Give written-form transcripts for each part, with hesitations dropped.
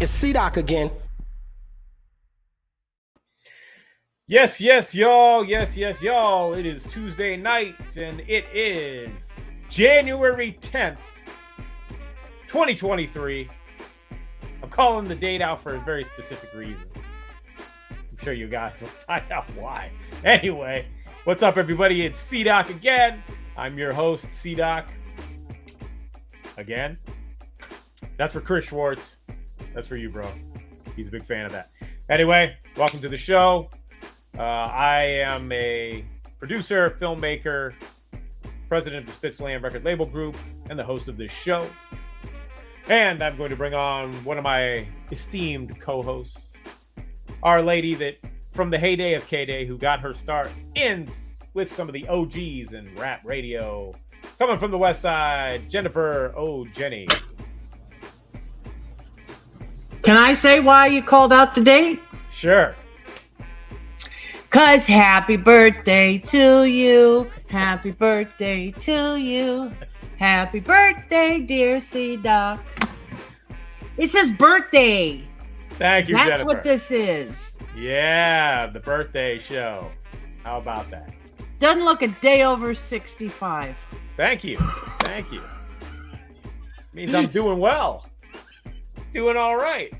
It's C-Doc again. Yes, y'all. Yes, y'all. It is Tuesday night, and it is January 10th, 2023. I'm calling the date out for a very specific reason. I'm sure you guys will find out why. Anyway, what's up, everybody? It's C-Doc again. I'm your host, C-Doc. Again. That's for Chris Schwartz. That's for you, bro. He's a big fan of that. Anyway, welcome to the show. I am a producer, filmmaker, president of the Spitzland Record Label Group, and the host of this show. And I'm going to bring on one of my esteemed co-hosts, our lady that from the heyday of KDAY, who got her start in with some of the OGs in rap radio. Coming from the West Side, Jennifer Jenny. Can I say why you called out the date? Sure. 'Cause happy birthday to you. Happy birthday to you. Happy birthday, dear C-Doc. It's his birthday. Thank you, That's Jennifer. what this is. Yeah, the birthday show. How about that? Doesn't look a day over 65. Thank you. Means I'm doing well. Doing all right.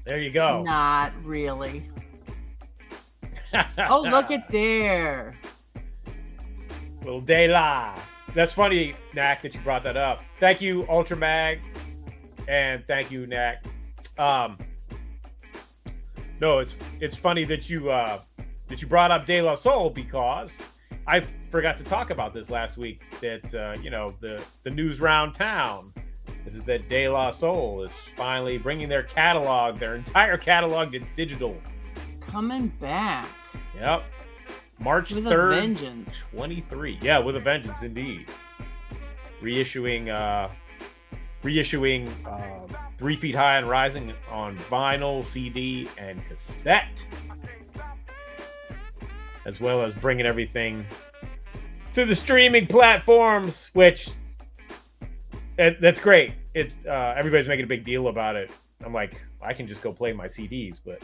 There you go. Not really. Oh, look at there. Little Dilla. That's funny, Knack, that you brought that up. Thank you, Ultra Mag. And thank you, Knack. No, it's funny that you brought up De La Soul, because I forgot to talk about this last week. That the news round town is that De La Soul is finally bringing their entire catalog to digital. Coming back. Yep. March with 3rd, a vengeance. 23. Yeah, with a vengeance, indeed. Reissuing 3 Feet High and Rising on vinyl, CD, and cassette. As well as bringing everything to the streaming platforms, which that's great. Everybody's making a big deal about it. I'm like, I can just go play my CDs, but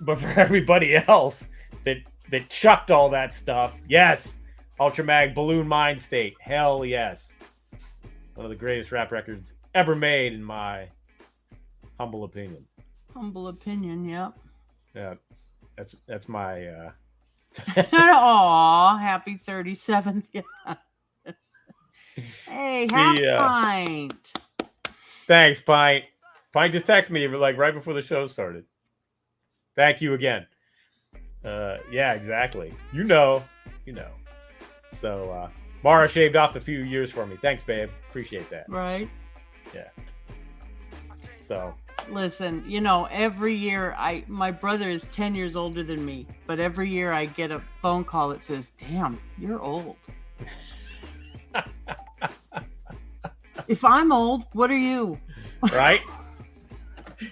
but for everybody else that chucked all that stuff, yes, Ultramag Balloon Mind State, hell yes, one of the greatest rap records ever made, in my humble opinion. Yep. Yeah, that's my. Aw, happy 37th. Yeah. Hey, half pint. Thanks, Pint. Pint just texted me like right before the show started. Thank you again. Yeah, exactly. You know. So Mara shaved off a few years for me. Thanks, babe. Appreciate that. Right. Yeah. So. Listen, every year my brother is 10 years older than me, but every year I get a phone call that says, "Damn, you're old." If I'm old, what are you? Right?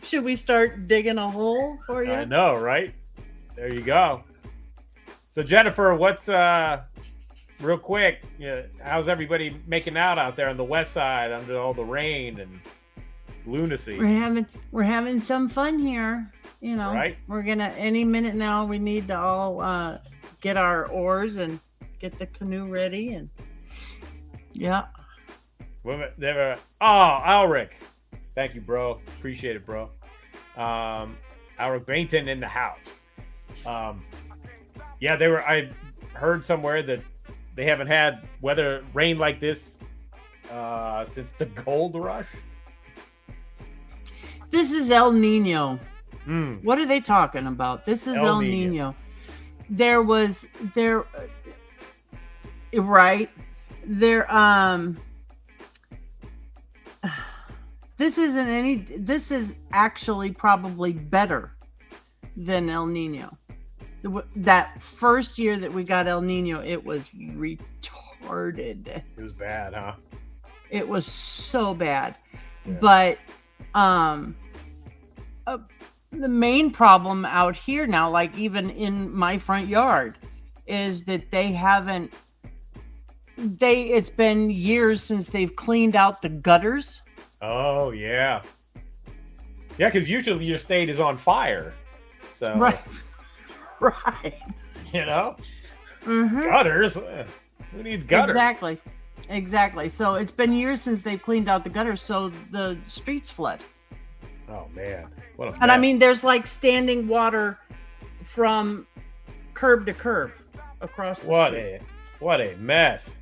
Should we start digging a hole for you? I know, right? There you go. So Jennifer, what's real quick, how's everybody making out there on the West Side under all the rain and lunacy? We're having some fun here, Right? We're gonna any minute now. We need to all get our oars and get the canoe ready, and yeah. Alric, thank you, bro. Appreciate it, bro. Alric Bainton in the house. Yeah, I heard somewhere that they haven't had rain like this since the gold rush. This is El Nino. What are they talking about? This is El Nino. Right. This is actually probably better than El Nino. That first year that we got El Nino, it was retarded. It was bad, huh? It was so bad. Yeah. But the main problem out here now, like even in my front yard, is that they haven't It's been years since they've cleaned out the gutters. Oh yeah. Yeah, because usually your state is on fire. So Right. Right. you know, Mm-hmm. gutters. Who needs gutters? Exactly. So it's been years since they've cleaned out the gutters, so the streets flood. Oh man, what a And I mess. mean, there's like standing water from curb to curb across the street. What a mess.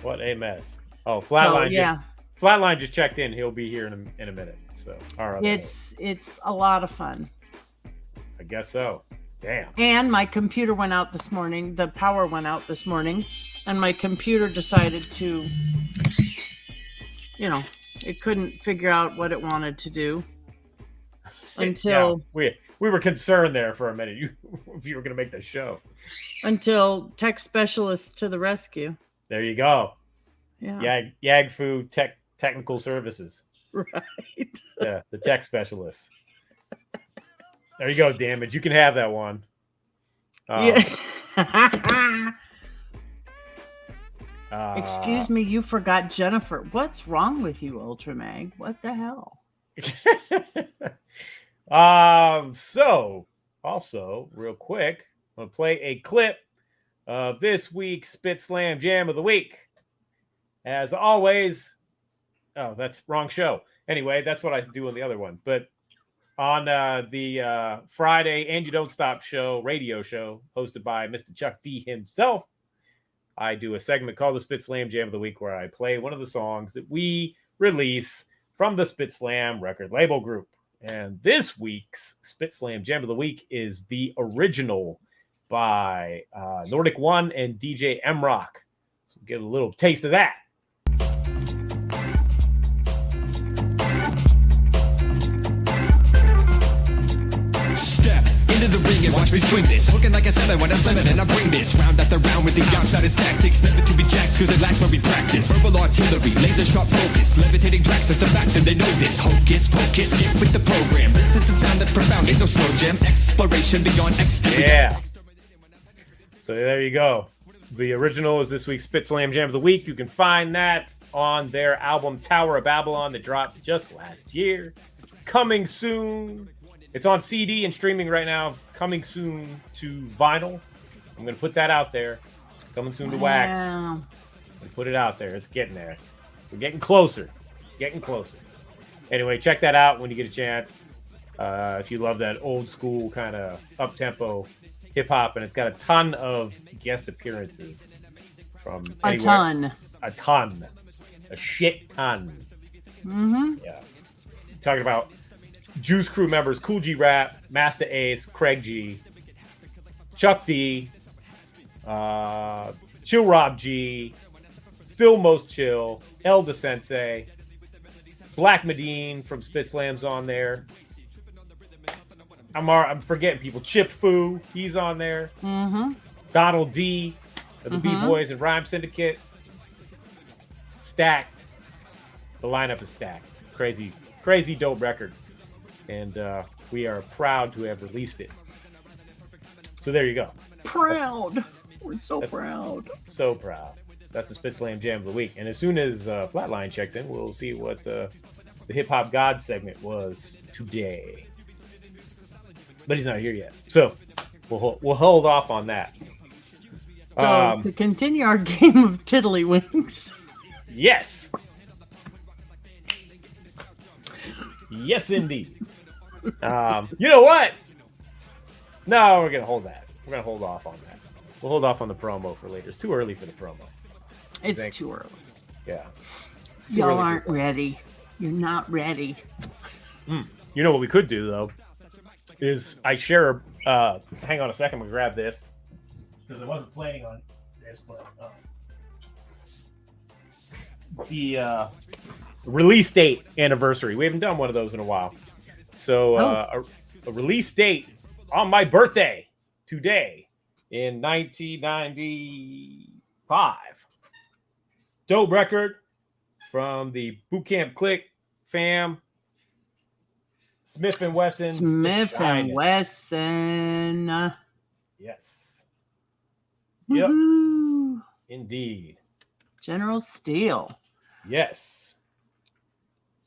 What a mess. Oh, Flatline just checked in. He'll be here in a minute. So all right. It's a lot of fun. I guess so. Damn. And my computer went out this morning. The power went out this morning, and my computer decided to, it couldn't figure out what it wanted to do until we were concerned there for a minute. If you were going to make the show. Until tech specialists to the rescue. There you go. Yeah. Yagfu Technical Services. Right. Yeah, the tech specialists. There you go, Damage. You can have that one. Yeah. Excuse me, you forgot Jennifer. What's wrong with you, Ultramag? What the hell? So, also, real quick, I'm going to play a clip of this week's Spit Slam Jam of the Week. As always, that's wrong show. Anyway, that's what I do on the other one. But on the Friday And You Don't Stop radio show, hosted by Mr. Chuck D himself, I do a segment called the Spit Slam Jam of the Week, where I play one of the songs that we release from the Spit Slam record label group. And this week's Spit Slam Jam of the Week is The Original by Nordic One and DJ M-Rock. So get a little taste of that. Into the ring and watch me swing this. Looking like a 7 when I slam it and I bring this. Round after round with the outsiders tactics. Never to be jacks cause they lack where we practice. Verbal artillery, laser sharp focus. Levitating tracks, that's a fact and they know this. Hocus pocus, get with the program. This is the sound that's profound, ain't no slow jam. Exploration beyond exterior. Yeah. So there you go. The Original is this week's Spit Slam Jam of the Week. You can find that on their album Tower of Babylon that dropped just last year. Coming soon. It's on CD and streaming right now. Coming soon to vinyl. I'm going to put that out there. Coming soon to wax. And put it out there. It's getting there. We're getting closer. Getting closer. Anyway, check that out when you get a chance. If you love that old school kind of up-tempo hip-hop. And it's got a ton of guest appearances from anywhere. A ton. A shit ton. Mm-hmm. Yeah. Talking about Juice Crew members Cool G Rap, Master Ace, Craig G, Chuck D, Chill Rob G, Phil Most Chill, Elda Sensei, Black Medine from Spit Slam's on there. I'm forgetting people. Chip Fu, he's on there. Mm-hmm. Donald D of the B-Boys and Rhyme Syndicate. Stacked. The lineup is stacked. Crazy dope record. And we are proud to have released it. So there you go. Proud. We're so proud. So proud. That's the Spit Slam Jam of the Week. And as soon as Flatline checks in, we'll see what the Hip Hop God segment was today. But he's not here yet. So we'll hold off on that. So to continue our game of tiddlywinks. Yes. Yes, indeed. You know what? No, we're going to hold that. We're going to hold off on that. We'll hold off on the promo for later. It's too early for the promo. It's too early. Yeah. Y'all aren't ready. You're not ready. You know what we could do, though, is I share... hang on a second. I'm going to grab this. Because I wasn't planning on this, but... the release date anniversary. We haven't done one of those in a while. So a release date on my birthday today in 1995. Dope record from the Boot Camp Click fam. Smith & Wesson. Smith & Wesson. Yes. Woo-hoo. Indeed. General Steel. Yes.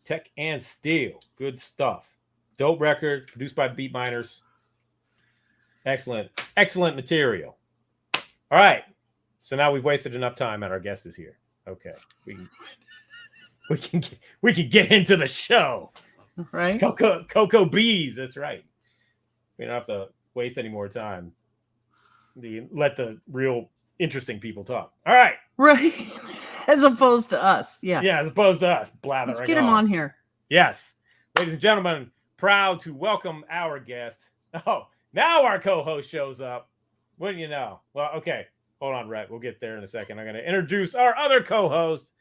Tech and Steel. Good stuff. Dope record, produced by the Beat Miners. Excellent material. All right. So now we've wasted enough time and our guest is here. Okay. We can get into the show. Right? Cocoa Bees, that's right. We don't have to waste any more time. Let the real interesting people talk. All right. Right. As opposed to us. Yeah. Yeah, as opposed to us blathering. Let's get him on here. Yes. Ladies and gentlemen, proud to welcome our guest. Oh, now our co-host shows up. Wouldn't you know? Well, okay. Hold on, Rhett. We'll get there in a second. I'm going to introduce our other co-host,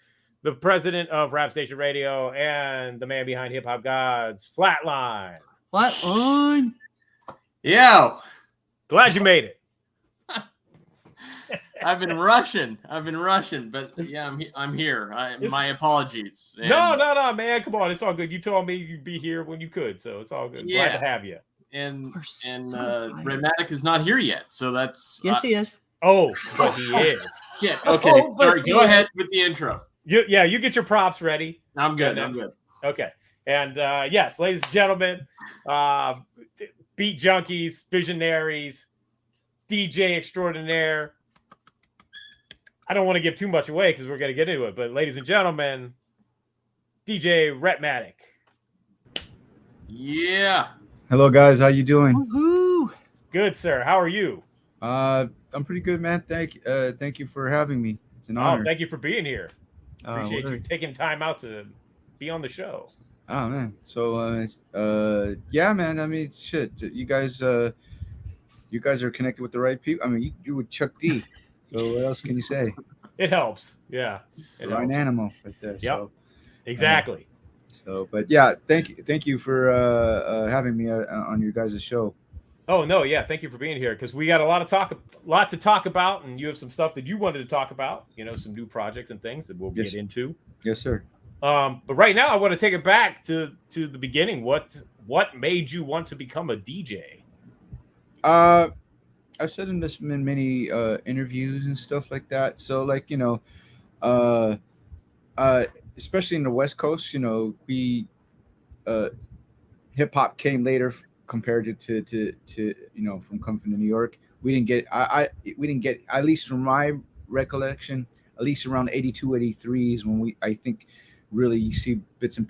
the president of Rap Station Radio and the man behind Hip Hop Gods, Flatline. Flatline. Yo. Glad you made it. I've been rushing, but yeah, I'm here. My apologies. And no, man. Come on. It's all good. You told me you'd be here when you could, so it's all good. Yeah. Glad to have you. And Rhettmatic is not here yet, so that's... Yes, he is. Oh, but he is. Shit. Okay. Oh, Sorry, go ahead with the intro. You get your props ready. I'm good. I'm good. Okay. And yes, ladies and gentlemen, Beat Junkies, Visionaries, DJ extraordinaire. I don't want to give too much away because we're going to get into it, but ladies and gentlemen, DJ Rhettmatic. Yeah. Hello, guys. How you doing? Woohoo. Good, sir. How are you? I'm pretty good, man. Thank you for having me. It's an honor. Thank you for being here. Appreciate you taking time out to be on the show. Oh man. So yeah, man. I mean, shit. You guys are connected with the right people. I mean, you with Chuck D. So what else can you say? It helps. Yeah. An animal right there. Yep. So, exactly. But yeah, thank you for having me on your guys' show. Oh no, yeah, thank you for being here because we got a lot to talk about, and you have some stuff that you wanted to talk about. You know, some new projects and things that we'll get into. Yes, sir. But right now, I want to take it back to the beginning. What made you want to become a DJ? I've said in many interviews and stuff like that. So like, you know, especially in the West Coast, you know, hip hop came later compared to you know, from coming from New York. We didn't get at least from my recollection, at least around 82, 83 is when I think really you see bits and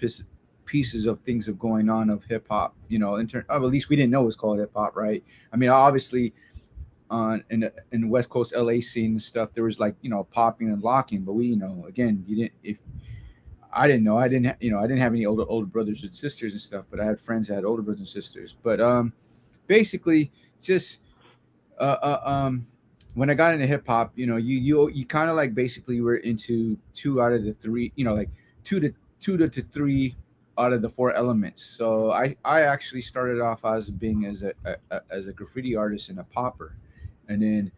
pieces of things of going on of hip hop, you know, at least we didn't know it was called hip hop, right? I mean, obviously in the West Coast LA scene and stuff, there was like, you know, popping and locking, but we, you know, again, I didn't have any older brothers and sisters and stuff, but I had friends that had older brothers and sisters. But basically just when I got into hip hop, you know, you kind of like basically were into 2 out of the 3, you know, like 2 to 3 out of the 4 elements. So I actually started off as being as a graffiti artist and a popper, and then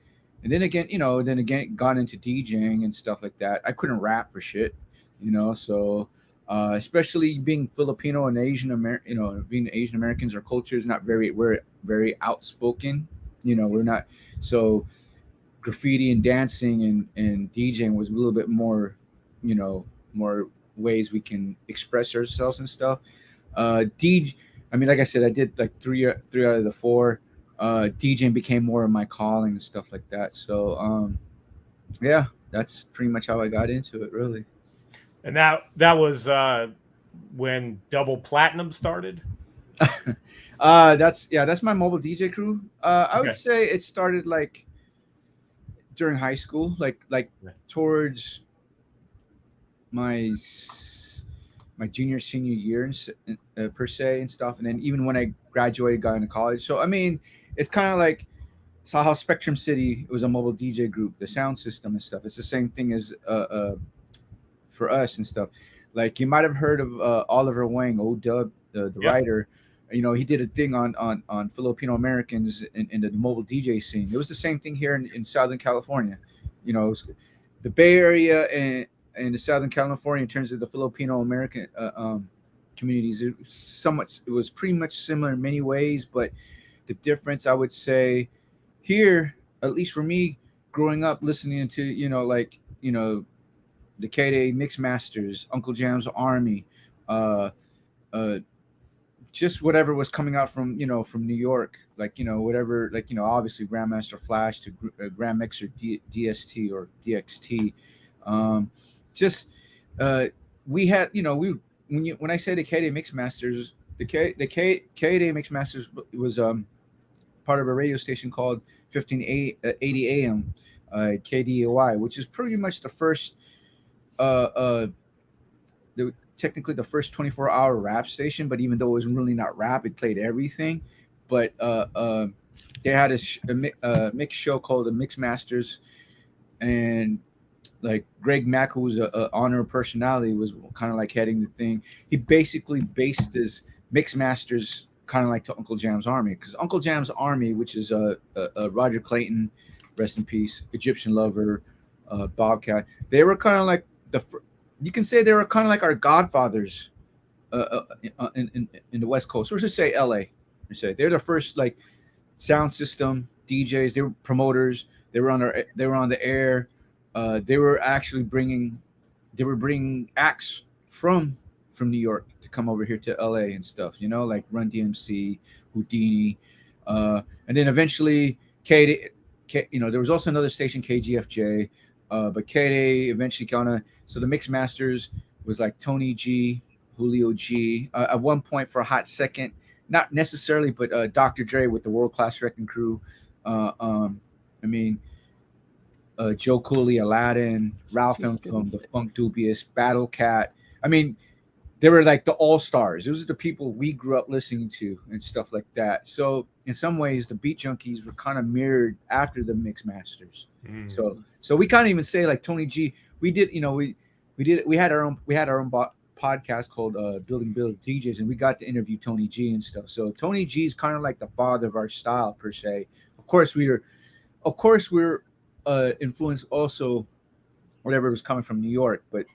again, you know, got into DJing and stuff like that. I couldn't rap for shit, you know, so especially being Filipino and Asian American, you know, being Asian Americans, our culture is not we're very outspoken, you know, we're not, so graffiti and dancing and DJing was a little bit more, you know, more ways we can express ourselves and stuff. I mean, like I said, I did like 3 out of the 4. DJing became more of my calling and stuff like that. So yeah, that's pretty much how I got into it, really. And that was when Double Platinum started. That's my mobile DJ crew. I would say it started like during high school, like towards my junior senior year per se and stuff, and then even when I graduated, got into college. So I mean, it's kind of like how Spectrum City was a mobile DJ group, the sound system and stuff. It's the same thing as for us and stuff. Like you might have heard of Oliver Wang, O-Dub, the writer. You know, he did a thing on Filipino Americans in the mobile DJ scene. It was the same thing here in Southern California. You know, the Bay Area and the Southern California in terms of the Filipino American communities. It was pretty much similar in many ways, but the difference, I would say, here, at least for me, growing up listening to, you know, like you know, the KDAY Mix Masters, Uncle Jam's Army, uh, just whatever was coming out from, you know, from New York, like, you know, whatever, like, you know, obviously Grandmaster Flash to Grand Mixer DST or DXT. Just we had, you know, when I say the KDAY Mix Masters, the KDAY Mix Masters was part of a radio station called 1580 AM, KDAY, which is pretty much the first technically the first 24-hour rap station, but even though it was really not rap, it played everything. But they had a mix show called the Mix Masters, and like Greg Mack, who was a honor personality, was kind of like heading the thing. He basically based his Mix Masters kind of like to Uncle Jam's Army, because Uncle Jam's Army, which is Roger Clayton, rest in peace, Egyptian Lover, Bobcat, they were kind of like you can say they were kind of like our godfathers in the West Coast, or just say LA. They're the first like sound system DJs. They were promoters. They were on the air. They were actually bringing acts from New York to come over here to LA and stuff. You know, like Run DMC, Houdini, and then eventually KDAY. You know, there was also another station, KGFJ. But KDAY eventually so the Mix Masters was like Tony G, Julio G. At one point for a hot second, not necessarily, but Dr. Dre with the World Class Wrecking Crew. Joe Cooley, Aladdin, Ralph from the Funk Dubious, Battle Cat. I mean, they were like the all-stars. Those are the people we grew up listening to and stuff like that. So in some ways, the Beat Junkies were kind of mirrored after the Mix Masters. So we can't even say like Tony G. We did, you know, we had our own podcast called Building DJs, and we got to interview Tony G and stuff. So Tony G is kind of like the father of our style per se. Of course we're influenced also whatever was coming from New York, but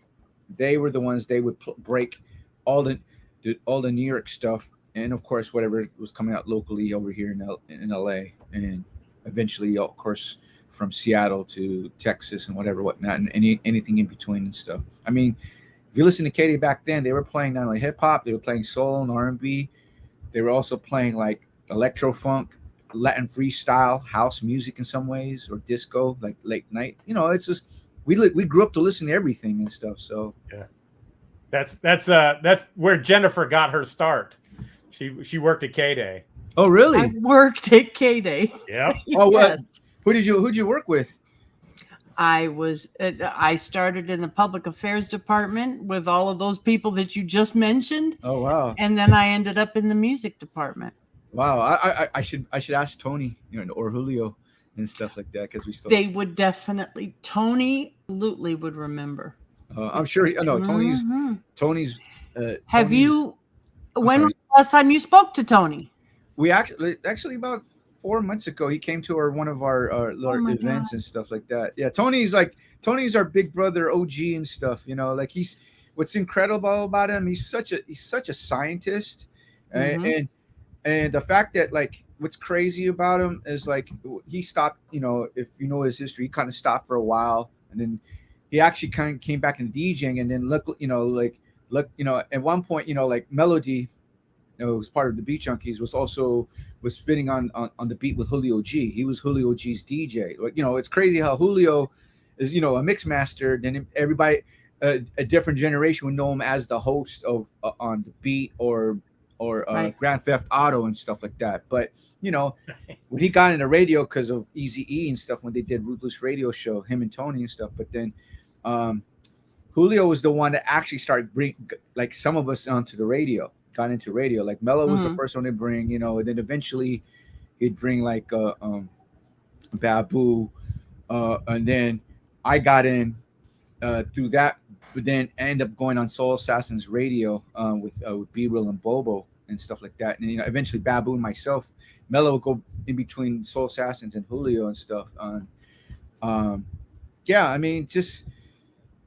they were the ones, they would break all the New York stuff, and of course whatever was coming out locally over here in LA, and eventually of course from Seattle to Texas and whatnot, and anything in between and stuff. I mean, if you listen to KDAY back then, they were playing not only hip hop, they were playing soul and R&B. They were also playing like electro funk, Latin freestyle, house music in some ways, or disco, like late night. You know, it's just we grew up to listen to everything and stuff. So yeah, that's where Jennifer got her start. She worked at KDAY. Oh, really? I worked at KDAY. Yeah. Oh, yes. Who'd you work with? I started in the public affairs department with all of those people that you just mentioned. Oh, wow. And then I ended up in the music department. Wow. I should ask Tony, you know, or Julio and stuff like that, because they would definitely, Tony absolutely would remember. I'm sure Tony's have you, when was the last time you spoke to Tony? We actually about 4 months ago, he came to one of our events and stuff like that. Yeah, Tony's our big brother OG and stuff. You know, like what's incredible about him, he's such a scientist, and the fact that like what's crazy about him is like he stopped. You know, if you know his history, he kind of stopped for a while, and then he actually kind of came back into DJing, and then look, at one point, you know, like Melody, who was part of the Beat Junkies, was spinning on the beat with Julio G. He was Julio G's DJ. Like, you know, it's crazy how Julio is, you know, a mix master. Then everybody, a different generation would know him as the host of on the beat or right. Grand Theft Auto and stuff like that. But you know, when he got into radio because of Eazy-E and stuff, when they did Ruthless Radio Show, him and Tony and stuff. But then Julio was the one that actually started bring like some of us onto the radio. Got into radio. Like Mello was the first one to bring, you know, and then eventually he'd bring like Babu, and then I got in through that, but then end up going on Soul Assassins Radio with B-Real and Bobo and stuff like that, and you know, eventually Babu and myself, Mello would go in between Soul Assassins and Julio and stuff. Yeah, I mean, just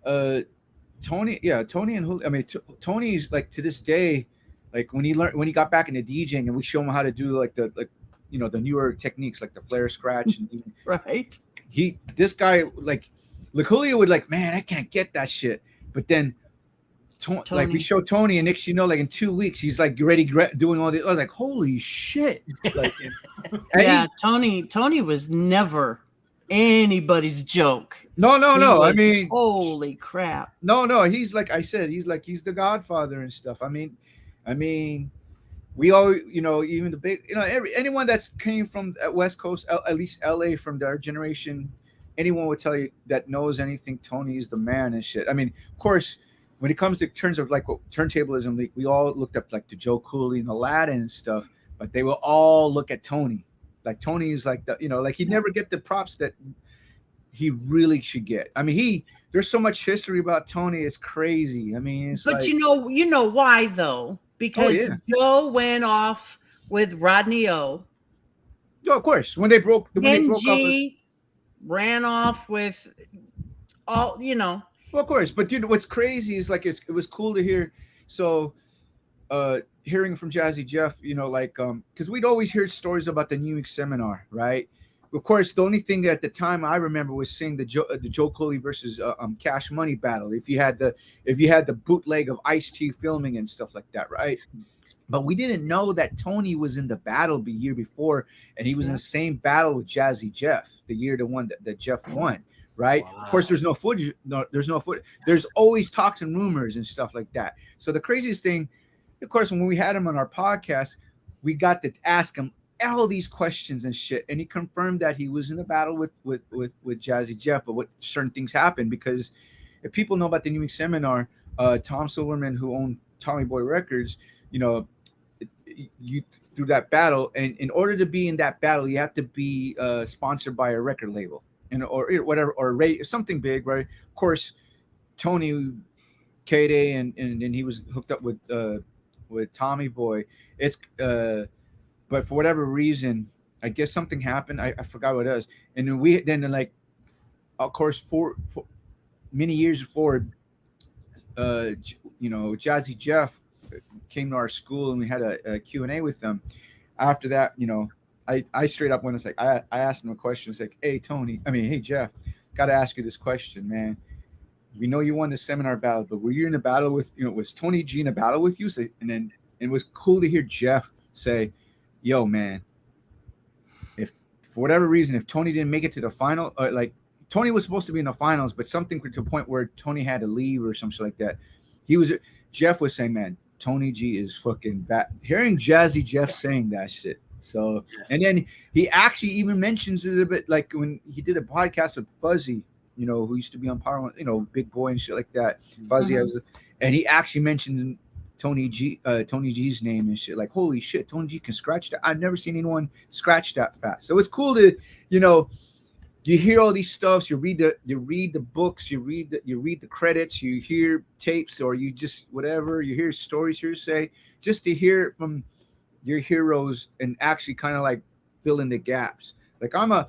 Tony and Julio. I mean, Tony's like to this day. Like when he got back into DJing, and we show him how to do like the newer techniques like the flare scratch and right. This guy like Like Julio would like, man, I can't get that shit. But then, like we show Tony, and next you know, like in 2 weeks, he's like already doing all the. I was like, holy shit! Like, yeah, Tony was never anybody's joke. No. I mean, holy crap. No. He's like I said, he's the Godfather and stuff. I mean, we all, you know, even the big, you know, anyone that's came from West Coast, at least LA, from their generation, anyone would tell you that knows anything. Tony is the man and shit. I mean, of course, when it comes to terms of like turntablism, like, we all looked up like the Joe Cooley and Aladdin and stuff, but they will all look at Tony. Like Tony is like the, you know, like he'd never get the props that he really should get. I mean, there's so much history about Tony. It's crazy. I mean, it's but like, you know why though? Because Joe went off with Rodney O. Oh, of course. When they broke Benji ran off with all, you know. Well, of course. But you know what's crazy is like it was cool to hear. So hearing from Jazzy Jeff, you know, like because we'd always hear stories about the New Week seminar, right? Of course, the only thing at the time I remember was seeing the Joe Cooley versus Cash Money battle. If you had the bootleg of Ice-T filming and stuff like that, right? But we didn't know that Tony was in the battle the year before, and he was in the same battle with Jazzy Jeff the year the one that Jeff won, right? Wow. Of course, there's no footage. There's no footage. There's always talks and rumors and stuff like that. So the craziest thing, of course, when we had him on our podcast, we got to ask him all these questions and shit, and he confirmed that he was in the battle with Jazzy Jeff, but what certain things happened, because if people know about the New Week seminar, Tom Silverman, who owned Tommy Boy Records, you know, you through that battle, and in order to be in that battle, you have to be sponsored by a record label or whatever, or something big, right? Of course, Tony KDAY and he was hooked up with Tommy Boy. It's but for whatever reason, I guess something happened. I forgot what it was. And then like, of course, for many years before, you know, Jazzy Jeff came to our school and we had a Q&A with them. After that, you know, I straight up went, it's like, I asked him a question. It's like, hey, Jeff, got to ask you this question, man. We know you won the seminar battle, but were you in a battle with, you know, was Tony G in a battle with you? So, and then it was cool to hear Jeff say, yo, man, if for whatever reason, if Tony didn't make it to the final, like Tony was supposed to be in the finals, but something to the point where Tony had to leave or something like that. Jeff was saying, man, Tony G is fucking bad. Hearing Jazzy Jeff saying that shit. So, and then he actually even mentions it a bit, like when he did a podcast with Fuzzy, you know, who used to be on Power One, you know, Big Boy and shit like that. Fuzzy and he actually mentioned Tony G's name and shit. Like, holy shit, Tony G can scratch that. I've never seen anyone scratch that fast. So it's cool to, you know, you hear all these stuffs, you read the books, you read the credits, you hear tapes, or you just whatever, you hear stories, hearsay, just to hear it from your heroes and actually kind of like fill in the gaps. Like I'm a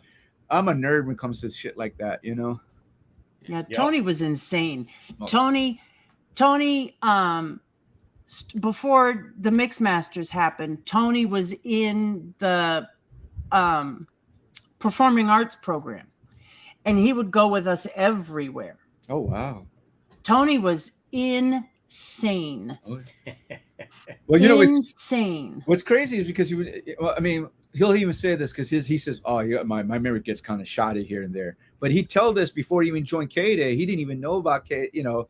nerd when it comes to shit like that, you know. Yeah, Tony was insane. Tony, before the Mix Masters happened, Tony was in the performing arts program, and he would go with us everywhere. Oh wow. Tony was insane. Well, you know, insane. What's crazy is because I mean, he'll even say this because he says, "Oh, yeah, my memory gets kind of shoddy here and there." But he told us before he even joined KDAY, he didn't even know about K. You know,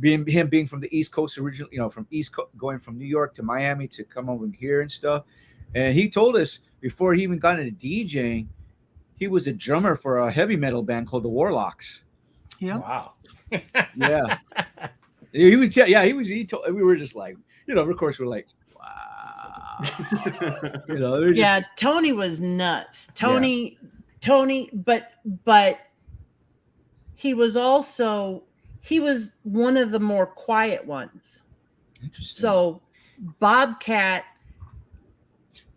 being from the East Coast originally, you know, from East Coast, going from New York to Miami to come over here and stuff. And he told us before he even got into DJing, he was a drummer for a heavy metal band called the Warlocks. Yeah. Wow. Yeah. He was. Yeah. He was. He told. We were just like, you know. Of course, we're like, wow. You know. Yeah. Tony was nuts. Tony. But he was one of the more quiet ones. Interesting. So Bobcat,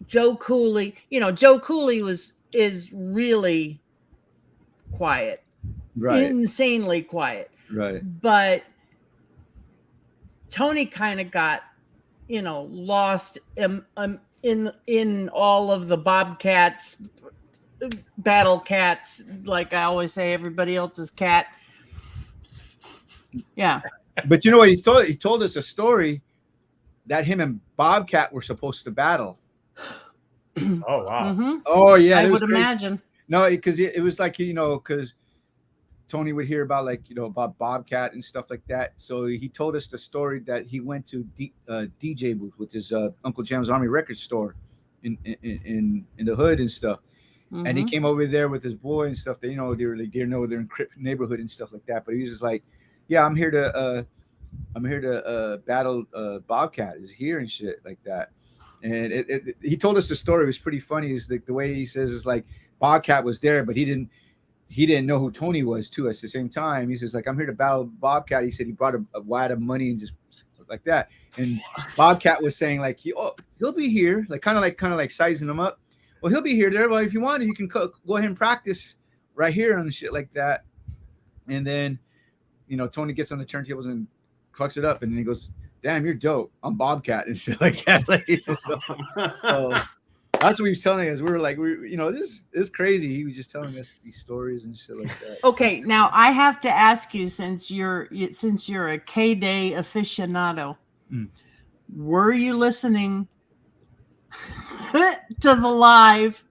Joe Cooley, you know, Joe Cooley is really quiet, right? Insanely quiet, right? But Tony kind of got, you know, lost in all of the Bobcats, battle cats, like I always say, everybody else's cat. Yeah. But you know what? He told us a story that him and Bobcat were supposed to battle. Oh wow. Mm-hmm. Oh yeah, I it was would crazy. imagine. No, because it was like, you know, because Tony would hear about, like, you know, about Bobcat and stuff like that. So he told us the story that he went to DJ booth with his Uncle Jam's Army Record store in the hood and stuff. Mm-hmm. And he came over there with his boy and stuff. They, you know, they were like, they know they're in neighborhood and stuff like that. But he was just like, yeah, I'm here to battle Bobcat is here and shit like that. And he told us the story. It was pretty funny. Is the way he says is like Bobcat was there, but he didn't know who Tony was too. At the same time, he says like, I'm here to battle Bobcat. He said he brought a wad of money and just like that. And Bobcat was saying like, he'll be here, like kind of like sizing him up. Well, he'll be here there. Well, if you want, you can go ahead and practice right here and shit like that. And then, you know, Tony gets on the turntables and fucks it up, and then he goes, "Damn, you're dope. I'm Bobcat," and shit like that. Like, so that's what he was telling us. We were like, you know, this is crazy. He was just telling us these stories and shit like that. Okay, now I have to ask you, since you're a KDAY aficionado, were you listening to the live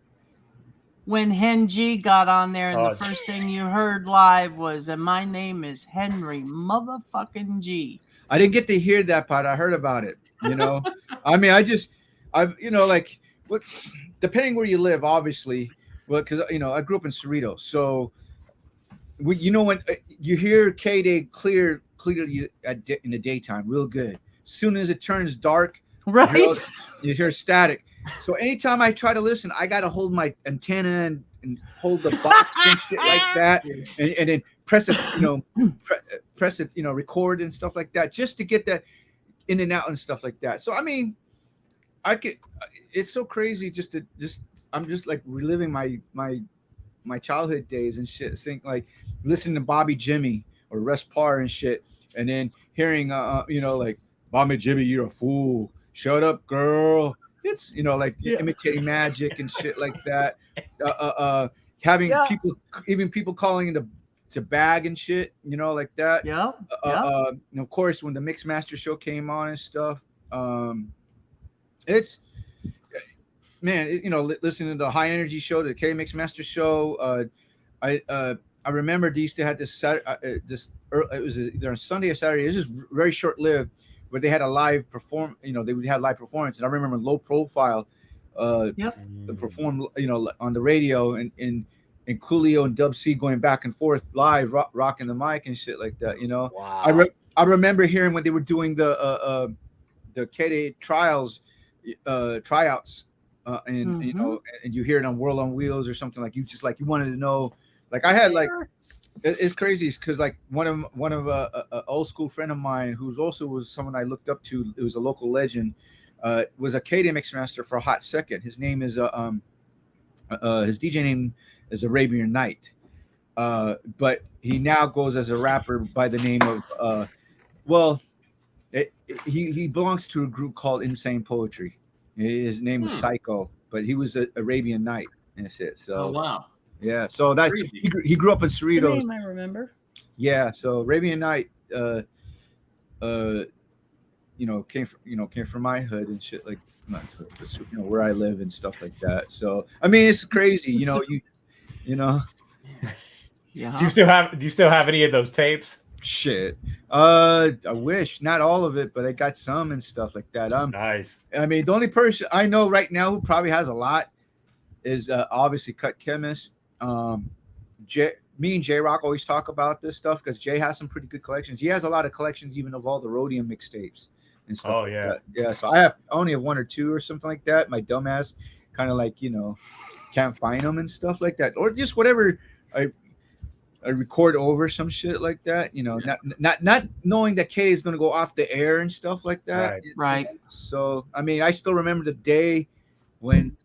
when Hen G got on there, and the first thing you heard live was, "And my name is Henry motherfucking G"? I didn't get to hear that part. I heard about it. You know, I mean, I've you know, like, what, depending where you live, obviously. Well, because, you know, I grew up in Cerritos, so you know, when you hear KDAY clearly in the daytime, real good. As soon as it turns dark, Right, you hear static. So anytime I try to listen, I gotta hold my antenna and hold the box and shit like that, and then press it, you know, press it, you know, record and stuff like that, just to get that in and out and stuff like that. So I mean, it's so crazy I'm just like reliving my childhood days and shit. Think like listening to Bobby Jimmy or Russ Parr and shit, and then hearing you know, like, "Bobby Jimmy, you're a fool. Shut up, girl." It's, you know, like imitating Magic and shit like that. Having people calling into to bag and shit, you know, like that. yeah. And of course, when the Mix Master show came on and stuff, it's, man, you know, listening to the High Energy show, the K Mix Master show. I remember they used to have this it was either on Sunday or Saturday. It was just very short lived, where they had a live they would have live performance. And I remember Low Profile perform, you know, on the radio, and Coolio and Dub C going back and forth live, rocking the mic and shit like that, you know. Wow. I remember hearing when they were doing the KDAY tryouts, and you know, and you hear it on World on Wheels or something, like you wanted to know. Like I had like, it's crazy because like one of a old school friend of mine who's also was someone I looked up to. It was a local legend. Was a KDAY mixmaster for a hot second. His name is his DJ name is Arabian Night, but he now goes as a rapper by the name of he belongs to a group called Insane Poetry. His name was Psycho, but he was Arabian Night and shit. So Oh wow. yeah, so that he grew up in Cerritos. The name I remember. Yeah, so Arabian Night, you know, came from my hood and shit, like, not hood, but, you know, where I live and stuff like that. So I mean, it's crazy, you know, you know. Yeah. Do you still have any of those tapes? Shit. I wish, not all of it, but I got some and stuff like that. Nice. I mean, the only person I know right now who probably has a lot is obviously Cut Chemist. Me and J Rock always talk about this stuff because Jay has some pretty good collections. He has a lot of collections, even of all the Rhodium mixtapes and stuff. Oh like yeah. that. Yeah. So I only have one or two or something like that. My dumbass kind of like, you know, can't find them and stuff like that, or just whatever I record over some shit like that, you know, not knowing that KDAY is going to go off the air and stuff like that. Right. So, I mean, I still remember the day when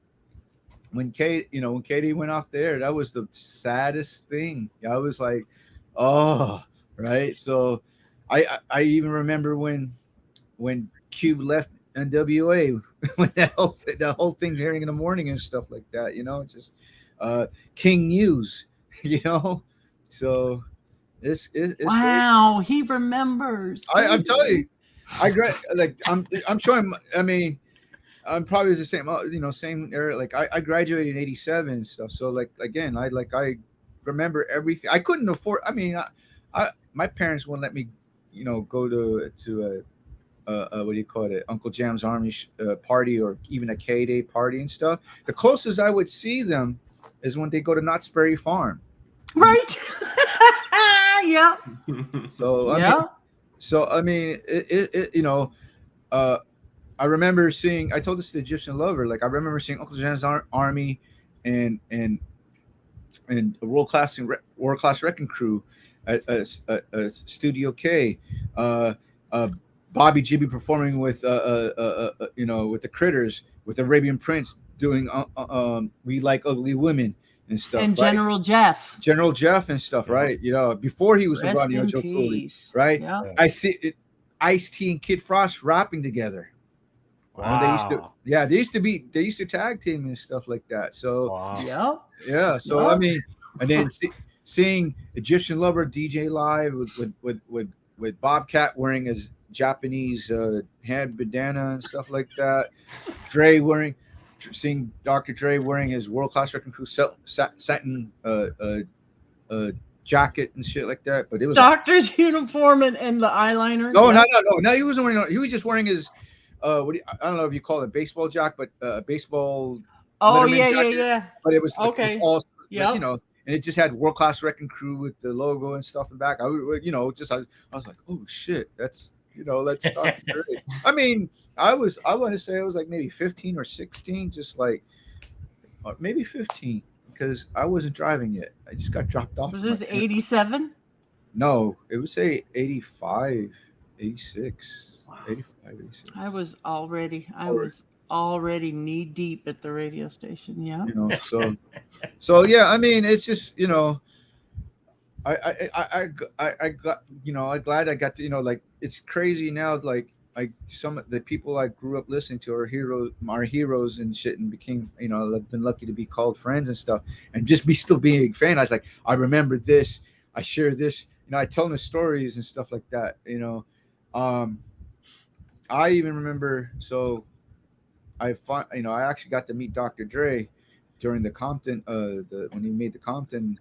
KDAY went off the air. That was the saddest thing. I was like, oh, right. So I even remember when Cube left NWA, when that whole thing hearing in the morning and stuff like that, you know, it's just King News, you know. So It's wow, he remembers. I'm telling you, I'm showing. I mean, I'm probably the same, same era. Like I graduated in '87 and stuff. So like again, I remember everything. I couldn't afford. I mean, my parents wouldn't let me, go to what do you call it, Uncle Jam's Army party or even a KDAY party and stuff. The closest I would see them is when they go to Knott's Berry Farm. Right. Yeah. So I mean, I remember seeing. I told this to the Egyptian Lover. Like I remember seeing Uncle Jam's Army and a world class wrecking crew at Studio K. Bobby Gibby performing with with the Critters, with Arabian Prince doing We Like Ugly Women and stuff, and right? General Jeff and stuff, right? Before he was with Rodney Joe Cooley, right? Yeah. I see it, Ice-T and Kid Frost rapping together. Wow. They used to tag team and stuff like that. So wow. yeah. So I mean, and then seeing Egyptian Lover DJ live with Bobcat wearing his Japanese hand bandana and stuff like that. Seeing Dr. Dre wearing his World Class Wrecking Crew satin jacket and shit like that. But it was doctor's uniform and the eyeliner. No. He wasn't wearing. He was just wearing his. I don't know if you call it baseball jacket, but baseball. Oh jacket, yeah. But it was okay. It was all, and it just had World Class Wrecking Crew with the logo and stuff in the back. I was like, oh shit, that's Dr. Dre. I mean, I want to say it was like maybe 15 or 16, just like maybe 15, because I wasn't driving yet. I just got dropped off. Was this 87? No, it would say 85, 86, 85, 86. I was already knee deep at the radio station. Yeah. So yeah, I mean, it's just, I got, I'm glad I got to, like, it's crazy now. Like some of the people I grew up listening to are heroes and shit, and became, I've been lucky to be called friends and stuff, and just still being a fan. I was like, I remember this, I share this, I tell them the stories and stuff like that. I even remember, so I actually got to meet Dr. Dre during the Compton, when he made the Compton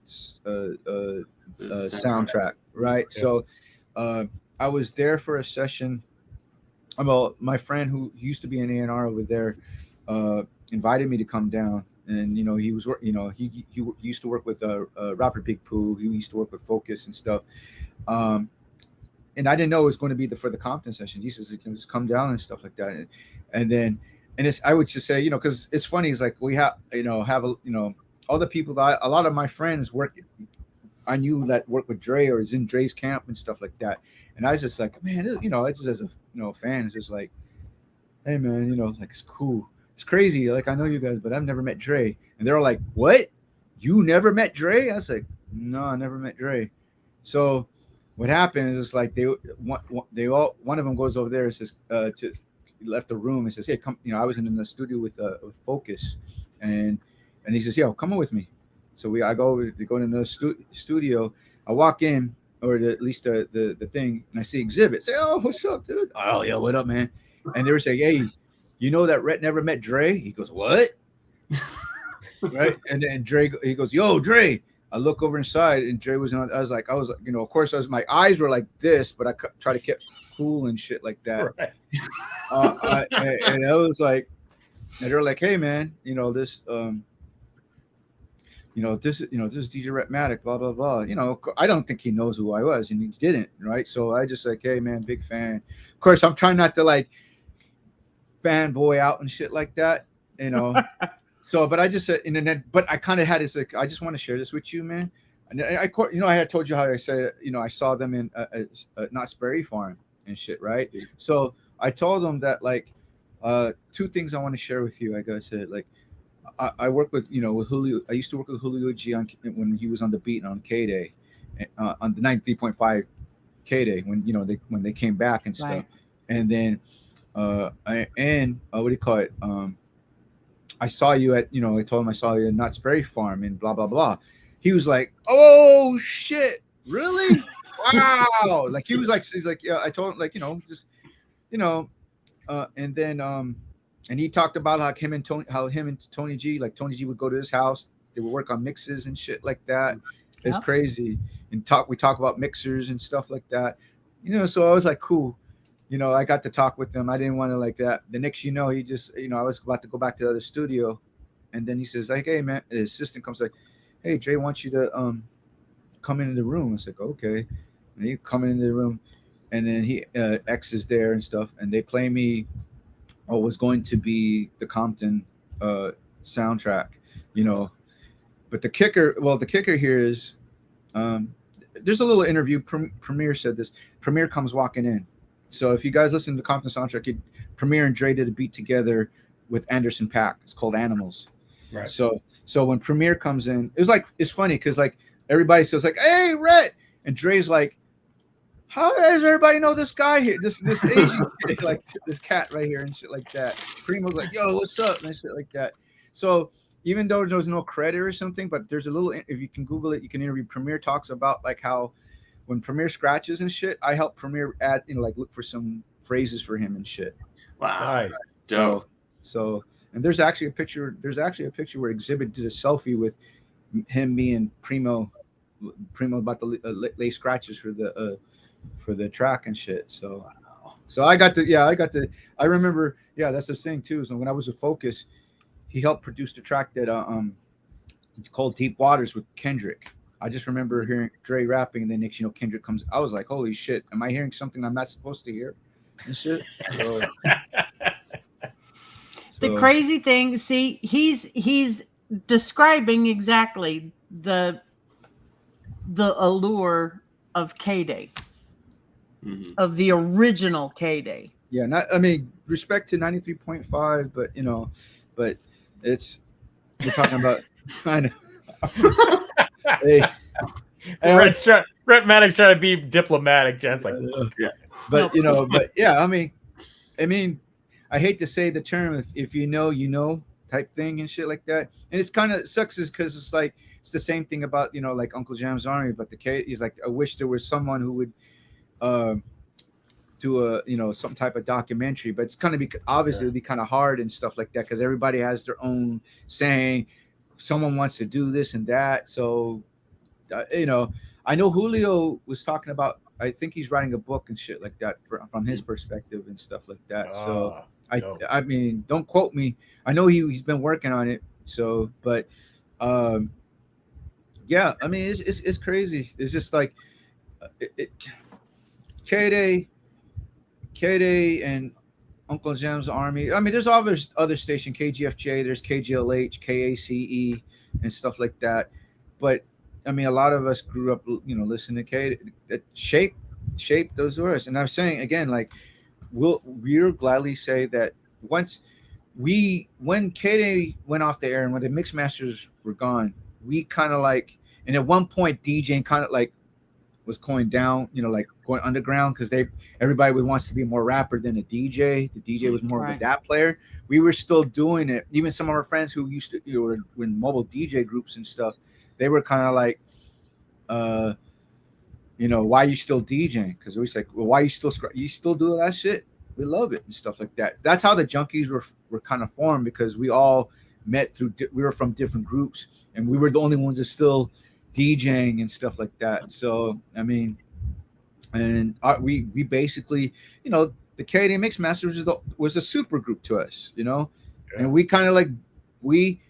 soundtrack, right? Yeah. So I was there for a session. Well, my friend who used to be an A&R over there invited me to come down, and he was, he used to work with Rapper Big Pooh. He used to work with Focus and stuff. And I didn't know it was going to be for the Compton session. He says, just come down and stuff like that, and it's, I would just say, because it's funny. It's like we have, all the people that a lot of my friends I knew that work with Dre or is in Dre's camp and stuff like that. And I was just like, man, it's just as a fan, it's just like, hey man, like, it's cool. It's crazy. Like, I know you guys, but I've never met Dre. And they're all like, what? You never met Dre? I was like, no, I never met Dre. So what happened is, like, one of them goes over there and says, left the room and says, hey, come, I was in the studio with Focus, and he says, yo, come on with me. So I go into the studio. I walk in, or at least the thing, and I see Exhibit. Say, oh, what's up, dude? Oh yeah, what up, man? And they were saying, hey, that Rhett never met Dre? He goes, what? Right? And then Dre, he goes, yo, Dre. I look over inside, and Dre was on. I was like, of course, my eyes were like this, but I try to keep cool and shit like that. Right. And I was like, and they're like, hey man, this this is DJ Rhettmatic, blah blah blah. I don't think he knows who I was, and he didn't, right? So I just like, hey man, big fan. Of course, I'm trying not to like fanboy out and shit like that, So, but I just said, but I kind of had this like, I just want to share this with you, man. And I had told you how I said, I saw them in Knott's Berry Farm and shit, right? So I told them that, like, two things I want to share with you. Like I said, like, I work with, with Julio. I used to work with Julio G when he was on the beat on KDAY, on the 93.5 KDAY when they came back and stuff. Right. And then, what do you call it? I saw you at, I told him I saw you at Knott's Berry Farm and blah blah blah. He was like, oh shit, really? Wow. Like he's like, yeah, I told him, like, just, and then, and he talked about how him and Tony G, like Tony G would go to his house. They would work on mixes and shit like that. It's Yep. crazy. And we talk about mixers and stuff like that. So I was like, cool. I got to talk with him. I didn't want to like that. The next, he just, I was about to go back to the other studio. And then he says, like, hey, man, his assistant comes like, hey, Dre wants you to come into the room. I was like, okay. And he come into the room. And then he X is there and stuff. And they play me what was going to be the Compton soundtrack, But the kicker here is there's a little interview. Premier said this. Premier comes walking in. So if you guys listen to the Compton soundtrack, Premier and Dre did a beat together with Anderson .Paak. It's called Animals. Right. So when Premier comes in, it's funny because like everybody says like, hey, Rhett, and Dre's like, how does everybody know this guy here? This Asian kid, like this cat right here and shit like that. Primo's like, yo, what's up? And shit like that. So even though there's no credit or something, but there's a little, if you can Google it, you can interview Premier talks about like how when Premier scratches and shit, I help Premier add, like look for some phrases for him and shit. Wow. Nice. Dope. So and there's actually a picture where Exhibit did a selfie with him, me, and Primo about to lay scratches for the track and shit. So I remember, that's the thing too. So when I was with Focus, he helped produce the track that it's called Deep Waters with Kendrick. I just remember hearing Dre rapping, and then next, Kendrick comes. I was like, holy shit, am I hearing something I'm not supposed to hear? And shit. So, The crazy thing, see, he's describing exactly the allure of KDAY, of the original KDAY. Yeah, respect to 93.5, but it's you're talking about kind of. Hey, Rhettmatic's trying to be diplomatic. Jen's like, yeah, but but yeah, I mean, I hate to say the term if you know type thing and shit like that, and it's kind of sucks is because it's like it's the same thing about like Uncle Jam's Army, but the K is like I wish there was someone who would do a some type of documentary, but it's kind of obviously it'd be kind of hard and stuff like that because everybody has their own saying. Someone wants to do this and that, so I know Julio was talking about. I think he's writing a book and shit like that from his perspective and stuff like that. So I mean, don't quote me. I know he's been working on it. So, but yeah, I mean, it's crazy. It's just like KDAY and Uncle Jam's Army. I mean, there's other station, KGFJ, there's KGLH, KACE, and stuff like that. But I mean, a lot of us grew up, listening to KDAY that shaped those words. And I'm saying again, like, we'll gladly say that when KDAY went off the air and when the mix masters were gone, we kind of like, and at one point DJing kind of like was going down, like going underground because everybody wants to be more rapper than a DJ. The DJ was more of a DAP player. We were still doing it. Even some of our friends who used to, were in mobile DJ groups and stuff, they were kind of like, why are you still DJing? Because we was like, well, why you still do that shit? We love it and stuff like that. That's how the Junkies were kind of formed because we all met we were from different groups and we were the only ones that still DJing and stuff like that. So I mean, and we basically, the KDAY Mix Masters was a super group to us, and we kind of like we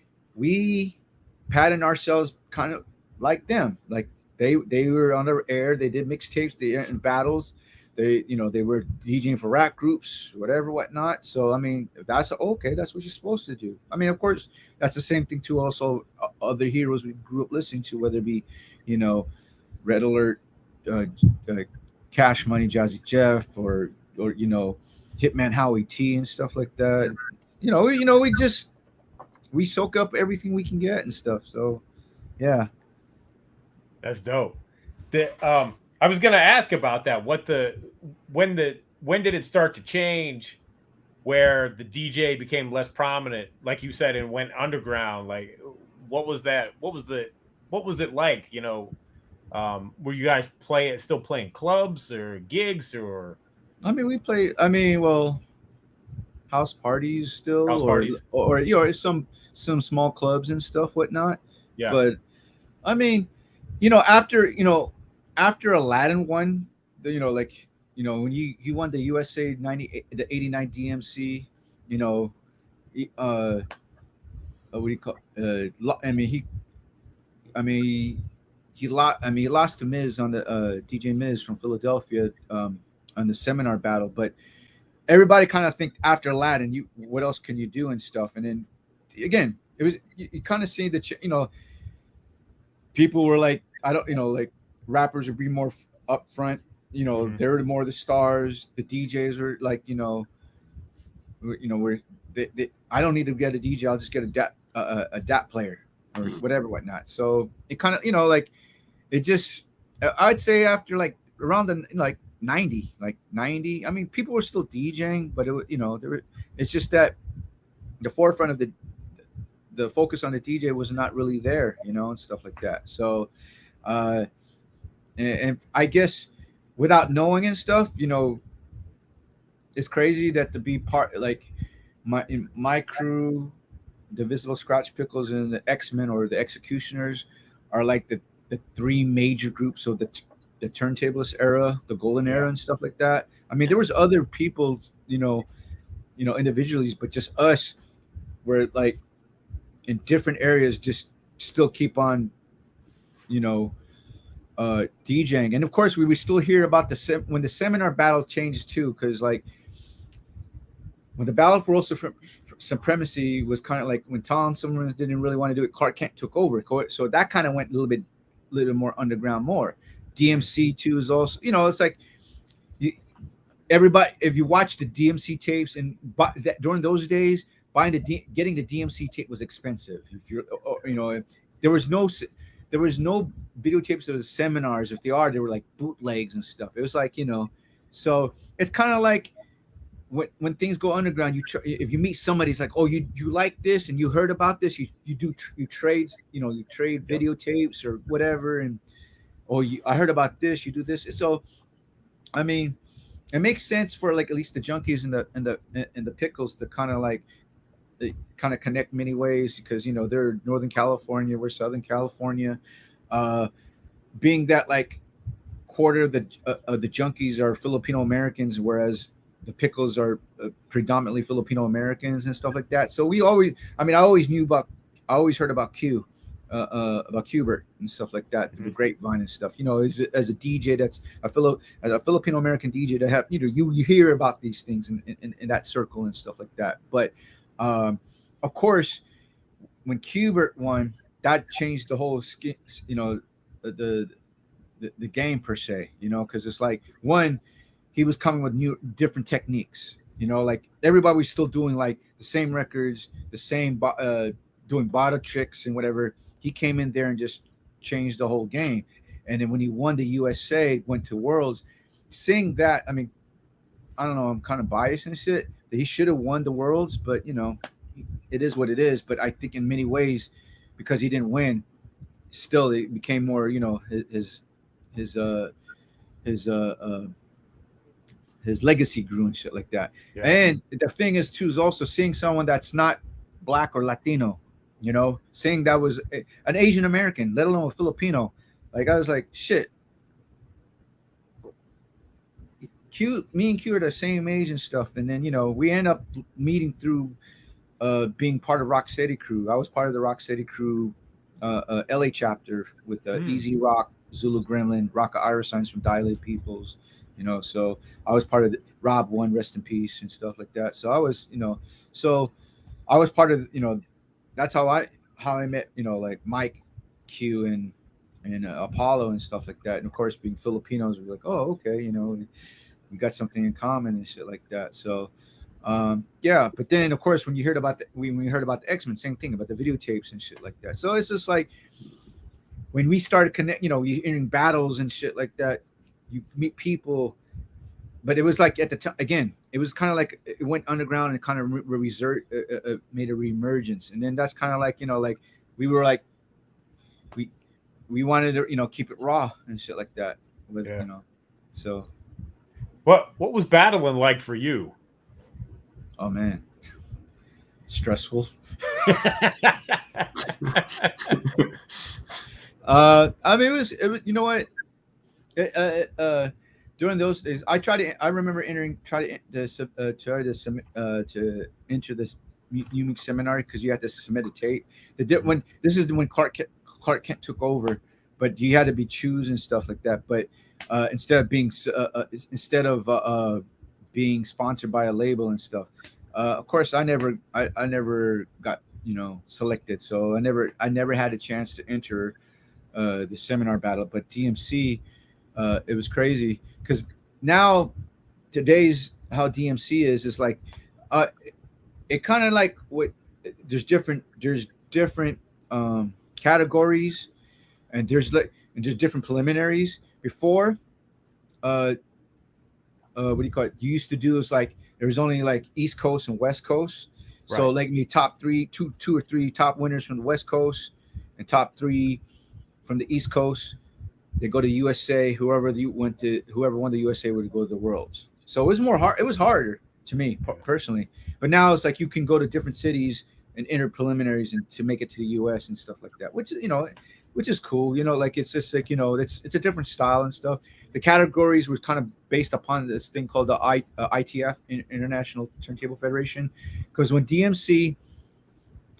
patted ourselves kind of like them, like they were on the air, they did mixtapes, they in battles, they were DJing for rap groups, whatnot. So I mean, that's okay, that's what you're supposed to do. I mean, of course, that's the same thing too. Also, other heroes we grew up listening to, whether it be, Red Alert, Cash Money, Jazzy Jeff, or Hitman Howie T and stuff like that. We soak up everything we can get and stuff. So yeah, that's dope. I was gonna ask about that. When did it start to change where the DJ became less prominent, like you said, and went underground? Like, what was that? What was it like? Were you guys still playing clubs or gigs or I mean, we play. I mean, well, house parties still, house parties? or some small clubs and stuff, whatnot. Yeah. But I mean, after Aladdin won, like when he won the USA 90 the 89 DMC, you know, what do you call? I mean I mean he lost to Miz on the DJ Miz from Philadelphia on the seminar battle, but everybody kind of think after Aladdin, what else can you do and stuff, and then again it was you kind of see that people were like I don't like rappers would be more up front, they're more the stars, the DJs are like where I don't need to get a DJ, I'll just get a DAT player or whatever whatnot. So it kind of like it just I'd say after like around the like 90 I mean people were still DJing, but it's just that the forefront of the focus on the DJ was not really there, and stuff like that. So and I guess without knowing and stuff, it's crazy that to be part like my crew, the Visible Scratch Pickles and the X-Men or the Executioners are like the three major groups. So the Turntablist era, the golden era and stuff like that. I mean, there was other people, individuals, but just us were like in different areas, just still keep on, DJing. And of course we would still hear about when the seminar battle changed too, because like when the battle for world supremacy was kind of like when Tom Summerlin didn't really want to do it, Clark Kent took over, so that kind of went a little bit more underground. More DMC too is also, it's like everybody, if you watch the DMC tapes and during those days getting the DMC tape was expensive. If you're there was no videotapes of the seminars. If they were like bootlegs and stuff. It was like, so it's kind of like when things go underground, if you meet somebody, it's like, oh, you like this and you heard about this, you trade videotapes or whatever, and I heard about this, you do this. So I mean, it makes sense for like at least the Junkies and the Pickles to kind of like they kind of connect many ways, because they're Northern California, we're Southern California, being that like quarter of the Junkies are Filipino Americans, whereas the Pickles are predominantly Filipino Americans and stuff like that. So I always heard about about Qbert and stuff like that through the grapevine and stuff. As a DJ that's as a Filipino American DJ, to have you hear about these things in that circle and stuff like that. But of course, when Qbert won, that changed the whole the game per se. Because it's like one, he was coming with different techniques. Like everybody was still doing like the same records, the same doing bottle tricks and whatever. He came in there and just changed the whole game. And then when he won the USA, went to Worlds, seeing that, I mean, I don't know, I'm kind of biased and shit, that he should have won the Worlds, but it is what it is. But I think in many ways, because he didn't win, still it became more, his legacy grew and shit like that. Yeah. And the thing is too, is also seeing someone that's not Black or Latino, saying that was an Asian American, let alone a Filipino. Like I was like, shit. Me and Q are the same age and stuff, and then we end up meeting through being part of Rock Steady Crew. I was part of the Rock Steady Crew LA chapter with Easy Rock, Zulu Gremlin, Rocka Irisines from Dilate Peoples, so I was part of Rob One, rest in peace, and stuff like that. So I was, so I was part of, that's how I met, like Mike, Q, and Apollo and stuff like that. And of course, being Filipinos, we're like, oh, okay, we got something in common and shit like that. So yeah, but then of course when you heard about when we heard about the X-Men, same thing about the videotapes and shit like that. So it's just like when we started connect, you're in battles and shit like that, you meet people, but it was like at the time again, it was kind of like it went underground and kind of made a reemergence, and then that's kind of like like we were like we wanted to keep it raw and shit like that. With so. What was battling like for you? Oh man, stressful. I mean, it was you know what? During those days, I remember try to enter this unique seminar because you had to submit a tape. When Clark Kent took over, but you had to be choose and stuff like that. But instead of being sponsored by a label and stuff, of course, I never got selected, so I never had a chance to enter the seminar battle. But DMC, it was crazy because now today's how DMC is like it kind of like what there's different categories and there's different preliminaries. Before what do you call it, you used to do is like there's only like East Coast and West Coast. Right. So like me top two or three top winners from the West Coast and top 3 from the East Coast, they go to USA. Whoever won the USA would go to the Worlds. So it was harder to me personally. But now it's like you can go to different cities and enter preliminaries and to make it to the US and stuff like that, which is cool. Like it's just like it's a different style and stuff. The categories was kind of based upon this thing called the ITF, International Turntable Federation, because when DMC,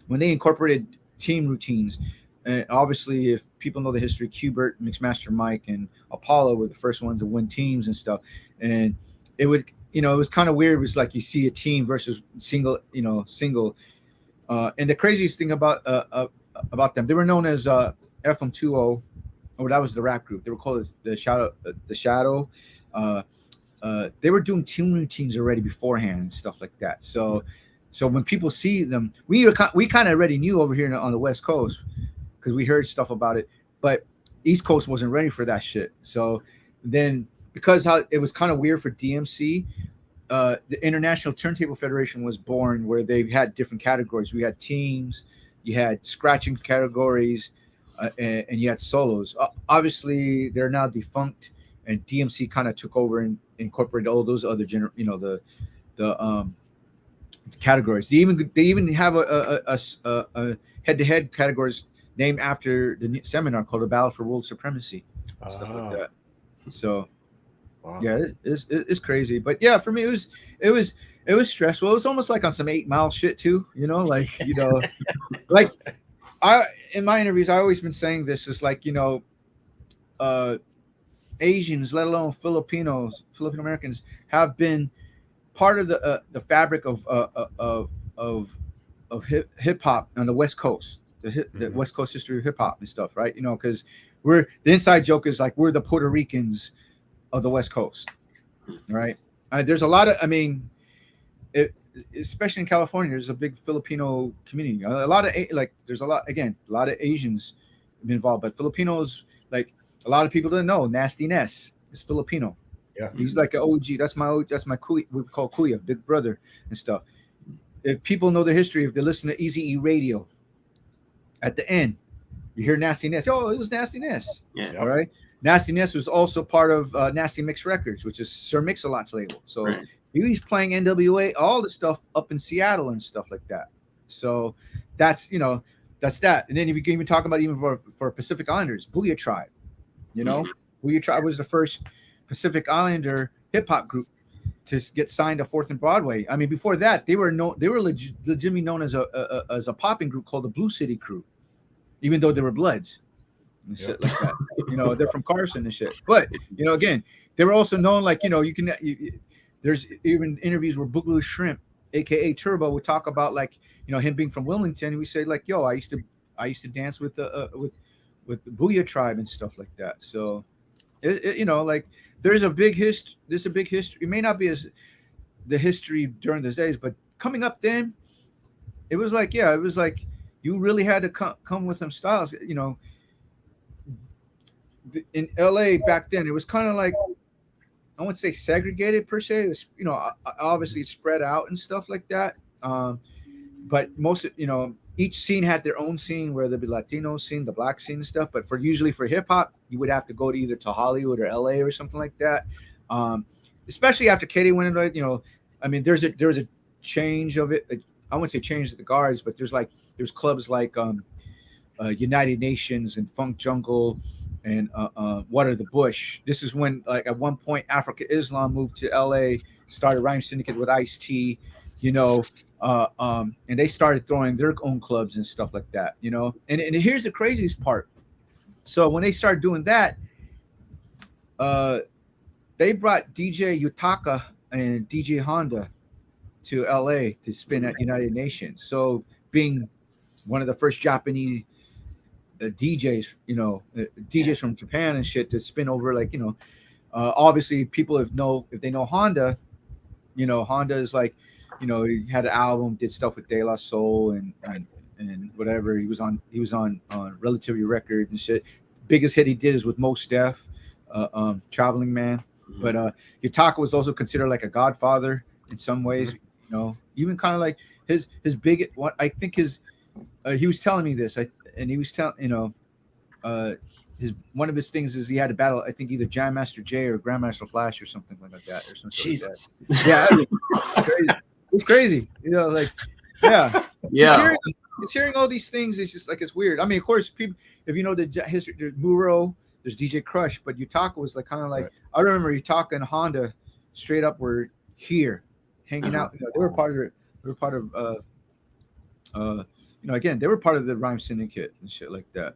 when they incorporated team routines, and obviously if people know the history, Qbert, Mixmaster Mike, and Apollo were the first ones to win teams and stuff, and it would it was kind of weird. It was like you see a team versus single. And the craziest thing about them, they were known as FM20. Oh, that was the rap group. They were called the Shadow. They were doing team routines already beforehand and stuff like that. So when people see them, we kind of already knew over here on the West Coast because we heard stuff about it, but East Coast wasn't ready for that shit. So then, because how it was kind of weird for DMC, the International Turntable Federation was born where they had different categories. We had teams, you had scratching categories, and you had solos. Obviously, they're now defunct, and DMC kind of took over and incorporated all those other the categories. They even have a head-to-head categories named after the seminar called the Battle for World Supremacy, stuff like that. So. Wow. Yeah, it's crazy, but yeah, for me it was stressful. It was almost like on some 8 Mile shit too, like like I in my interviews I always been saying this is like Asians, let alone Filipino Americans, have been part of the fabric of hip hop on the West Coast, the West Coast history of hip hop and stuff, right? Because the inside joke is like we're the Puerto Ricans of the West Coast, right? There's a lot of, especially in California, there's a big Filipino community. There's a lot of Asians involved, but Filipinos, like a lot of people don't know, Nasty Ness is Filipino. Yeah, he's like an OG. That's my kuya, we call kuya, big brother and stuff. If people know the history, if they listen to Easy E Radio, at the end, you hear Nasty Ness. Oh, it was Nasty Ness. Yeah. All right. Nasty Ness was also part of Nasty Mix Records, which is Sir Mix-a-Lot's label. So right. He was playing NWA, all the stuff up in Seattle and stuff like that. So that's that. And then if you can even talk about even for Pacific Islanders, Booyah Tribe, Booyah Tribe was the first Pacific Islander hip hop group to get signed to 4th and Broadway. I mean, before that, they were legitimately known as a popping group called the Blue City Crew, even though they were Bloods. And shit like that, they're from Carson and shit. But again, they were also known like there's even interviews where Boogaloo Shrimp, aka Turbo, would talk about like him being from Wilmington. We say like, yo, I used to dance with the Booyah Tribe and stuff like that. So like there's a big history. There's a big history. It may not be as the history during those days, but coming up then, it was like you really had to come with some styles, In LA back then, it was kind of like, I wouldn't say segregated per se. It was, obviously spread out and stuff like that. But most, each scene had their own scene, whether it be Latino scene, the black scene and stuff. But usually for hip hop, you would have to go to either to Hollywood or LA or something like that. Especially after KDAY went into it, I mean, there's a change of it. I wouldn't say change of the guards, but there's clubs like United Nations and Funk Jungle and Water the Bush. This is when, like, at one point, Africa Islam moved to LA, started Rhyme Syndicate with Ice-T, and they started throwing their own clubs and stuff like that, And here's the craziest part. So when they started doing that, they brought DJ Yutaka and DJ Honda to LA to spin at United Nations. So being one of the first Japanese DJs, DJs from Japan and shit to spin over, like, obviously people if they know Honda, Honda is like, he had an album, did stuff with De La Soul and whatever. He was on Relativity Records and shit. Biggest hit he did is with Mos Def, Traveling Man. Mm-hmm. But Yutaka was also considered like a godfather in some ways, even kind of like his big, what I think his, he was telling me this, and he was telling, one of his things is he had to battle, I think, either Jam Master Jay or Grandmaster Flash or something like that, or something. Jesus. Like that. Yeah, it's crazy. Yeah. It's hearing all these things. It's just like, it's weird. I mean, of course, people, if you know the history, there's Muro, there's DJ Crush, but Yutaka was like kind of like, right. I remember Yutaka and Honda straight up were here hanging out. They were part of it. They were part of again, they were part of the Rhyme Syndicate and shit like that.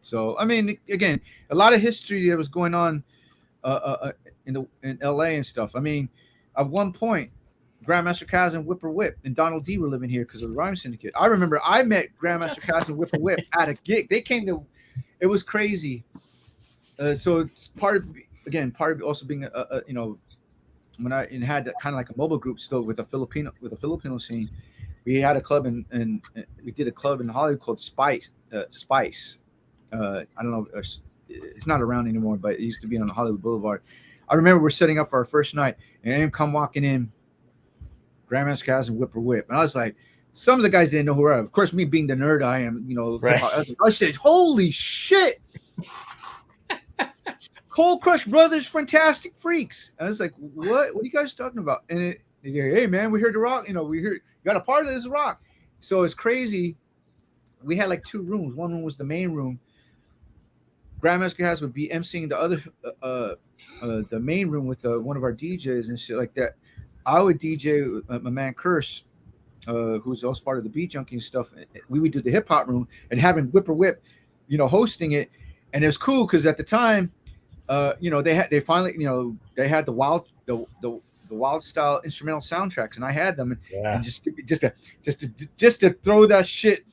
So I mean, again, a lot of history that was going on in LA and stuff. I mean, at one point, Grandmaster Caz and Whipper Whip and Donald D were living here because of the Rhyme Syndicate. I remember I met Grandmaster Caz and Whipper Whip at a gig. They came to, it was crazy. So it's part of also being when I had that kind of like a mobile group still with a Filipino scene. We had a club and we did a club in Hollywood called Spice. I don't know, it's not around anymore, but it used to be on Hollywood Boulevard. I remember we're setting up for our first night, and him come walking in, Grandmaster Caz and Whipper Whip, and I was like, some of the guys didn't know who we were. Of course, me being the nerd I am, right. I said, "Holy shit!" Cold Crush Brothers, Fantastic Freaks. I was like, "What? What are you guys talking about?" And hey man, we heard the rock. We heard you got a part of this rock. So it's crazy. We had like two rooms. One room was the main room. Grandmaster Caz would be emceeing the other, the main room with one of our DJs and shit like that. I would DJ my man Curse, who's also part of the Beat Junkies stuff. We would do the hip hop room and having Whipper Whip, hosting it, and it was cool because at the time, they had the wild style instrumental soundtracks, and I had them, and just to throw that shit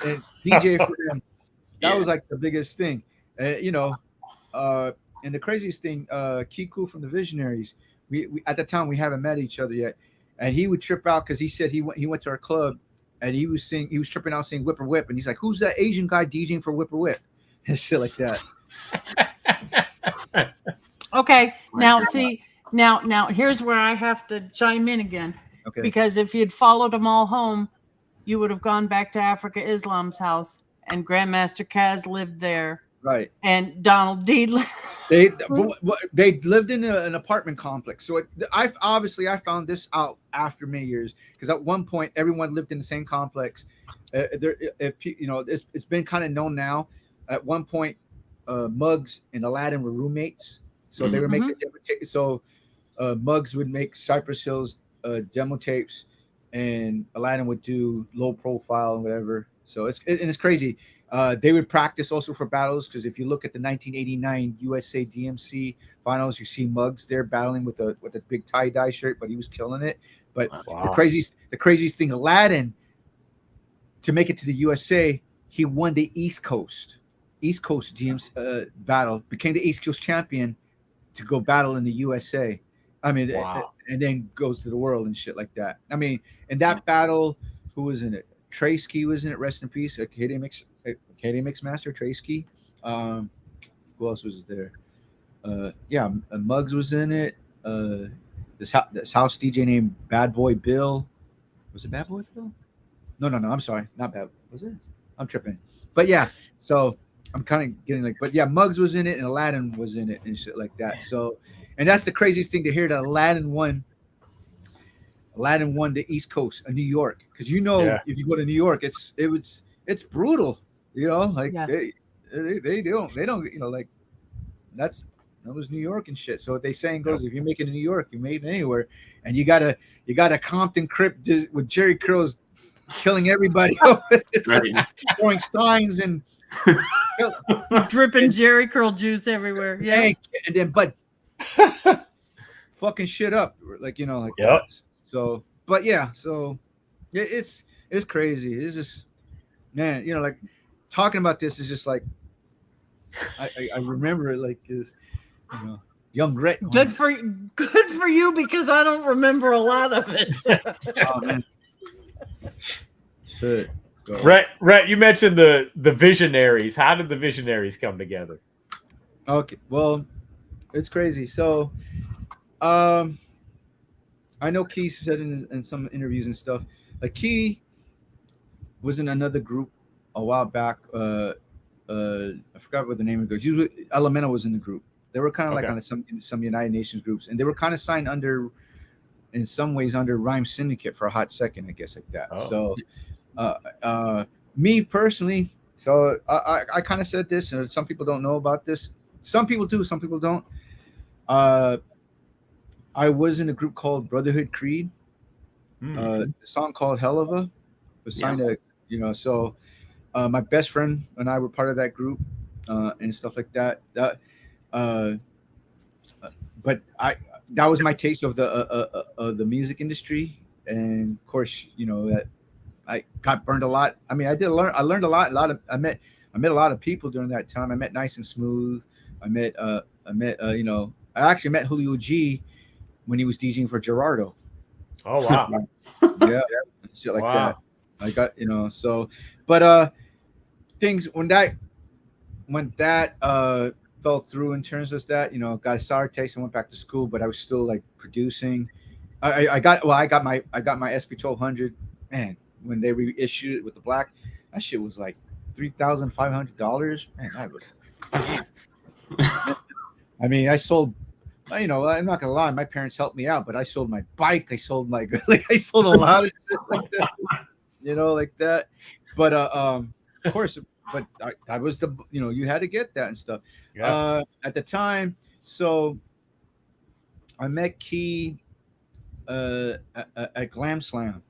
and DJ for them. That was like the biggest thing, and the craziest thing, Kiku from the Visionaries. We at the time we haven't met each other yet, and he would trip out because he said he went to our club, and he was tripping out saying Whipper Whip, and he's like, "Who's that Asian guy DJing for Whipper Whip?" and shit like that. Okay, now see, now here's where I have to chime in again. Okay. Because if you'd followed them all home, you would have gone back to Africa Islam's house, and Grandmaster Caz lived there. Right. And Donald D. They lived in an apartment complex. So I found this out after many years because at one point everyone lived in the same complex. It's been kind of known now. At one point, Muggs and Aladdin were roommates, so they were making so Muggs would make Cypress Hills demo tapes, and Aladdin would do low profile and whatever. So it's crazy. They would practice also for battles because if you look at the 1989 USA DMC finals, you see Muggs there battling with a big tie-dye shirt, but he was killing it. But the craziest thing, Aladdin, to make it to the USA, he won the East Coast DMC battle, became the East Coast champion to go battle in the USA. I mean, and then goes to the world and shit like that. I mean, in that battle, who was in it? Trey-Ski was in it. Rest in peace. KDAY Mix Master Trey-Ski. Who else was there? Muggs was in it. This house DJ named Bad Boy Bill. Was it Bad Boy Bill? No. I'm sorry, not Bad. Was it? I'm tripping. But yeah, so I'm kind of getting like, but yeah, Muggs was in it and Aladdin was in it and shit like that. So, and that's the craziest thing to hear that Aladdin won the East Coast of New York, because Yeah. if you go to New York, it's brutal. Like Yeah. they don't like that was New York and shit. So what they saying goes, if you make it in New York, you made it anywhere, and you got a Compton Crip just with Jerry Curls killing everybody, Right. throwing signs and Dripping Jerry curl juice everywhere. Yeah. and then but fucking shit up like like Yep. that. So but yeah, so it's crazy. It's just, man, like talking about this is just like I remember it like is young Rhett. Good for you, because I don't remember a lot of it. Oh, man. Shit. So, Rhett, you mentioned the Visionaries. How did the Visionaries come together? okay, well, it's crazy. So, I know Key said in some interviews and stuff, like Key was in another group a while back. I forgot what the name of the group. Elemental was in the group. They were kind of like on some United Nations groups, and they were kind of signed in some ways under Rhyme Syndicate for a hot second, I guess, like that. Oh. So, me personally, so I kind of said this, and some people don't know about this. Some people do, some people don't. I was in a group called Brotherhood Creed. The song called Hell of A was signed to, so my best friend and I were part of that group and stuff like that. But that was my taste of the music industry, and of course, that I got burned a lot. I mean, I learned a lot. I met a lot of people during that time. I met Nice and Smooth. I actually met Julio G when he was DJing for Gerardo. Oh wow. Yeah, shit like that. I got so, but things when that fell through in terms of that, got a sour taste and went back to school, but I was still like producing. I got my SP1200. Man, when they reissued it with the black, that shit was like $3,500. Man, that was. I mean, I sold. I'm not gonna lie, my parents helped me out, but I sold my bike. I sold my I sold a lot of shit like that. Like that. But of course, but I was the you had to get that and stuff. Yeah. At the time, so I met Key at Glam Slam.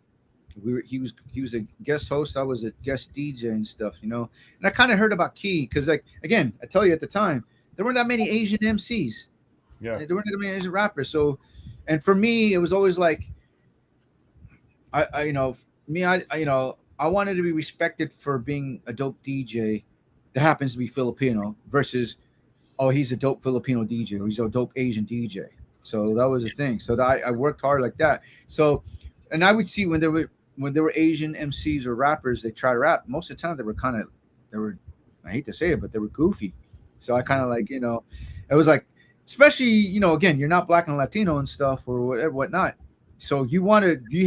He was a guest host. I was a guest DJ and stuff, and I kind of heard about Key because, like, again, I tell you at the time there weren't that many Asian MCs. Yeah, there weren't that many Asian rappers. So, and for me, it was always like, I wanted to be respected for being a dope DJ that happens to be Filipino versus, oh, he's a dope Filipino DJ or he's a dope Asian DJ. So that was the thing. So I worked hard like that. So, and I would see when there were Asian MCs or rappers, they try to rap. Most of the time they were, I hate to say it, but they were goofy. So I kind of like, it was like, especially, again, you're not black and Latino and stuff or whatever, whatnot. So you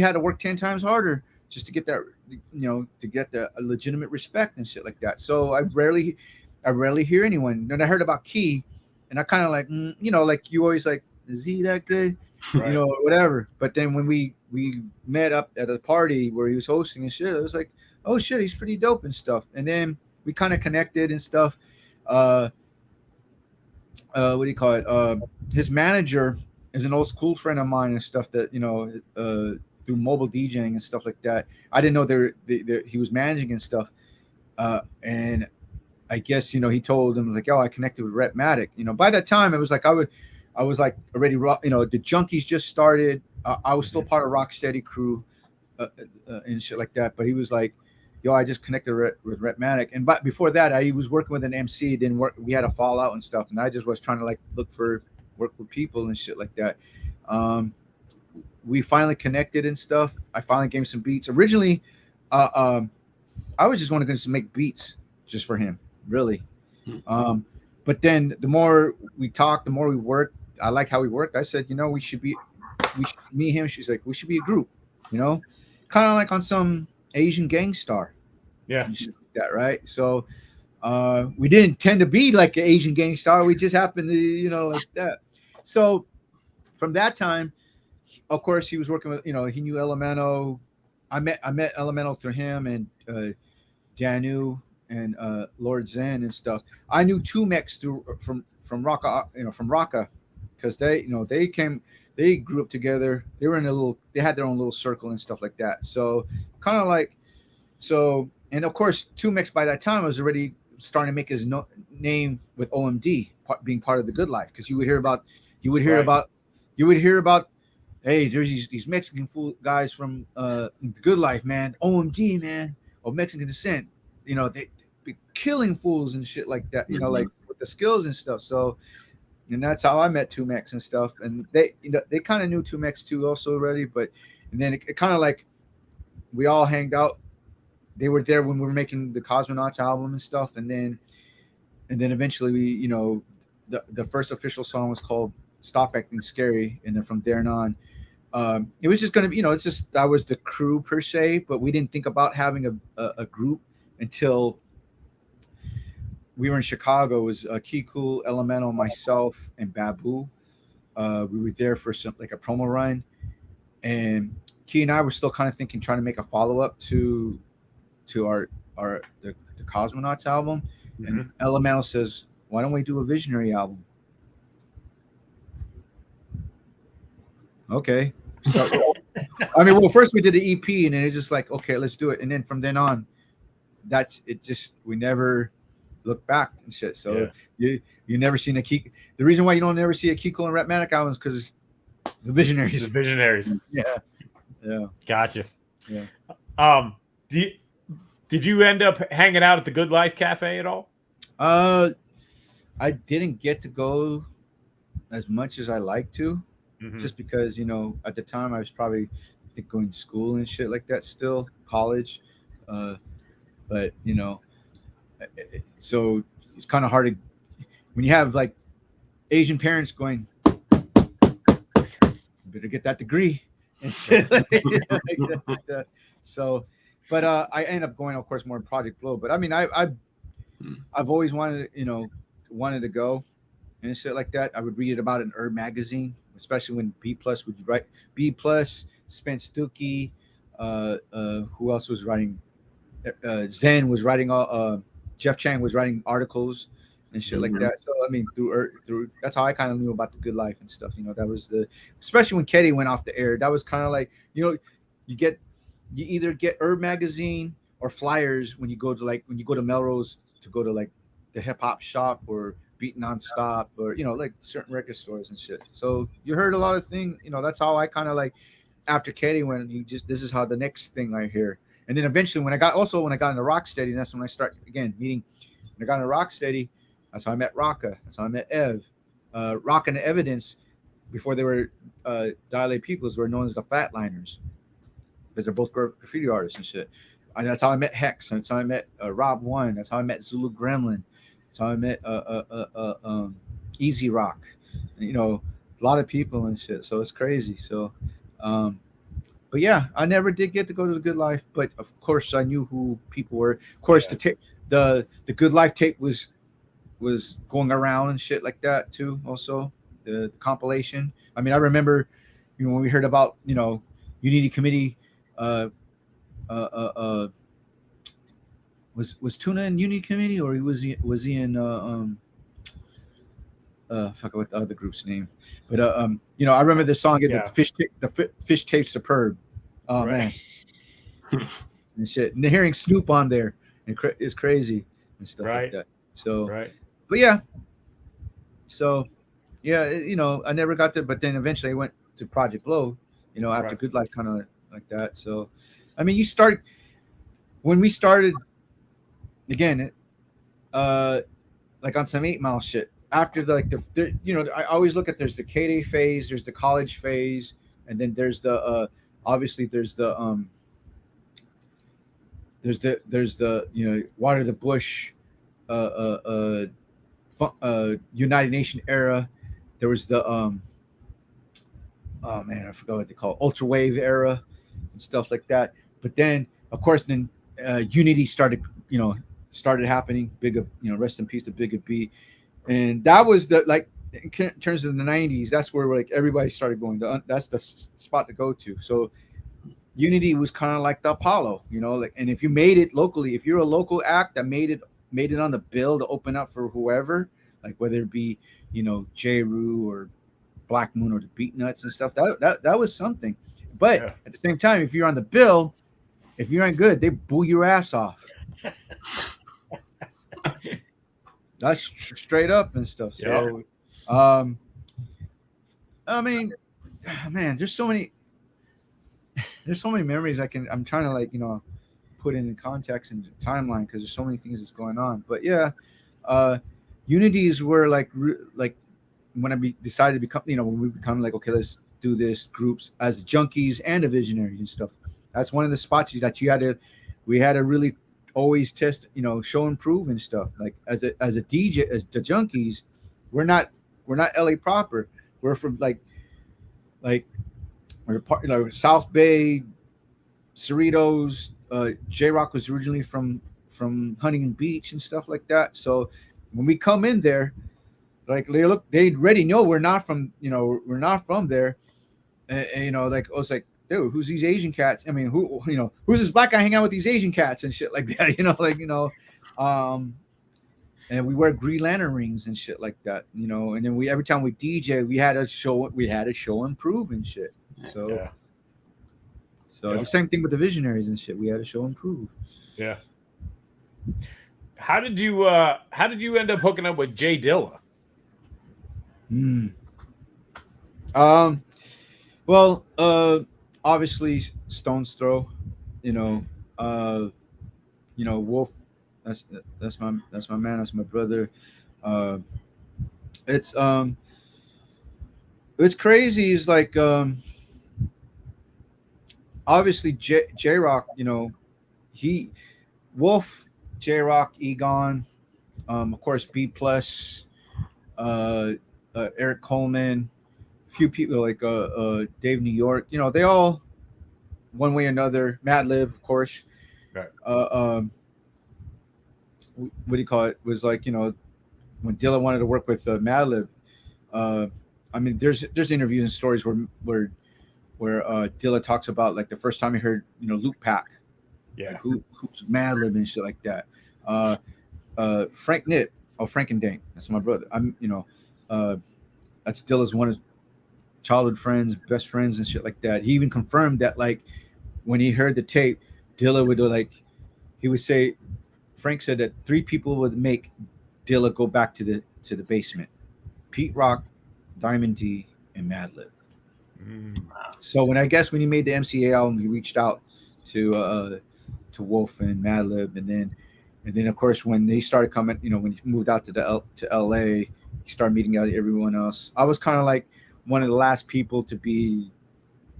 had to work 10 times harder just to get that, to get the legitimate respect and shit like that. So I rarely hear anyone. And I heard about Key, and I kind of like, like you always like, is he that good? right. Whatever. But then when we met up at a party where he was hosting and shit, it was like, oh shit, he's pretty dope and stuff. And then we kind of connected and stuff. What do you call it? His manager is an old school friend of mine and stuff that, through mobile DJing and stuff like that. I didn't know he was managing and stuff. And I guess, he told him like, oh, I connected with Rhettmatic. By that time it was like, I was like already, the Junkies just started. I was still part of Rocksteady crew and shit like that. But he was like, yo, I just connected with Rhettmatic. And but before that, I was working with an MC. It didn't work. We had a fallout and stuff. And I just was trying to like work with people and shit like that. We finally connected and stuff. I finally gave him some beats. Originally, I was just going to just make beats just for him, really. But then the more we talked, the more we worked. I like how we worked. I said, me and him. She's like, we should be a group, kind of like on some Asian Gangstar. Yeah. And shit like that, right? So we didn't tend to be like an Asian Gangstar. We just happened to, like that. So from that time, of course, he was working with, he knew Elemento. I met Elemento through him and Janu and Lord Zen and stuff. I knew Tumex from Raqqa, from Raqqa, because they grew up together. They were they had their own little circle and stuff like that. So kind of like, and of course, Tumex by that time was already starting to make his name with OMD, being part of the Good Life, because you would hear about, hey, there's these Mexican fool guys from the Good Life, man, OMD, man, of Mexican descent. They be killing fools and shit like that, like with the skills and stuff. So, and that's how I met Tumex and stuff. And they kind of knew Tumex too also already, and then it kind of like we all hanged out. They were there when we were making the Cosmonauts album and stuff. And then eventually we, the first official song was called Stop Acting Scary. And then from there on, it was just going to be, it's just, that was the crew per se, but we didn't think about having a group until we were in Chicago. It was Kiku, Elemental, myself, and Babu. We were there for a promo run, and Key and I were still kind of trying to make a follow-up to the Cosmonauts album. And Elemental says, why don't we do a Visionary album? Okay. So, first we did the EP, and then it's just like, okay, let's do it. And then from then on, that's it. Just we never look back and shit. So you never seen a Kiko. The reason why you don't never see a Kiko and Rhettmatic album is because the Visionaries. The Visionaries. Yeah. Gotcha. Yeah. Did you end up hanging out at the Good Life Cafe at all? I didn't get to go as much as I like to, just because at the time I was probably going to school and shit like that, still college. But so it's kind of hard to, when you have like Asian parents going, you better get that degree and shit like that. So, but I end up going, of course, more in Project Blow. But I mean, I've always wanted to go and shit like that. I would read it about in Herb magazine, especially when B Plus would write. B Plus, Spence Stuckey, who else was writing? Zen was writing Jeff Chang was writing articles and shit like that. So I mean, through that's how I kind of knew about the Good Life and stuff. That was especially when KDAY went off the air. That was kind of like, you either get Herb magazine or flyers when you go to Melrose to go to like the hip hop shop or Beat Nonstop or like certain record stores and shit. So you heard a lot of things. That's how I kind of like after KDAY went. This is how the next thing I hear. And then eventually when I got into Rocksteady, that's when I start again meeting. When I got into Rocksteady, that's how I met Rocka. That's how I met Ev. Rock and Evidence, before they were Dilated Peoples, were known as the Flatliners, because they're both graffiti artists and shit. And that's how I met Hex. That's how I met Rob One. That's how I met Zulu Gremlin. That's how I met Easy Rock. A lot of people and shit. So it's crazy. So but yeah, I never did get to go to the Good Life, but of course I knew who people were. Of course, the Good Life tape was going around and shit like that too. Also, the compilation. I mean, I remember, when we heard about Unity Committee. Was Tuna in Unity Committee, or was he in I forgot what the other group's name, but I remember the song, the fish tape superb. Oh right. Man, and shit, and hearing Snoop on there is crazy and stuff like that. So, but yeah, so yeah, I never got there, but then eventually I went to Project Blow, after Good Life, kind of like that. So, I mean, when we started again, like on some 8 Mile shit. After I always look at, there's the KDAY phase, there's the college phase, and then there's the obviously there's the Water the Bush, United Nation era. There was the oh man, I forgot what they call it, Ultra Wave era and stuff like that. But then of course, then Unity started happening. Rest in peace to Bigger B, and that was the like in terms of the 90s. That's where like everybody started going. That's the spot to go to. So Unity was kind of like the Apollo, like, and if you made it locally, if you're a local act that made it on the bill to open up for whoever, like whether it be J Rue or Black Moon or the Beat Nuts and stuff, that was something. But at the same time, if you're on the bill, if you ain't good, they boo your ass off. That's straight up and stuff. So, I mean, man, there's so many memories I'm trying to like, put in context and timeline because there's so many things that's going on. But yeah, Unity is where like when I decided to become, when we become like, okay, let's do this groups as the Junkies and the Visionaries and stuff. That's one of the spots that we had to really always test, show and prove and stuff. Like as a DJ, as the Junkies, we're not LA proper. We're from like we're part, South Bay, Cerritos. J Rock was originally from Huntington Beach and stuff like that. So when we come in there, like they already know we're not from there, and like I was like, dude, who's these Asian cats? I mean, who's this black guy hanging out with these Asian cats and shit like that, and we wear Green Lantern rings and shit like that, and then every time we DJ, we had to show and prove and shit. So the same thing with the Visionaries and shit. We had to show and prove. Yeah. How did you end up hooking up with J Dilla? Well, obviously Stone's Throw, Wolf. That's my man. That's my brother. It's crazy. It's like obviously J Rock. Wolf, J Rock, Egon, of course B Plus, Eric Coleman. Few people like Dave New York, they all one way or another. Madlib, of course. Right. What do you call it? Was like when Dilla wanted to work with Madlib. I mean, there's interviews and stories where Dilla talks about like the first time he heard Luke Pack. Yeah. Like, who's Madlib and shit like that. Frank Nip. Oh, Frank and Dane. That's my brother. That's Dilla's one of childhood friends, best friends and shit like that. He even confirmed that like when he heard the tape, Dilla would say, Frank said that 3 people would make Dilla go back to the basement: Pete Rock, Diamond D, and Madlib. So when he made the MCA album, he reached out to Wolf and Madlib, and then of course when they started coming, when he moved out to LA, he started meeting out everyone else. I was kind of like one of the last people to be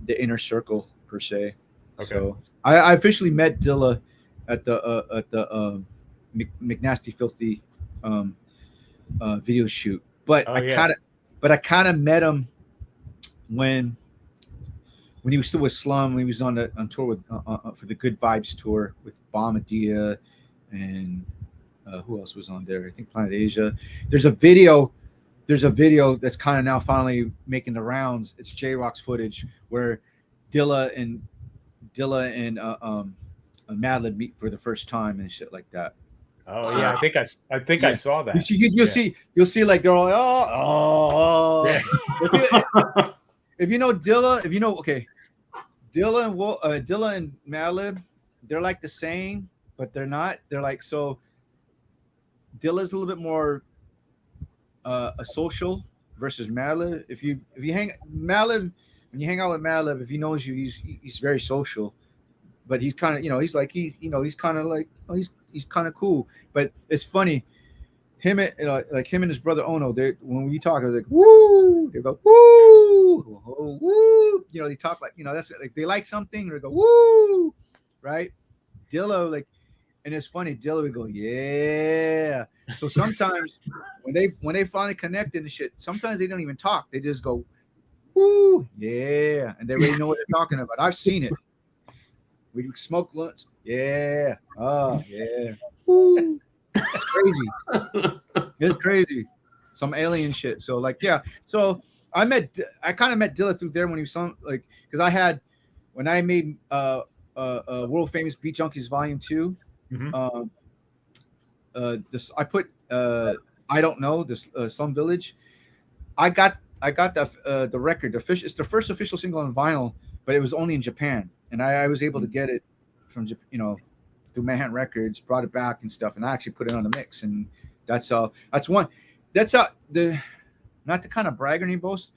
the inner circle per se. Okay. So I officially met Dilla at the McNasty Filthy video shoot, but I kind of met him when he was still with Slum. When he was on tour with for the Good Vibes tour with Bomadia and who else was on there? I think Planet Asia. There's a video that's kind of now finally making the rounds. It's J Rock's footage where Dilla and Madlib meet for the first time and shit like that. Oh yeah, I think I saw that. You'll see like they're all if you know Dilla, Dilla and Madlib, they're like the same, but they're not. They're like, so Dilla's a little bit more a social versus Madlib. If you hang Madlib, when you hang out with Madlib, if he knows you, he's very social, but he's kind of he's kind of cool. But it's funny, him and his brother Ono. When we talk, they're like woo, they go woo, woo. They talk like that's like they like something, they go woo, right? Dilla like. And it's funny, Dilla would go, yeah. So sometimes when they finally connected and shit, sometimes they don't even talk. They just go, woo, yeah. And they already know what they're talking about. I've seen it. We smoke lunch. Yeah. Oh, yeah. Woo. It's crazy. It's crazy. Some alien shit. So like, yeah. So I kind of met Dilla through there when he was like, because when I made world famous Beat Junkies Volume 2. This I put I don't know this Slum Village. I got the record. It's the first official single on vinyl, but it was only in Japan, and I was able to get it from through Manhattan Records, brought it back and stuff, and I actually put it on the mix, and that's how the not to kind of brag or any boast,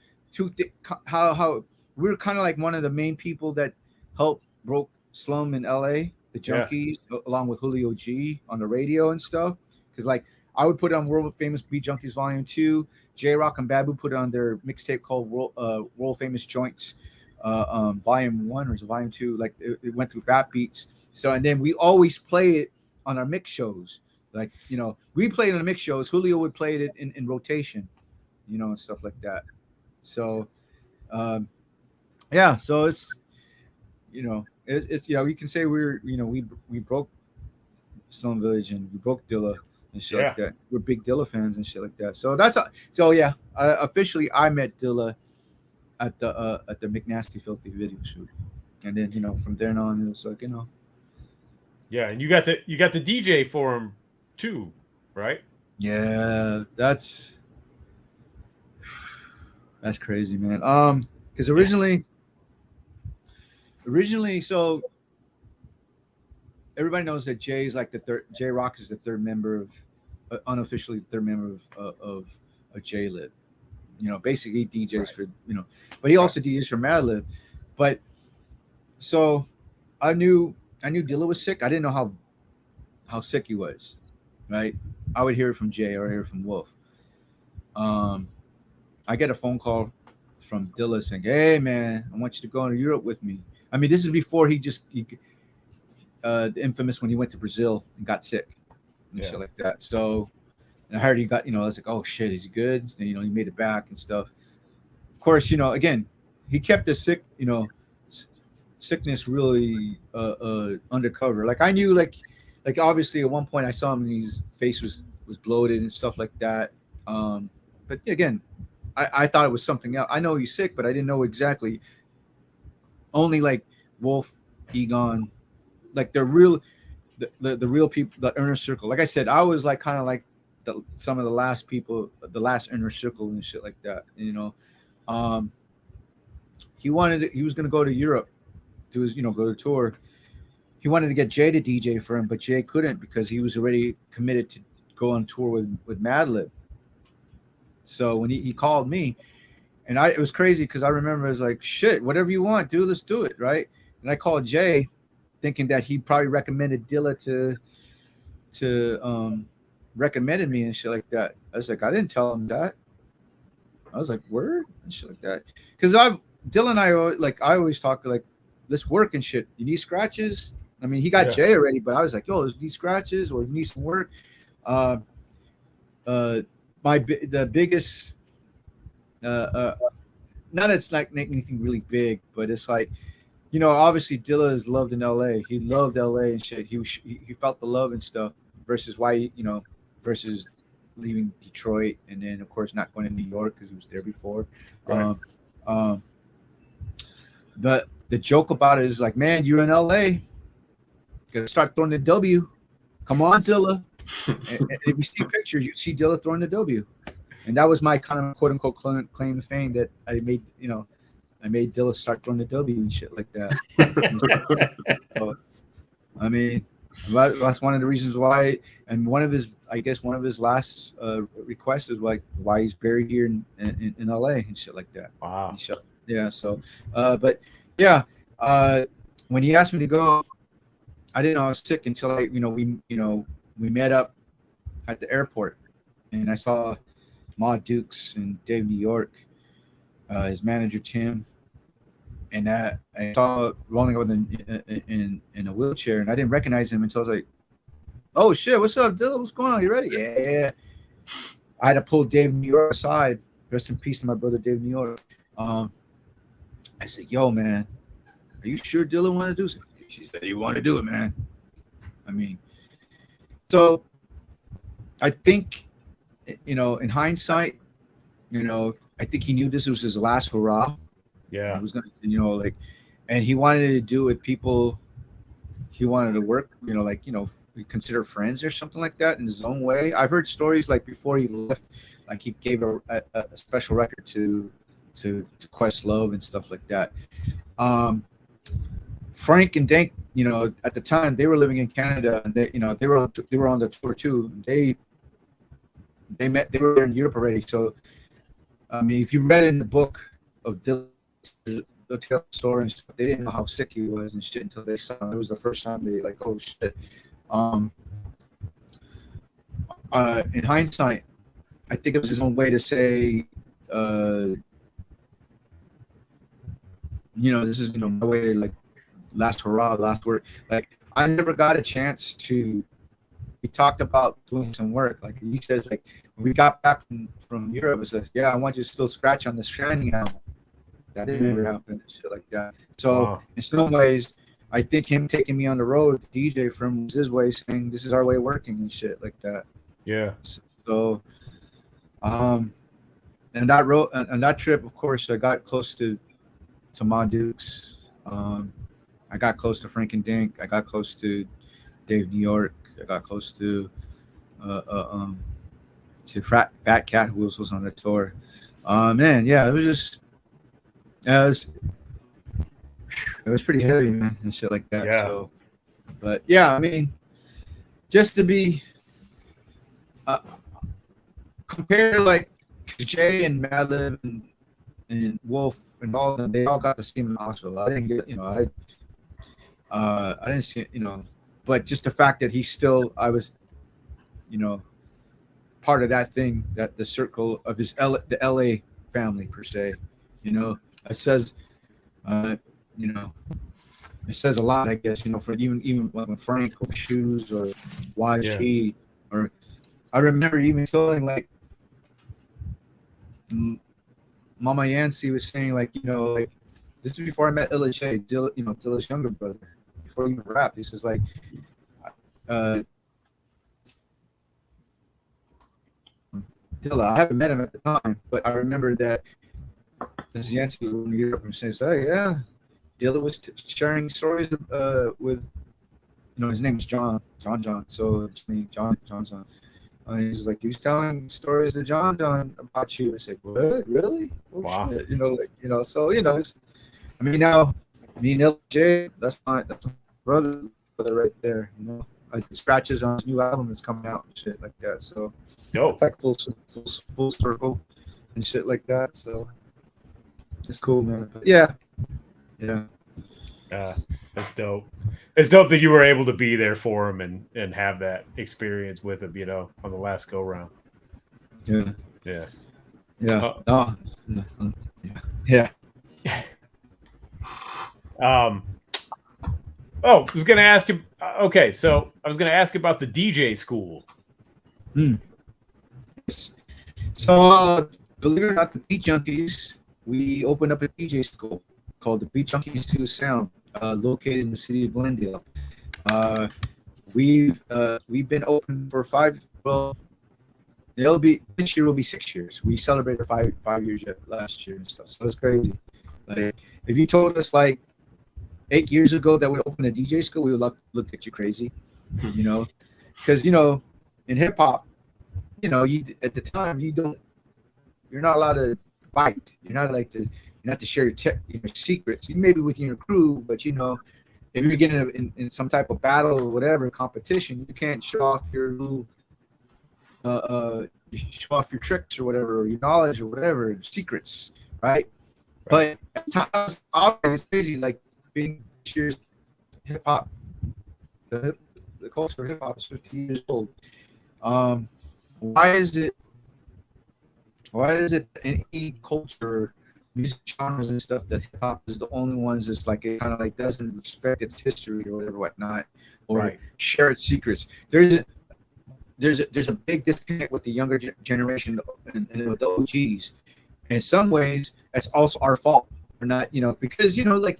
how we were kind of like one of the main people that helped broke Slum in LA, the Junkies, along with Julio G on the radio and stuff, because like I would put it on world famous Beat Junkies Volume 2. J Rock and Babu put it on their mixtape called World Famous Joints Volume 1 or Volume 2. Like it went through Fat Beats. So and then we always play it on our mix shows. Like we played it on the mix shows. Julio would play it in rotation, and stuff like that. So yeah, so it's it's you can say we broke Slum Village and we broke Dilla and shit like that. We're big Dilla fans and shit like that. So officially I met Dilla at the McNasty Filthy video shoot, and then from there on it was like Yeah, and you got the DJ for him too, right? Yeah, that's crazy, man. Because originally, so everybody knows that Jay is like the third. J Rock is the third member of, unofficially third member of J-Lib. Basically he DJs for but he also DJs for Madlib. But so I knew Dilla was sick. I didn't know how sick he was. Right, I would hear it from Jay or hear it from Wolf. I get a phone call from Dilla saying, "Hey man, I want you to go to Europe with me." I mean, this is before the infamous when he went to Brazil and got sick and shit like that. So, and I heard he got, I was like, "Oh shit, is he good?" And, he made it back and stuff. Of course, again, he kept the sickness really undercover. Like I knew, like obviously at one point I saw him and his face was bloated and stuff like that. But again, I thought it was something else. I know he's sick, but I didn't know exactly. Only like Wolf, Egon, like the real people, the inner circle. Like I said, I was like kind of like some of the last people, the last inner circle and shit like that. He was going to go to Europe to his, go to tour. He wanted to get Jay to DJ for him, but Jay couldn't because he was already committed to go on tour with Madlib. So when he called me, and it was crazy because I remember I was like, shit, whatever you want, dude, let's do it, right? And I called Jay, thinking that he probably recommended Dilla to recommended me and shit like that. I was like, I didn't tell him that. I was like, word and shit like that. Because Dilla and I always talk like, let's work and shit. You need scratches? I mean, he got Jay already, but I was like, yo, you need scratches or you need some work? The biggest, not it's like anything really big, but it's like, obviously Dilla is loved in LA. He loved LA and shit. He felt the love and stuff versus versus leaving Detroit and then of course not going to New York because he was there before. Right. But the joke about it is like, man, you're in LA, gotta start throwing the W. Come on, Dilla. and if you see pictures, you see Dilla throwing the W, and that was my kind of quote unquote claim to fame that I made. I made Dilla start throwing the W and shit like that. So, I mean, that's one of the reasons why. And one of his last requests is like why he's buried here in LA and shit like that. Wow. Yeah. So, but yeah, when he asked me to go, I didn't know I was sick until we met up at the airport, and I saw Ma Dukes and Dave New York, his manager Tim, and I saw rolling over in a wheelchair, and I didn't recognize him until I was like, "Oh shit, what's up, Dilla? What's going on? You ready?" Yeah. I had to pull Dave New York aside. Rest in peace to my brother Dave New York. I said, "Yo, man, are you sure Dilla want to do something?" She said, "You want to do it, man." I mean, so I think, in hindsight, I think he knew this was his last hurrah. Yeah. He was going to, and he wanted to do it with people he wanted to work, consider friends or something like that in his own way. I've heard stories like before he left, like he gave a special record to Questlove and stuff like that. Frank and Dank, at the time they were living in Canada, and they were on the tour too. They were in Europe already. So, I mean, if you read in the book of Dilla, they'll tell the story and stuff. They didn't know how sick he was and shit until they saw him. It was the first time they like, oh shit. In hindsight, I think it was his own way to say, this is my way to like last hurrah, last word. Like I never got a chance to. We talked about doing some work. Like he says, like when we got back from Europe, it says, yeah, I want you to still scratch on the Shining album. That didn't ever happen and shit like that. So in some ways, I think him taking me on the road to DJ from his way, saying this is our way of working and shit like that. Yeah. So, and that trip, of course, I got close to Ma Dukes. I got close to Frank and Dink. I got close to Dave New York. I got close to Fat Cat, who was on the tour. Man, yeah, it was just. It was pretty heavy, man, and shit like that. Yeah. So, but yeah, I mean, just to be compared to like Jay and Madlib and Wolf and all of them, they all got the same hospital. I didn't get, I didn't see, but just the fact that I was, part of that thing, that the circle of the LA family per se, It says, it says a lot, I guess, for even when Frank shoes or YG or I remember even telling like Mama Yancy was saying like, like this is before I met Illa J, Dilla's younger brother, before he even rapped. He says like, Dilla, I haven't met him at the time, but I remember that. This is Yancy when we get up and says, "Hey, yeah, Dilla was sharing stories with, his name's John. So it's me, John. He's like, he was telling stories to John about you." I said, "What? Really? Oh, wow. Shit. So it's, I mean, now, me and LJ, that's my brother right there. I did scratches on his new album that's coming out and shit like that. So dope. It's like full circle and shit like that. So. It's cool, man. But yeah. That's dope. It's dope that you were able to be there for him and have that experience with him, on the last go round. Yeah. Yeah. I was gonna ask you. Okay, so I was gonna ask about the DJ school. So, believe it or not, the Beat Junkies. We opened up a DJ school called the Beat Junkies 2 Sound, located in the city of Glendale. We've been open for this year will be 6 years. We celebrated 5 years last year and stuff. So it's crazy. Like if you told us like 8 years ago that we'd open a DJ school, we would look at you crazy, because in hip hop, you at the time you're not allowed to fight. You're not to share your secrets. You maybe with your crew, but if you're getting in some type of battle or whatever competition, you can't show off your little show off your tricks or whatever, or your knowledge or whatever, secrets, right? But at times, it's crazy. Like being years hip hop, the culture of hip hop is 50 years old. Why is it in any culture, music genres and stuff, that hip hop is the only ones that's like it kind of like doesn't respect its history or whatever, whatnot, or share its secrets? There's a big disconnect with the younger generation and with the OGs. In some ways, that's also our fault. We're not, because like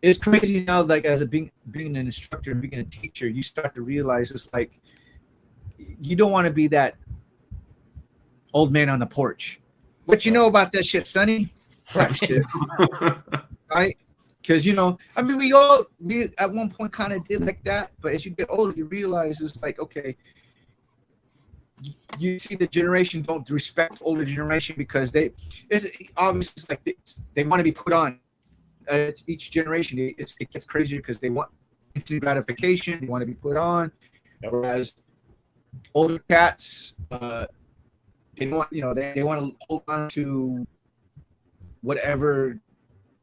it's crazy now. Like as a being an instructor and being a teacher, you start to realize it's like you don't want to be that old man on the porch. What you know about that shit, Sonny? That shit, right? Because I mean, we at one point kind of did like that, but as you get older, you realize it's like, okay, you see the generation don't respect older generation because it's obviously it's like they want to be put on. Each generation, it gets crazier because they want instant gratification. They want to be put on, whereas older cats, they want they want to hold on to whatever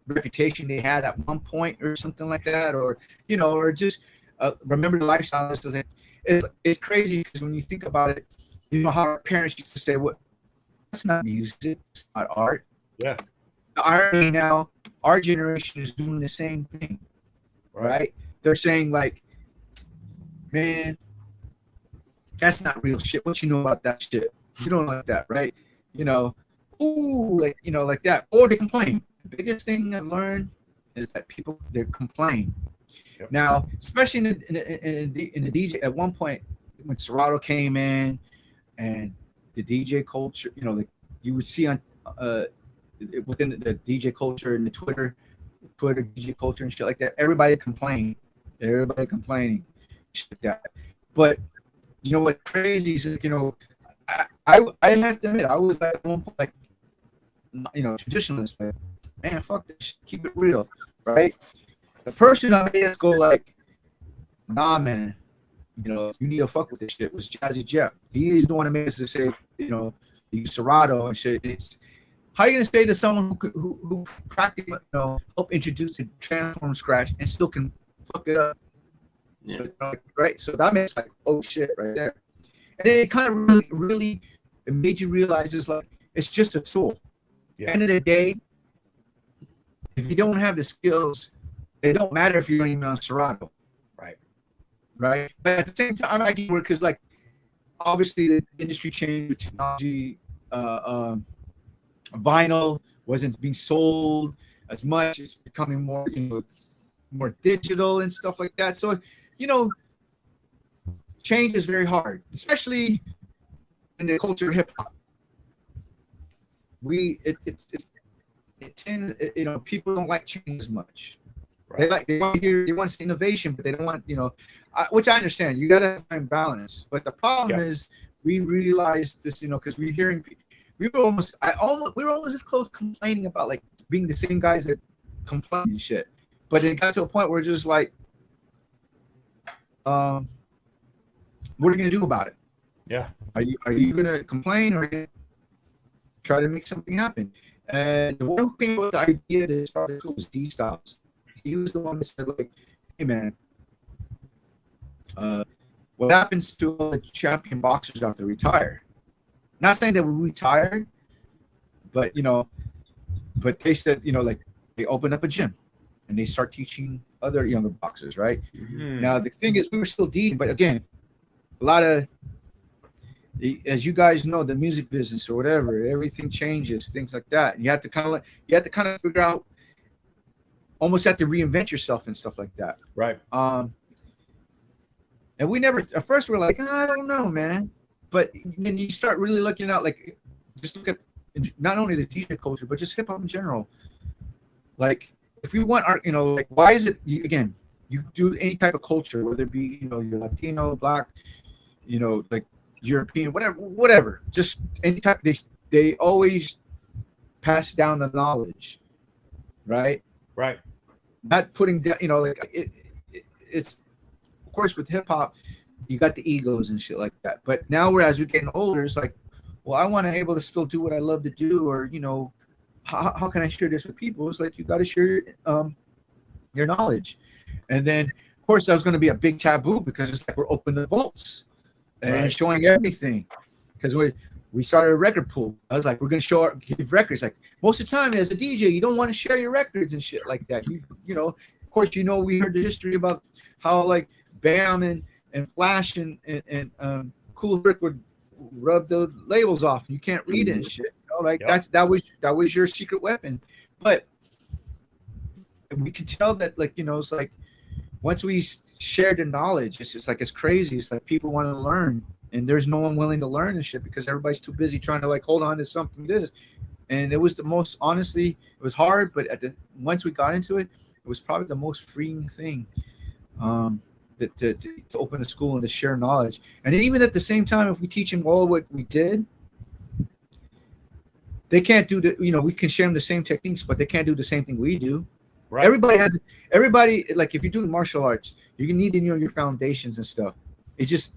reputation they had at one point or something like that, or or just remember the lifestyle. It's crazy because when you think about it, how our parents used to say, "What? That's not music. It's not art." Yeah. The irony now, our generation is doing the same thing, right? They're saying like, "Man, that's not real shit. What you know about that shit? You don't like that, right?" Ooh, like that. Or they complain. The biggest thing I've learned is that they complain. Yep. Now, especially in the DJ, at one point when Serato came in and the DJ culture, like you would see on within the DJ culture and the Twitter DJ culture and shit like that, everybody complaining, shit like that. But what's crazy is I have to admit I was at one point like traditionalist, like, man, fuck this shit, keep it real, right? The person that made us go like, nah, man, you need to fuck with this shit was Jazzy Jeff. He's the one that made us to say, use Serato and shit. It's how you gonna say to someone who practically help introduce the transform from scratch and still can fuck it up, right? So that makes like, oh shit, right there. And then it kind of really it made you realize it's just a tool. Yeah. At the end of the day, if you don't have the skills, it don't matter if you're even on Serato. Right. But at the same time, I can work because like obviously the industry changed with technology. Vinyl wasn't being sold as much. It's becoming more, more digital and stuff like that. So, change is very hard, especially in the culture of hip hop. People don't like change as much. Right. They want to see innovation, but they don't want, which I understand. You got to find balance. But the problem is we realized this, because we're hearing, we were almost this close complaining about like being the same guys that complain and shit. But it got to a point where it's just like, what are you gonna do about it? Yeah. Are you gonna complain or are you gonna try to make something happen? And the one who came up with the idea to start it was D Styles. He was the one that said like, hey man, what happens to all the champion boxers after they retire? Not saying that we retired, but but they said, like they opened up a gym and they start teaching other younger boxers, right? Mm-hmm. Now the thing is we were still DJing, but again, a lot of, as you guys know, the music business or whatever, everything changes, things like that. And you have to kind of figure out, almost have to reinvent yourself and stuff like that. Right. And we never, at first we're like, I don't know, man. But then you start really looking out, like, just look at not only the DJ culture, but just hip hop in general. Like, if we want art, like, why is it, you do any type of culture, whether it be, you're Latino, Black, like European, whatever, just any type, they always pass down the knowledge, right? Right. Not putting down, it's, of course, with hip hop, you got the egos and shit like that. But now, as we're getting older, it's like, well, I want to be able to still do what I love to do, or how can I share this with people? It's like you got to share your knowledge, and then of course that was going to be a big taboo because it's like we're open to vaults and showing everything. Because we started a record pool. I was like, we're going to give records. Like most of the time, as a DJ, you don't want to share your records and shit like that. Of course, we heard the history about how like Bam and Flash and Cool Rick would rub the labels off. You can't read it and shit. That was your secret weapon. But we could tell that, like, it's like once we shared the knowledge, it's just like, it's crazy. It's like people want to learn, and there's no one willing to learn and shit because everybody's too busy trying to like hold on to something. And it was the most, honestly, it was hard, but once we got into it, it was probably the most freeing thing. To open the school and to share knowledge. And even at the same time, if we teach them all what we did, they can't do we can share them the same techniques, but they can't do the same thing we do. Right. Everybody, like if you're doing martial arts, you need to know your foundations and stuff. This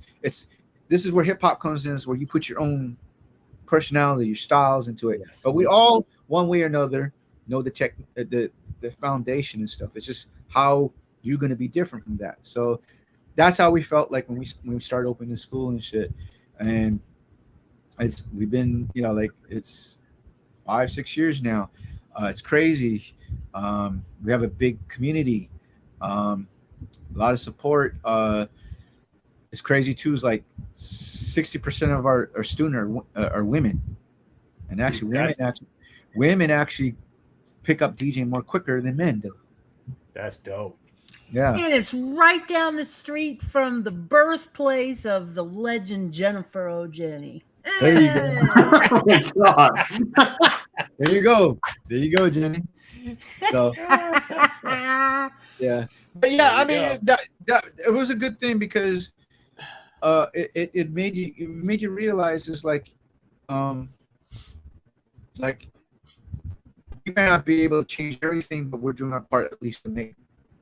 is where hip hop comes in, is where you put your own personality, your styles into it. Yes. But we all, one way or another, know the foundation and stuff. It's just how you're going to be different from that. So that's how we felt like when we started opening the school and shit. And we've been, like, it's 5-6 years now. It's crazy. We have a big community, a lot of support. It's crazy too. Is like 60% of our students are women, and actually women actually pick up DJing more quicker than men do. That's dope. Yeah. And it's right down the street from the birthplace of the legend Jennifer O'Jenny. There you go. Oh my God. There you go, Jenny. So yeah. But yeah, I mean that it was a good thing because it made you realize it's like we may not be able to change everything, but we're doing our part at least to make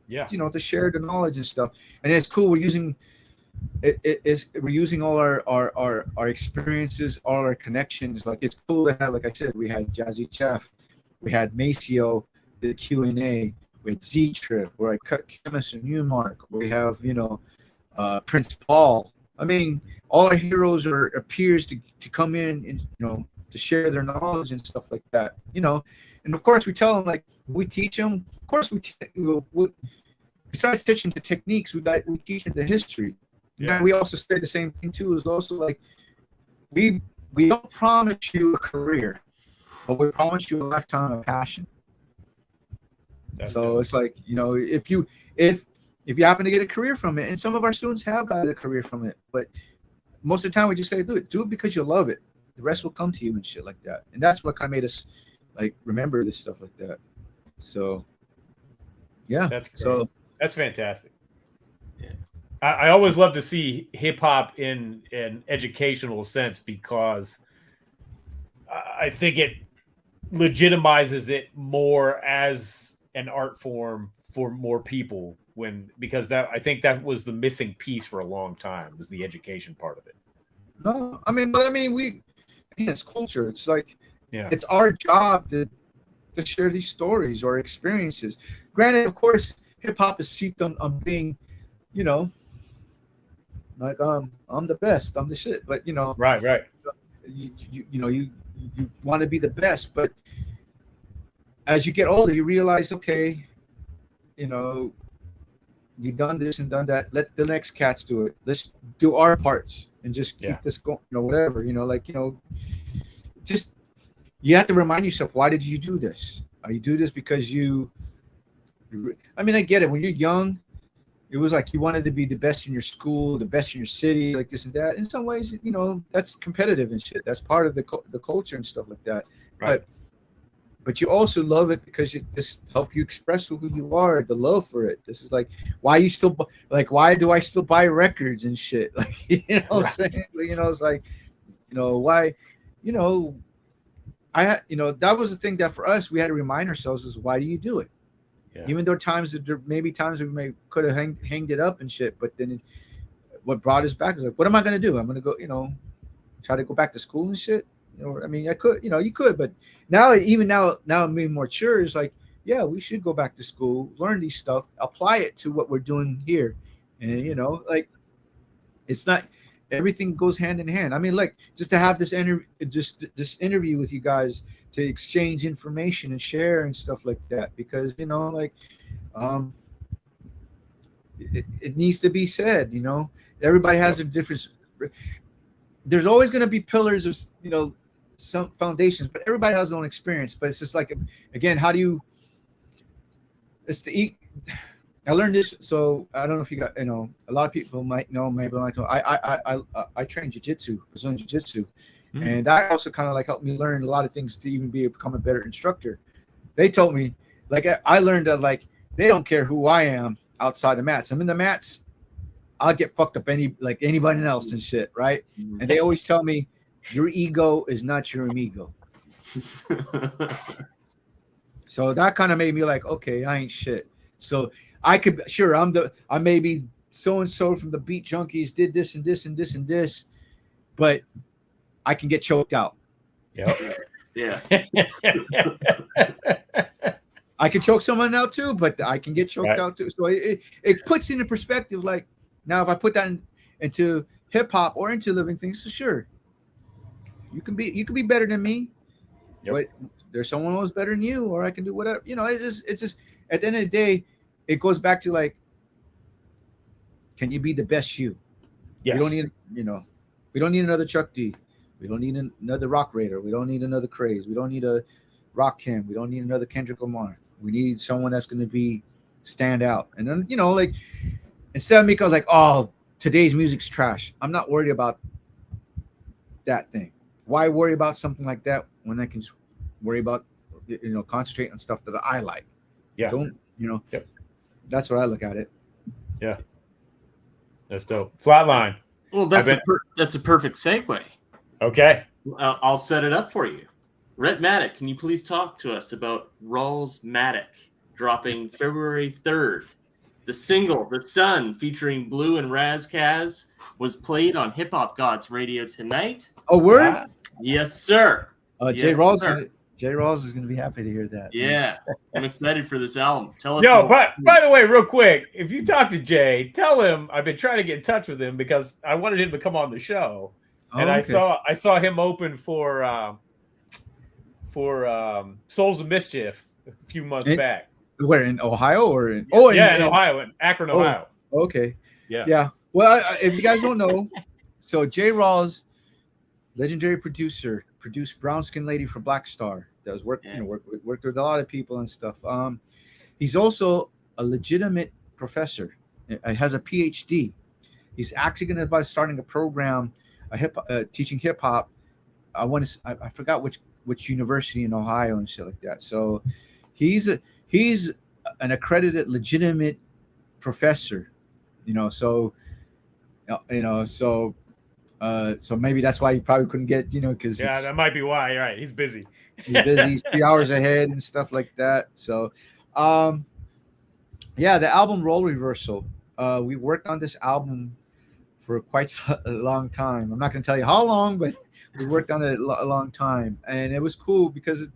to share the knowledge and stuff. And it's cool. We're using all our experiences, all our connections. Like it's cool to have, like I said, we had Jazzy Chef, we had Maceo, the Q&A, we had Z-Trip, where I cut Chemist and Newmark, we have Prince Paul. I mean, all our heroes are peers to come in and to share their knowledge and stuff like that. And of course we tell them, like, we teach them. Of course we besides teaching the techniques, we teach them the history. Yeah. And we also say the same thing too. Is also like we don't promise you a career, but we promise you a lifetime of passion. So it's like, if you happen to get a career from it, and some of our students have got a career from it, but most of the time we just say do it because you love it. The rest will come to you and shit like that. And that's what kind of made us like remember this stuff like that. So yeah, that's great. So that's fantastic. Yeah. I always love to see hip hop in an educational sense because I think it legitimizes it more as an art form for more people because I think that was the missing piece for a long time, was the education part of it. No, it's culture. It's like, it's our job to share these stories or experiences. Granted, of course, hip hop is seeped on being, like I'm the best, I'm the shit. But right. You want to be the best, but as you get older, you realize, okay, we've done this and done that. Let the next cats do it. Let's do our parts and just keep this going. Whatever. Just you have to remind yourself, why did you do this? Are you do this because I get it. When you're young, it was like you wanted to be the best in your school, the best in your city, like this and that. In some ways, that's competitive and shit. That's part of the culture and stuff like that. Right. But you also love it because it just helps you express who you are, the love for it. This is like, why do I still buy records and shit? Like, what I'm saying? It's like, why, that was the thing that for us, we had to remind ourselves is, why do you do it? Yeah. Even though there may be times we could have hanged it up and shit, but then what brought us back is like, what am I going to do? I'm going to go, try to go back to school and shit. I could, you could, but now I'm being more mature. It's like, yeah, we should go back to school, learn these stuff, apply it to what we're doing here. And, like, it's not, everything goes hand in hand. Just to have this interview with you guys to exchange information and share and stuff like that, because, it needs to be said, everybody has a different, there's always going to be pillars of, some foundations, but everybody has their own experience. But it's just like, again, how do it's the I learned this, so I don't know if you got, a lot of people might know, maybe might know. I train jiu-jitsu, Brazilian jiu-jitsu, and that also kind of like helped me learn a lot of things to even become a better instructor. They told me, like, I learned that, like, they don't care who I am outside the mats. I'm in the mats, I'll get fucked up like anybody else and shit, right? And they always tell me, your ego is not your amigo. So that kind of made me like, okay, I ain't shit. So I could, sure, I may be so-and-so from the Beat Junkies, did this and this and this and this, but I can get choked out. Yep. Yeah. I can choke someone out too, but I can get choked out too. So it puts into perspective, like, now if I put that into hip hop or into living things, so sure, you can be better than me, but there's someone else better than you, or I can do whatever. It's just at the end of the day, it goes back to, like, can you be the best you? Yes. We don't need, we don't need another Chuck D. We don't need another Rock Raider. We don't need another Craze. We don't need a Rock Kim. We don't need another Kendrick Lamar. We need someone that's going to stand out. And then, like, instead of me going like, oh, today's music's trash, I'm not worried about that thing. Why worry about something like that when I can just worry about, concentrate on stuff that I like? Yeah. Don't, that's what I look at it. Yeah. That's dope. Flatline. Well, that's a perfect segue. Okay. I'll set it up for you. Rhettmatic, can you please talk to us about Rhettmatic dropping February 3rd? The single, The Sun, featuring Blue and Raz Kaz, was played on Hip Hop Gods Radio tonight. Oh, word? Yes, sir. Jay Rawls is going to be happy to hear that. Yeah. I'm excited for this album. Tell us. Yo, by the way, real quick, if you talk to Jay, tell him I've been trying to get in touch with him because I wanted him to come on the show. And I saw him open for Souls of Mischief a few months back. Where, in Ohio or in? In Ohio, in Akron, Ohio. Okay. Yeah. Well, if you guys don't know, so Jay Rawls, legendary producer, produced Brown Skin Lady for Black Star. That was worked with a lot of people and stuff. He's also a legitimate professor. He has a PhD. He's actually going to be starting a program, teaching hip hop. I forgot which university in Ohio and shit like that. So he's an accredited, legitimate professor. So maybe that's why he probably couldn't get, because that might be why. Right, he's busy. He's busy. He's 3 hours ahead and stuff like that. So, the album Role Reversal. We worked on this album for quite a long time. I'm not going to tell you how long, but we worked on it a long time, and it was cool because, it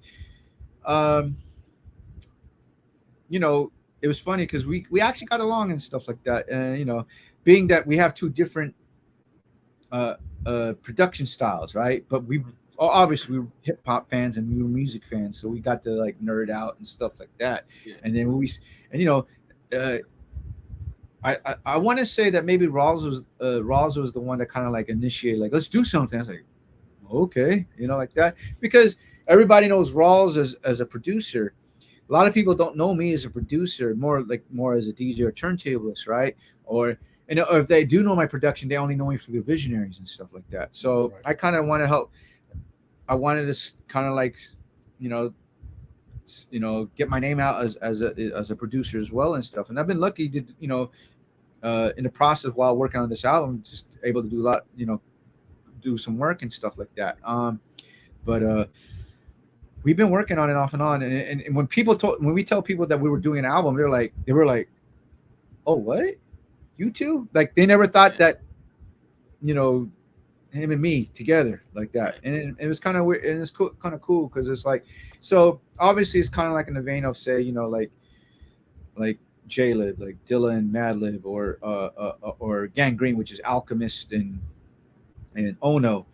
was funny because we actually got along and stuff like that, and being that we have two different production styles, right? But obviously we were hip hop fans and we were music fans, so we got to like nerd out and stuff like that. Yeah. And then I want to say that maybe Rawls was the one that kind of like initiated, like, let's do something. I was like, okay, like that, because everybody knows Rawls as a producer. A lot of people don't know me as a producer, more as a DJ or turntablist, right? Or if they do know my production, they only know me for the Visionaries and stuff like that. So I kind of want to help. I wanted to kind of like, get my name out as a producer as well and stuff. And I've been lucky to, in the process while working on this album, just able to do a lot, do some work and stuff like that. But we've been working on it off and on. And when we tell people that we were doing an album, they were like, oh, what? You two? Like, they never thought that, him and me together like that. And it was kind of weird, and it's cool, kind of cool, because it's like, so obviously it's kind of like in the vein of, say, like J-Lib, like Dilla and Madlib, or Gang Green, which is Alchemist and Ono.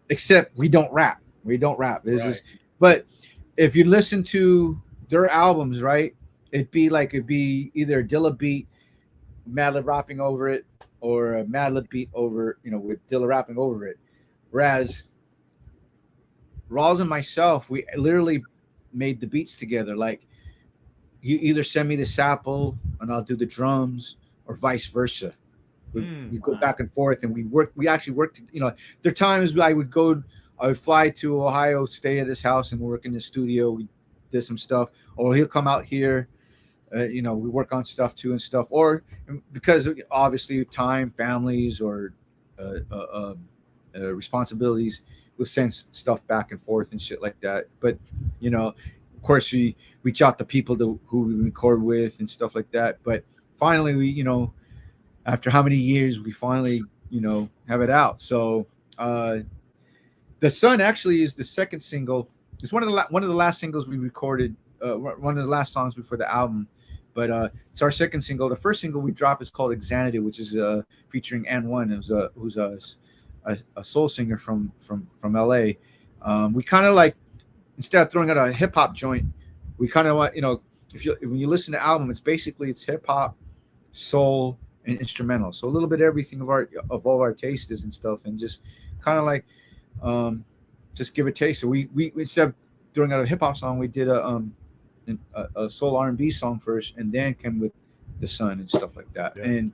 Except we don't rap. It's just, but if you listen to their albums, right, it'd be either a Dilla beat, Madlib rapping over it, or a Madlib beat over, with Dilla rapping over it. Whereas Rawls and myself, we literally made the beats together. Like, you either send me the sample and I'll do the drums, or vice versa. We go back and forth, and we actually worked. You know, there are times I would fly to Ohio, stay at his house, and work in the studio. We did some stuff, or he'll come out here. You know, we work on stuff too and stuff, or because obviously time, families, or responsibilities, we'll send stuff back and forth and shit like that. But you know, of course, we reach out to people who we record with and stuff like that. But finally, after how many years, we finally, have it out. So The Sun actually is the second single. It's one of the last singles we recorded, one of the last songs before the album. But it's our second single. The first single we dropped is called Xanadu, which is featuring An1, who's a soul singer from LA. We kind of like, instead of throwing out a hip hop joint, we kind of want, when you listen to the album, it's hip hop, soul, and instrumental. So a little bit of everything of all our tastes and stuff, and just kind of like just give a taste. So we instead of throwing out a hip hop song, we did a soul R&B song first, and then came with The Sun and stuff like that. Yeah.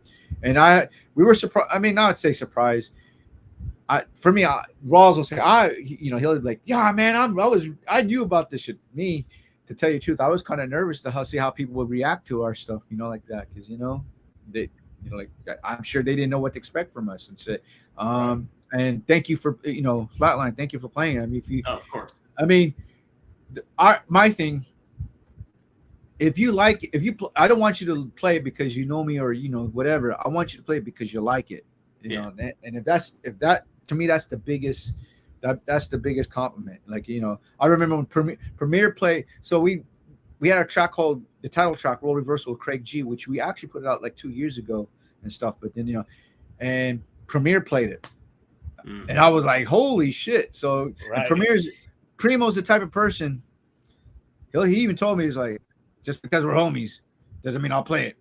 And we were surprised. I mean, now I'd say surprised. For me, Rawls will say, he'll be like, yeah, man, I knew about this shit. Me, to tell you the truth, I was kind of nervous to see how people would react to our stuff, like that, because they, like, I'm sure they didn't know what to expect from us and shit. And thank you for Flatline, thank you for playing. I mean, of course. I mean, my thing. If you I don't want you to play it because you know me or whatever. I want you to play it because you like it. You know, and if that to me, that's the biggest compliment. Like, I remember when Premier played. So we had a track called the title track, Role Reversal with Craig G, which we actually put out like 2 years ago and stuff. But then and Premier played it, and I was like, holy shit! So Primo's the type of person. He even told me, he's like, just because we're homies doesn't mean I'll play it.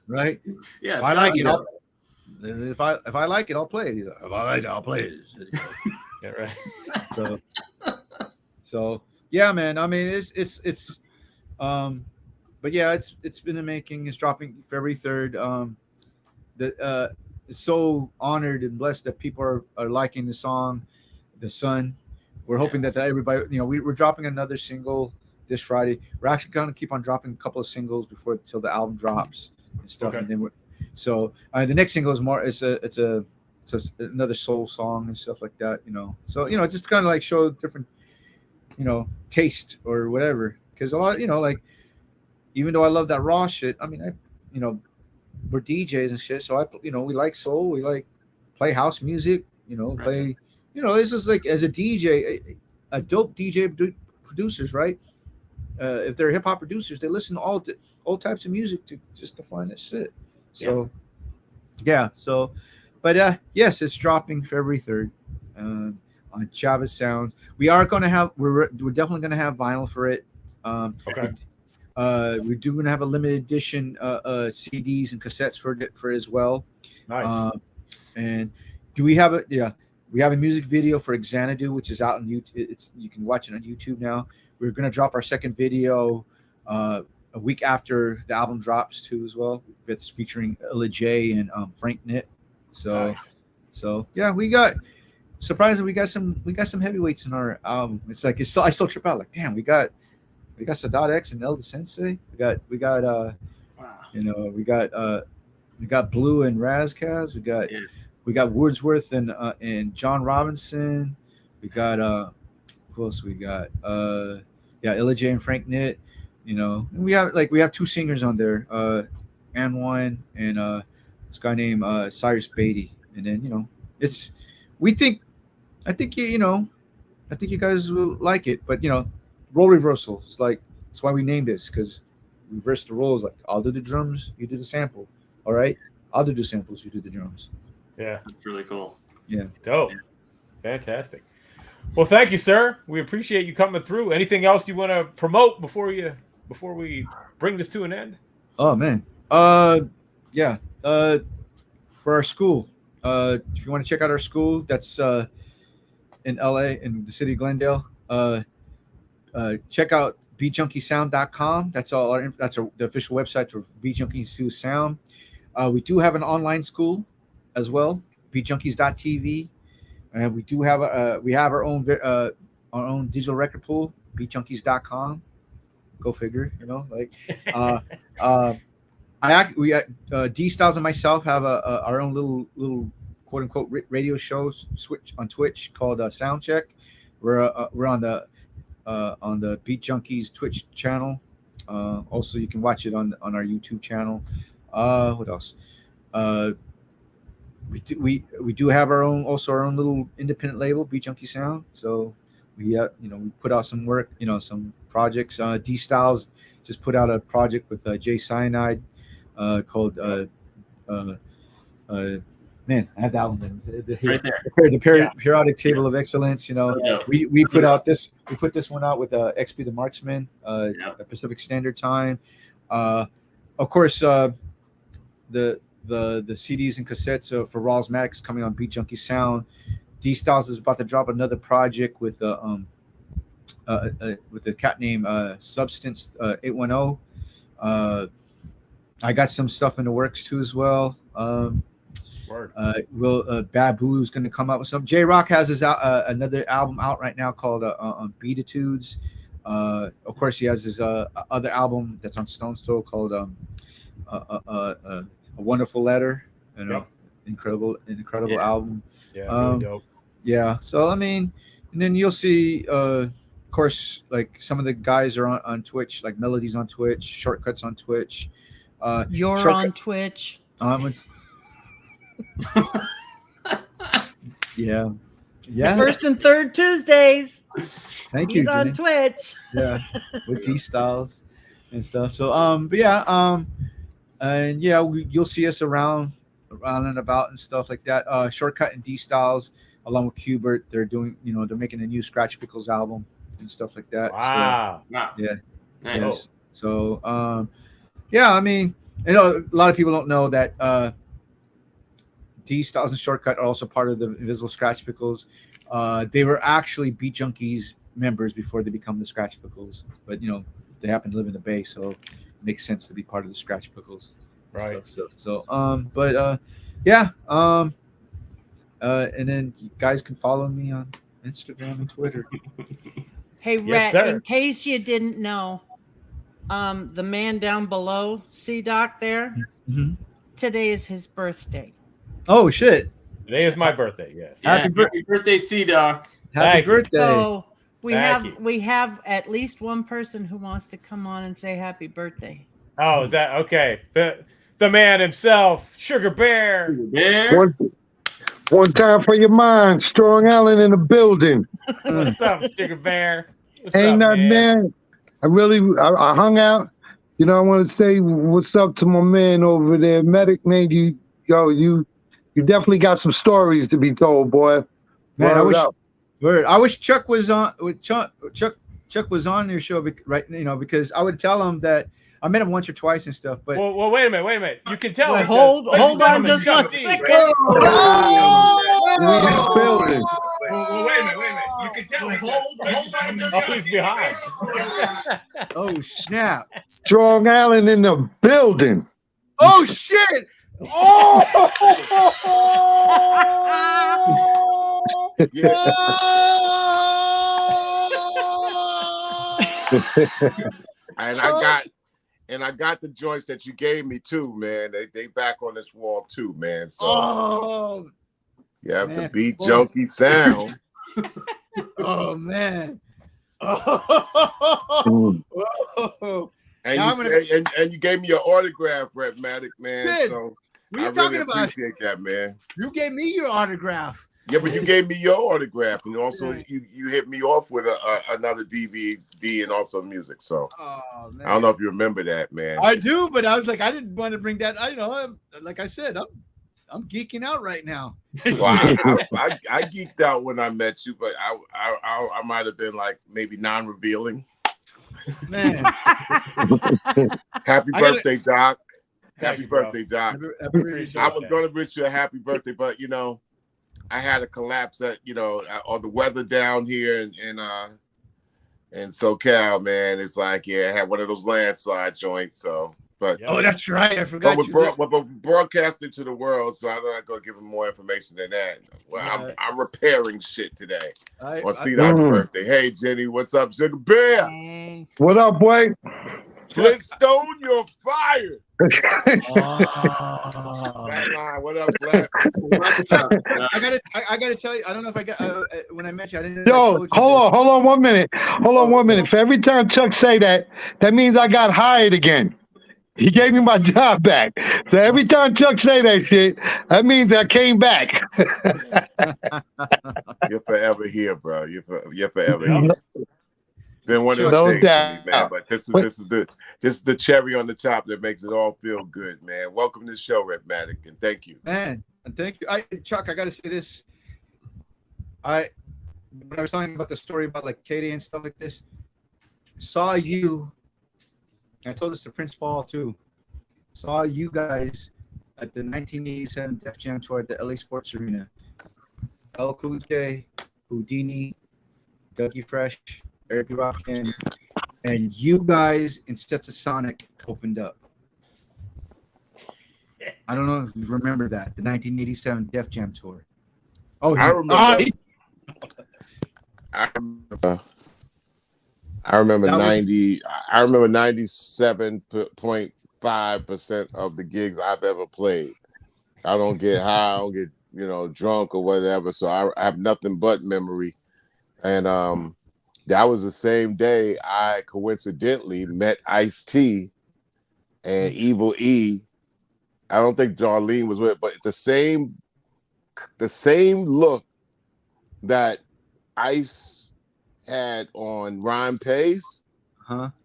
Right? Yeah. If I like it, if I like it, I'll play it. Like, if I like it, I'll play it. Yeah, right. So yeah, man. I mean, it's but yeah, it's been the making. It's dropping February 3rd. It's so honored and blessed that people are liking the song, The Sun. We're hoping that everybody, we're dropping another single this Friday. We're actually going to keep on dropping a couple of singles till the album drops and stuff. Okay. And then the next single is more. It's another soul song and stuff like that. So just kind of like show different, taste or whatever. Because a lot, like, even though I love that raw shit, I mean, we're DJs and shit. So we like soul. We like play house music. Play. It's just like, as a DJ, a dope DJ producers, right? If they're hip hop producers, they listen to all types of music to find this shit. So, yeah. So, but yes, it's dropping February 3rd on Chavez Sounds. We are going to have. We're definitely going to have vinyl for it. Okay. We're going to have a limited edition CDs and cassettes for it as well. Nice. And do we have we have a music video for Xanadu, which is out on YouTube. You can watch it on YouTube now. We're going to drop our second video a week after the album drops too, as well. It's featuring Illa J and Frank Nitt. So, nice. So yeah, we got some heavyweights in our album. It's like I still trip out. Like, damn, we got Sadat X and Elda Sensei. We got Blue and Razkaz. We got Wordsworth and John Robinson. We got who else we got? Illa J and Frank Nitt. And we have two singers on there, An1 and this guy named Cyrus Beatty. And then I think you guys will like it. But role reversal. It's like, that's why we named this, because reverse the roles. Like, I'll do the drums, you do the sample. All right, I'll do the samples, you do the drums. Yeah, that's really cool. Yeah, dope. Fantastic. Well, thank you, sir. We appreciate you coming through. Anything else you want to promote before we bring this to an end? Oh man, yeah. For our school, if you want to check out our school, that's in LA, in the city of Glendale. Check out beatjunkiesound.com. That's all. The official website for Beat Junkies 2 Sound. We do have an online school as well, beatjunkies.tv, and we do have our own digital record pool, beatjunkies.com. Go figure, D Styles and myself have our own little quote unquote radio show switch on Twitch called Soundcheck. We're on the Beat Junkies Twitch channel. Also, you can watch it on our YouTube channel. What else? We do have our own little independent label, Beat Junkie Sound. So we put out some work, some projects. D Styles just put out a project with Jay Cyanide called man, I have that one. Right there. The periodic table of excellence. We put this one out with XP the Marksman, at Pacific Standard Time. Of course, the CDs and cassettes for Rhettmatic is coming on Beat Junkie Sound. D Styles is about to drop another project with the cat name Substance 810. I got some stuff in the works too as well. Babu's going to come out with some. J Rock has his another album out right now called Beatitudes. Of course, he has his other album that's on Stone's Throw called A Wonderful Letter. Incredible album. Yeah, really dope. Yeah. So and then you'll see, of course, like some of the guys are on Twitch, like Melody's on Twitch, Shortcuts on Twitch. You're on Twitch. Yeah. First and third Tuesdays. Thank you. He's on Twitch. Yeah, with D Styles and stuff. So you'll see us around and about and stuff like that. Shortcut and D Styles along with Qbert, they're doing, they're making a new Scratch Pickles album and stuff like that. Wow. So, yeah. Nice. Yes. So a lot of people don't know that D Styles and Shortcut are also part of the Invisible Scratch Pickles. They were actually Beat Junkies members before they become the Scratch Pickles, but they happen to live in the Bay, so it makes sense to be part of the Scratch Pickles. Right. And then you guys can follow me on Instagram and Twitter. Hey, Yes, Rhett, sir. in case you didn't know, the man down below, C-Doc there, today is his birthday. Oh, shit. Today is my birthday. Yes. Yeah, Happy happy birthday, C-Doc. Happy Thank you. birthday. So we Thank you. we have at least one person who wants to come on and say happy birthday. Oh, is that okay? The man himself, Sugar Bear. Yeah. One time for your mind, Strong Allen in the building. What's up, Sugar Bear? What's Ain't up, nothing, man. I hung out. I want to say what's up to my man over there, Medic. Man, you definitely got some stories to be told, boy. Man, Word up. I wish Chuck was on. Chuck was on your show, right? Because I would tell him that I met him once or twice and stuff. But Well, wait a minute. You can tell. Well, because- hold on just Chuck one D, second. right? We in the building. Well, wait a minute. You can tell. Hold on just. Oh, he's behind. oh snap! Strong Allen in the building. Oh shit! Oh! And I got the joints that you gave me too, man. They back on this wall too, man. So you have to Beat Junkie Sound. Oh man! And you gave me your autograph, Rhettmatic, man. Shit. So What are you I talking really about? appreciate that, man. You gave me your autograph. Yeah, but you gave me your autograph, and also you hit me off with another DVD and also music. So Man. I don't know if you remember that, man. I do, but I was like, I didn't want to bring that. Like I said, I'm geeking out right now. Well, I geeked out when I met you, but I might have been like maybe non-revealing. Man, Happy birthday, Doc. Thank Happy you, bro. birthday, Doc. Appreciate I was that. going to wish you a happy birthday, but I had a collapse at or the weather down here, and in SoCal, man. It's like, yeah, I had one of those landslide joints. So, but Oh, that's right. I forgot. But broadcasting to the world, so I'm not gonna give him more information than that. Well, I'm repairing shit today on C-Dot's birthday. Hey, Jenny, what's up, Sugar Bear? Hey. What up, boy? Flintstone, you're fired. Oh. Flatline, what up, Flat? I gotta tell you. I don't know if I got when I mentioned. I didn't. Yo, hold on 1 minute. Hold on 1 minute. For every time Chuck say that, that means I got hired again. He gave me my job back. So every time Chuck say that shit, that means I came back. You're forever here, bro. You're forever here. Been one of those days for me, man. But this is the cherry on the top that makes it all feel good, man. Welcome to the show, Rhettmatic, and thank you, man. And thank you, Chuck. I got to say this. When I was talking about the story about like KDAY and stuff like this, saw you. I told this to Prince Paul too. Saw you guys at the 1987 Def Jam tour at the LA Sports Arena. El Coute, Houdini, Dougie Fresh, Eric Rockin, and you guys in Sets of Sonic opened up. I don't know if you remember that, the 1987 Def Jam tour. Oh, I remember. I remember 97.5% of the gigs I've ever played. I don't get high, I don't get drunk or whatever. So I have nothing but memory. And that was the same day I coincidentally met Ice-T and Evil E. I don't think Darlene was with it, but the same look that Ice had on Rhyme Pays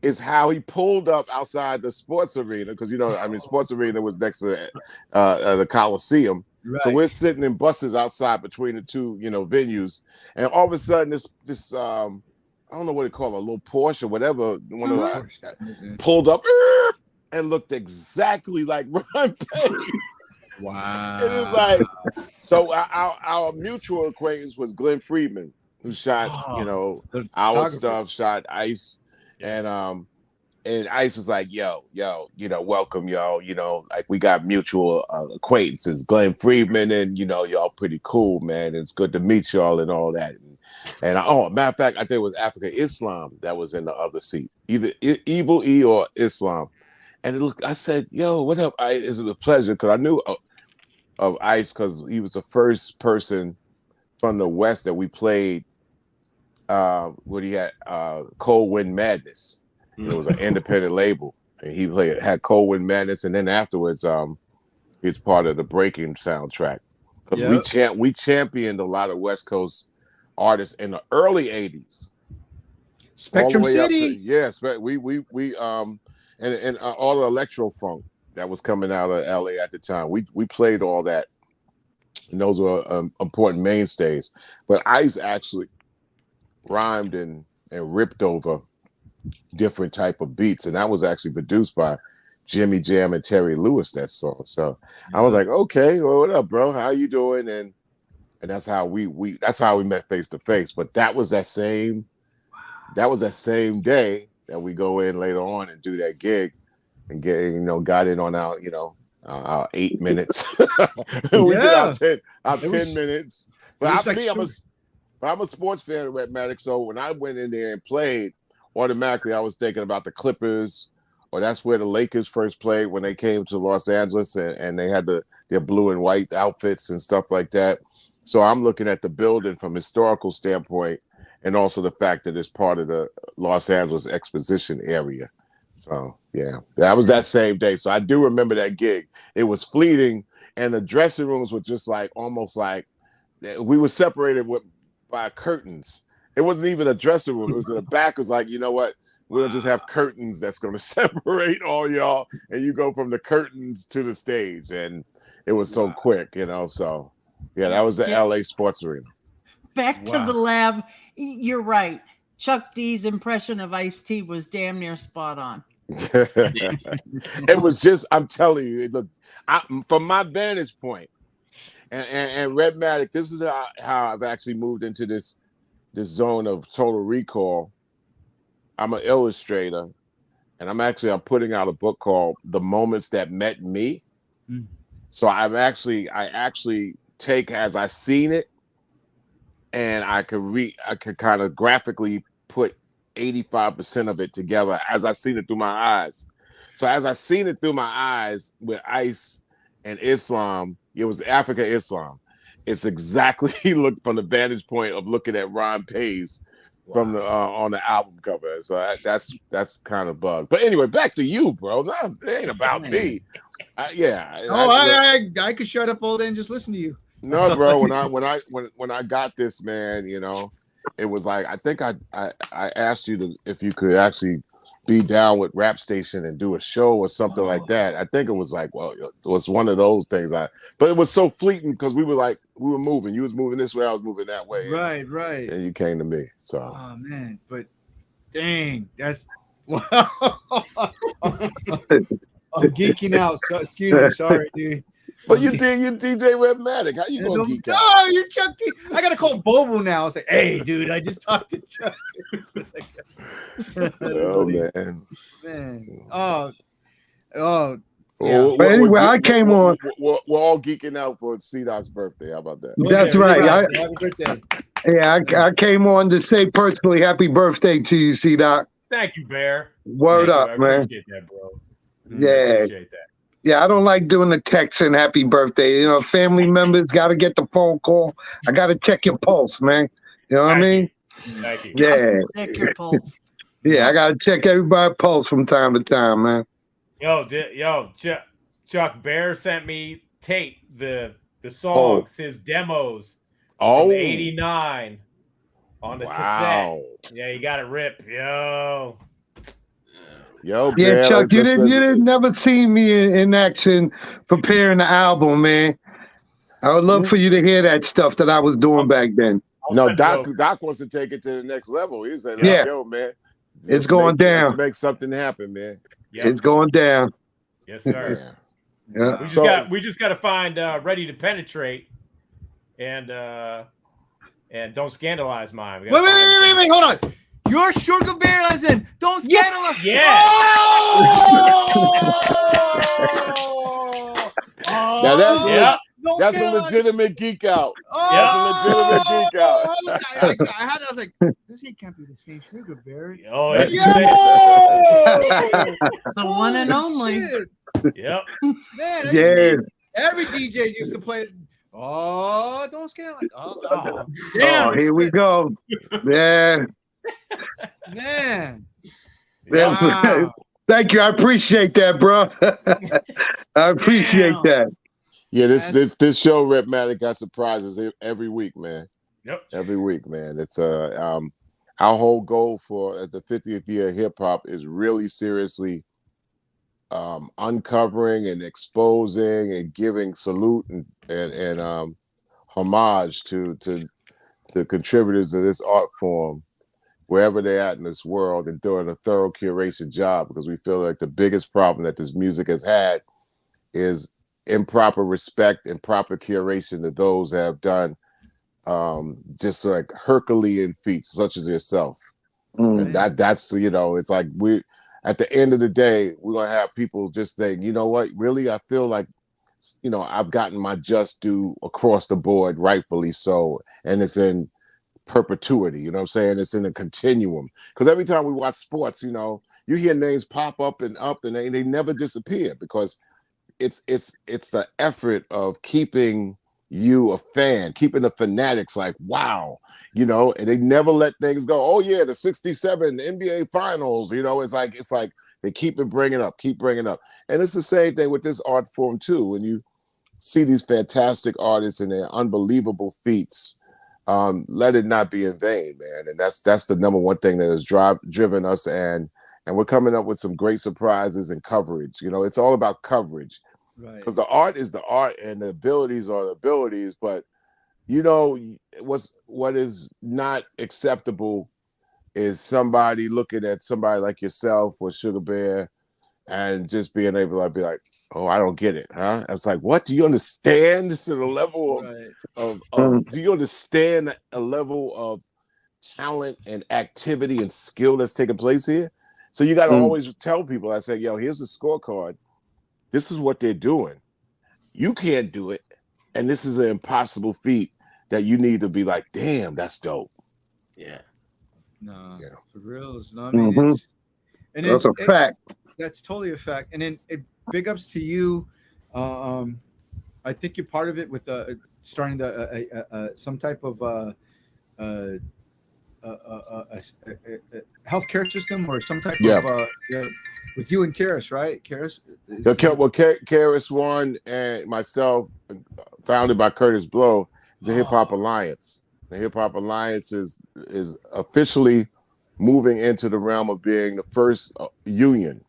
is how he pulled up outside the sports arena, because sports arena was next to the Coliseum. Right. So we're sitting in buses outside between the two venues, and all of a sudden this I don't know what they call it, a little Porsche or whatever, one of the pulled up and looked exactly like Rhyme Pays. Wow. It was like, so our mutual acquaintance was Glenn Friedman, who shot, our stuff, shot Ice, and Ice was like, yo, welcome, yo, like we got mutual acquaintances, Glenn Friedman, and y'all pretty cool, man. It's good to meet y'all and all that. And matter of fact, I think it was Africa Islam that was in the other seat, either Evil E or Islam. And I said, yo, what up, Ice? It was a pleasure, because I knew of Ice because he was the first person from the West that we played when he had Cold Wind Madness. It was an independent label, and he had Cold Wind Madness, and then afterwards he's part of the Breaking soundtrack, because we championed a lot of West Coast artists in the early 80s. Spectrum City. Yes, we and all the electro funk that was coming out of LA at the time. We played all that, and those were important mainstays. But Ice actually rhymed and ripped over different type of beats, and that was actually produced by Jimmy Jam and Terry Lewis, that song. So I was like, okay, well, what up, bro? How you doing? And that's how we met face to face. But that was that same day that we go in later on and do that gig and got in on our 8 minutes. We did our 10 minutes. But I'm a sports fan of Rhettmatic, so when I went in there and played, automatically I was thinking about the Clippers, or that's where the Lakers first played when they came to Los Angeles, and they had their blue and white outfits and stuff like that. So I'm looking at the building from a historical standpoint, and also the fact that it's part of the Los Angeles Exposition area. So yeah, that was that same day. So I do remember that gig. It was fleeting, and the dressing rooms were just like almost like we were separated by curtains. It wasn't even a dressing room. It was in the back. It was like, you know what? We'll just have curtains that's going to separate all y'all, and you go from the curtains to the stage. And it was so quick, So yeah, that was the LA Sports Arena. Back to the lab. You're right. Chuck D's impression of Ice-T was damn near spot on. It was just, I'm telling you, look, from my vantage point, and Rhettmatic, this is how I've actually moved into this zone of Total Recall. I'm an illustrator, and I'm putting out a book called "The Moments That Met Me." So I actually take as I seen it, and I could kind of graphically put 85% of it together as I seen it through my eyes. So as I seen it through my eyes with ICE and Islam, it was Africa Islam. It's exactly look from the vantage point of looking at Ron Pays from the on the album cover. So that's kind of bug. But anyway, back to you, bro. No, it ain't about me. I could shut up all day and just listen to you. No, bro. When I got this, man, you know, it was like I think I asked you if you could actually be down with Rap Station and do a show or something like that. I think it was like, well, it was one of those things. But it was so fleeting because we were moving. You was moving this way, I was moving that way. Right. And you came to me. So. Oh man, but dang, that's. I'm geeking out. So, excuse me, sorry, dude. But you DJ Rhettmatic. How you gonna geek out? Oh, you're Chuck D. I gotta call Bobo now. It's like, hey, dude, I just talked to Chuck. Oh man. Oh. Yeah. But anyway, I came on. We're all geeking out for C-Doc's birthday. How about that? That's right. Happy birthday. Yeah, I came on to say personally, happy birthday to you, C-Doc. Thank you, Bear. Word up, I man. appreciate that, bro. Yeah. Appreciate that. Yeah, I don't like doing the text and happy birthday. You know, family members got to get the phone call. I got to check your pulse, man. You know what I mean? Thank you. Yeah. Check your pulse. Yeah, I got to check everybody's pulse from time to time, man. Chuck Bear sent me tape, the songs, his demos from '89 on the cassette. Yeah, you got it ripped. Yo, yeah, man, Chuck, you didn't never see me in action preparing the album, man. I would love for you to hear that stuff that I was doing back then. No, Doc wants to take it to the next level. He said, yo, man, it's going down. Let's make something happen, man. Yep. It's going down. Yes, sir. Yeah. We just got to find Ready to Penetrate and Don't Scandalize Mine. Wait, hold on. Your Sugar Bear lesson. Don't scandalize. Yeah. Now that's a legitimate geek out. That's a legitimate geek out. I was like, this can't be the same Sugar Bear. Oh, the one and only. Yep. Man, every DJ used to play. Oh, don't scandalize. Damn. Oh, here we go. Yeah. Man. Wow. Thank you. I appreciate that, bro. I appreciate that. Yeah, this show, Rhettmatic, got surprises every week, man. Yep. Every week, man. It's our whole goal for the 50th year of hip hop is really seriously uncovering and exposing and giving salute and homage to contributors of this art form wherever they're at in this world, and doing a thorough curation job, because we feel like the biggest problem that this music has had is improper respect and proper curation to those that have done just like Herculean feats such as yourself. And that's it's like we at the end of the day, we're gonna have people just saying, you know what, really, I feel like, I've gotten my just due across the board, rightfully so, and it's in perpetuity, you know what I'm saying? It's in a continuum. Because every time we watch sports, you hear names pop up and they never disappear, because it's the effort of keeping you a fan, keeping the fanatics like, wow, and they never let things go. Oh yeah, the 67 NBA finals, it's like they keep bringing up. And it's the same thing with this art form too. When you see these fantastic artists and their unbelievable feats, let it not be in vain, man. And that's the number one thing that has driven us, and we're coming up with some great surprises and coverage. It's all about coverage, right? Because the art is the art and the abilities are the abilities. But what is not acceptable is somebody looking at somebody like yourself or Sugar Bear and just being able to be like, oh, I don't get it, huh? It's like, what? Do you understand to the level of do you understand a level talent and activity and skill that's taking place here. So you got to always tell people, I say, yo, here's the scorecard. This is what they're doing. You can't do it. And this is an impossible feat that you need to be like, damn, that's dope. Yeah. No, Yeah. for real. No, I mean, it's, and That's a fact. That's totally a fact. And then big ups to you. I think you're part of it with starting some type of healthcare system or some type of with you and Karis, right? Karis? Karis One and myself, founded by Curtis Blow, is the Hip Hop Alliance. The Hip Hop Alliance is officially moving into the realm of being the first union.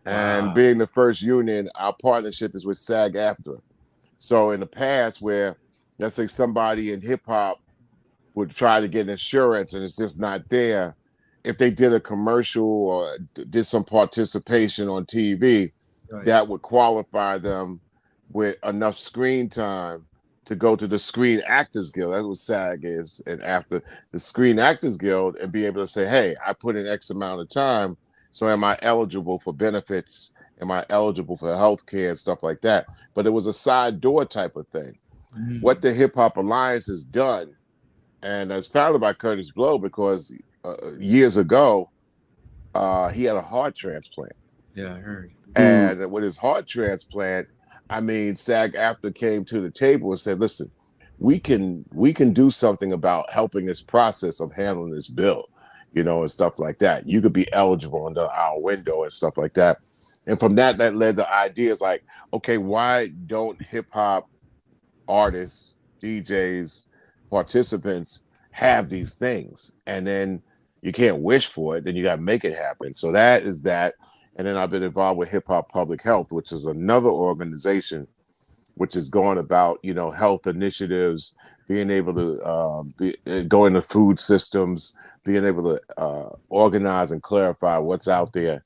And being the first union, our partnership is with SAG-AFTRA. So in the past, where let's say somebody in hip hop would try to get insurance and it's just not there, if they did a commercial or did some participation on TV, that would qualify them with enough screen time to go to the Screen Actors Guild. That's what SAG is. And after the Screen Actors Guild, and be able to say, hey, I put in X amount of time. So am I eligible for benefits? Am I eligible for health care and stuff like that? But it was a side door type of thing. What the Hip Hop Alliance has done, and it's founded by Curtis Blow, because years ago, he had a heart transplant. Yeah, I heard. And with his heart transplant, I mean, SAG-AFTRA came to the table and said, listen, we can do something about helping this process of handling this bill, you know, and stuff like that. You could be eligible under our window and stuff like that. And from that led to ideas like, okay, why don't hip hop artists, DJs, participants have these things? And then you can't wish for it, then you got to make it happen. So that is that. And then I've been involved with Hip Hop Public Health, which is another organization which is going about, you know, health initiatives, being able to go into food systems, being able to organize and clarify what's out there.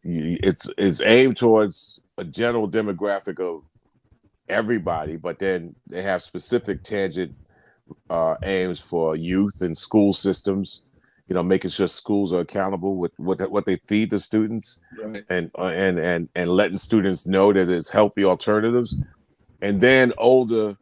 It's aimed towards a general demographic of everybody, but then they have specific tangent aims for youth and school systems, you know, making sure schools are accountable with what they feed the students, and letting students know that there's healthy alternatives. And then older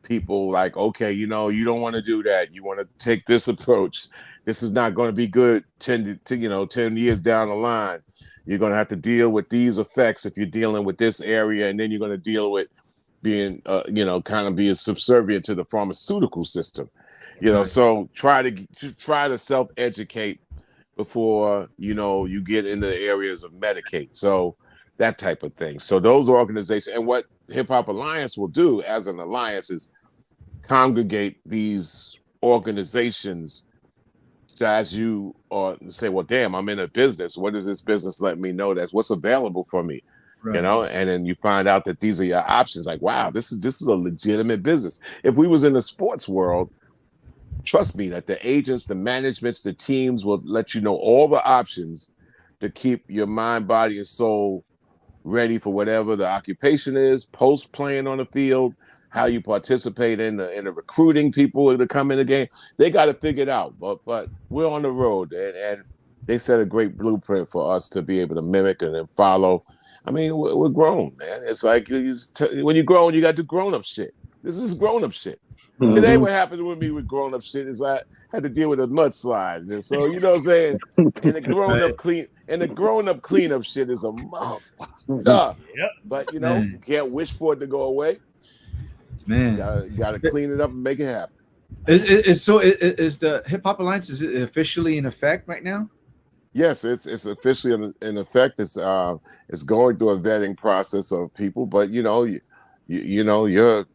people, like, okay, you know, you don't want to do that. You want to take this approach. This is not going to be good 10 years down the line. You're going to have to deal with these effects if you're dealing with this area, and then you're going to deal with being, kind of being subservient to the pharmaceutical system, you know. So try to self-educate before, you know, you get into the areas of Medicaid. So that type of thing. So those organizations, and what Hip Hop Alliance will do as an alliance is congregate these organizations. So as you say, well, damn, I'm in a business. What does this business let me know? That's what's available for me, you know? And then you find out that these are your options. Like, wow, this is a legitimate business. If we was in the sports world, trust me that the agents, the managements, the teams will let you know all the options to keep your mind, body, and soul ready for whatever the occupation is, post playing on the field, how you participate in the recruiting people to come in the game. They got to figure it out. But we're on the road, and they set a great blueprint for us to be able to mimic and then follow. I mean, we're grown, man. It's like when you're grown, you got to do grown-up shit. This is grown-up shit. Today, what happened with me with grown-up shit is I had to deal with a mudslide. And so, you know what I'm saying? And the grown-up cleanup shit is a motherfucker. But, you know, you can't wish for it to go away. Man, you gotta clean it up and make it happen. Is the Hip Hop Alliance, is it officially in effect right now? Yes, it's officially in effect. It's going through a vetting process of people, but you know you're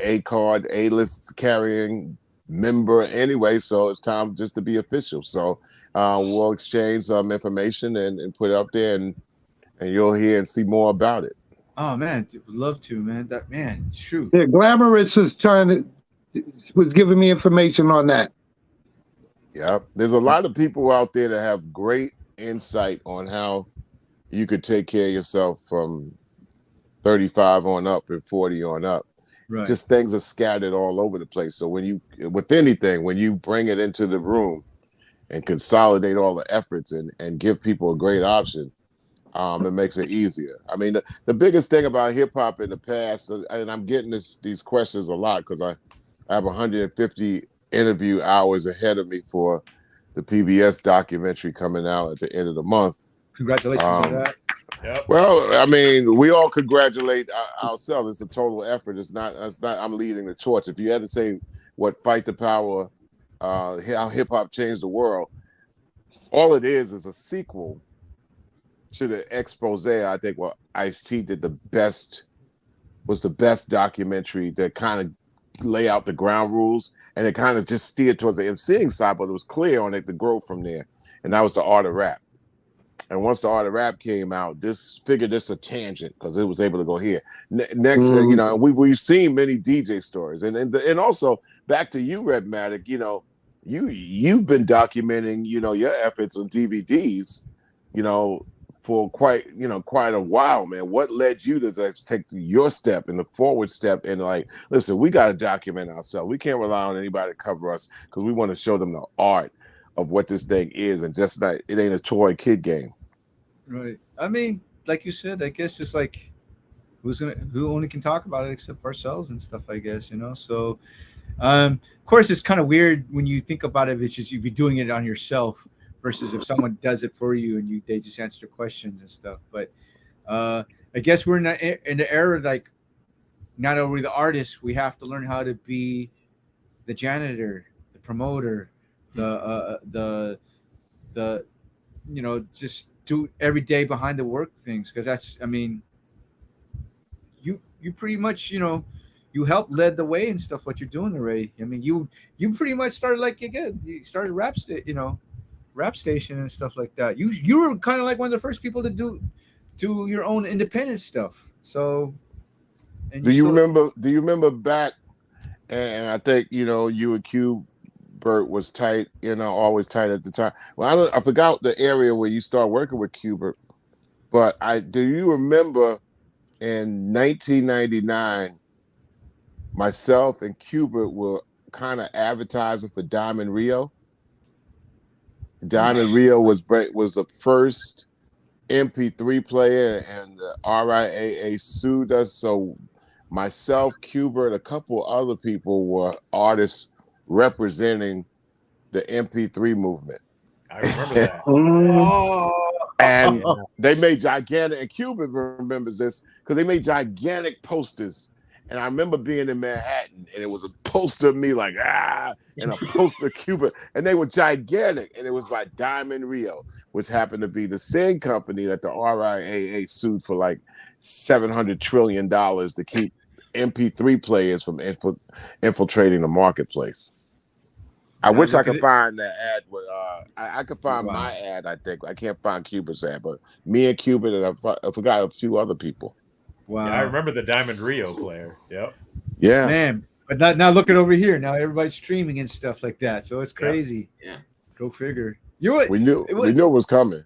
a card, A-list carrying member anyway, so it's time just to be official. So we'll exchange some information and put it up there, and you'll hear and see more about it. Oh man, would love to, man. That man, shoot. Yeah, Glamorous was giving me information on that. Yeah, there's a lot of people out there that have great insight on how you could take care of yourself from 35 on up and 40 on up. Right. Just things are scattered all over the place. So when you bring it into the room and consolidate all the efforts and give people a great option, it makes it easier. I mean, the biggest thing about hip hop in the past, and I'm getting these questions a lot because I have 150 interview hours ahead of me for the PBS documentary coming out at the end of the month. Congratulations on that. Yep. Well, I mean, we all congratulate ourselves. It's a total effort. It's not. I'm leading the torch. If you had to say what Fight the Power, how hip hop changed the world, all it is a sequel to the expose. I think what Ice-T did was the best documentary that kind of lay out the ground rules, and it kind of just steered towards the MCing side, but it was clear on it to grow from there, and that was the art of rap. And once the art of rap came out, this a tangent because it was able to go here. Next, you know, we've seen many DJ stories, and also back to you, Rhettmatic. You know, you've been documenting, you know, your efforts on DVDs, you know, for quite a while, man. What led you to take your step and the forward step and like, listen, we got to document ourselves. We can't rely on anybody to cover us because we want to show them the art of what this thing is, and just not, it ain't a toy kid game. Right. I mean, like you said, I guess it's like who only can talk about it except ourselves and stuff, I guess, you know. So of course it's kind of weird when you think about it. It's just you'd be doing it on yourself versus if someone does it for you and they just answer questions and stuff. But I guess we're in the era like not only the artist, we have to learn how to be the janitor, the promoter, the you know, just do every day behind the work things, because that's, I mean, you pretty much, you know, you helped led the way and stuff what you're doing already. I mean, you pretty much started like you started rap station and stuff like that. You were kind of like one of the first people to do your own independent stuff. So do you remember back, and I think, you know, you and Q Bert was tight, you know, always tight at the time. Well, I forgot the area where you started working with Q-Bert, but do you remember in 1999, myself and Q-Bert were kind of advertising for Diamond Rio. Diamond Rio was the first MP3 player, and the RIAA sued us. So myself, Q-Bert, a couple other people were artists representing the MP3 movement. I remember that. And they made gigantic, and Cuban remembers this because they made gigantic posters. And I remember being in Manhattan, and it was a poster of me like, and a poster of Cuba, and they were gigantic. And it was by Diamond Rio, which happened to be the same company that the RIAA sued for like $700 trillion to keep MP3 players from infiltrating the marketplace. I wish I could find that ad. I could find my ad, I think. I can't find Cuban's ad, but me and Cuban, and I forgot a few other people. Wow. Yeah, I remember the Diamond Rio player. Yep. Yeah. Man, but now looking over here, now everybody's streaming and stuff like that. So it's crazy. Yeah. Go figure. We knew it was coming.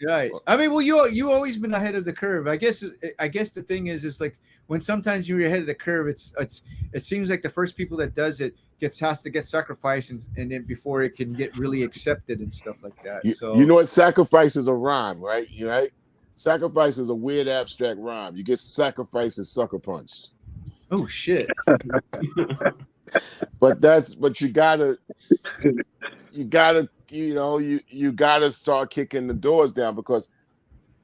Right. I mean, well, you always been ahead of the curve. I guess the thing is like when sometimes you're ahead of the curve, it seems like the first people that does it has to get sacrificed and then before it can get really accepted and stuff like that. So you know what? Sacrifice is a rhyme, right? You right? Sacrifice is a weird abstract rhyme. You get sacrificed and sucker punched. Oh shit. but you gotta you gotta start kicking the doors down, because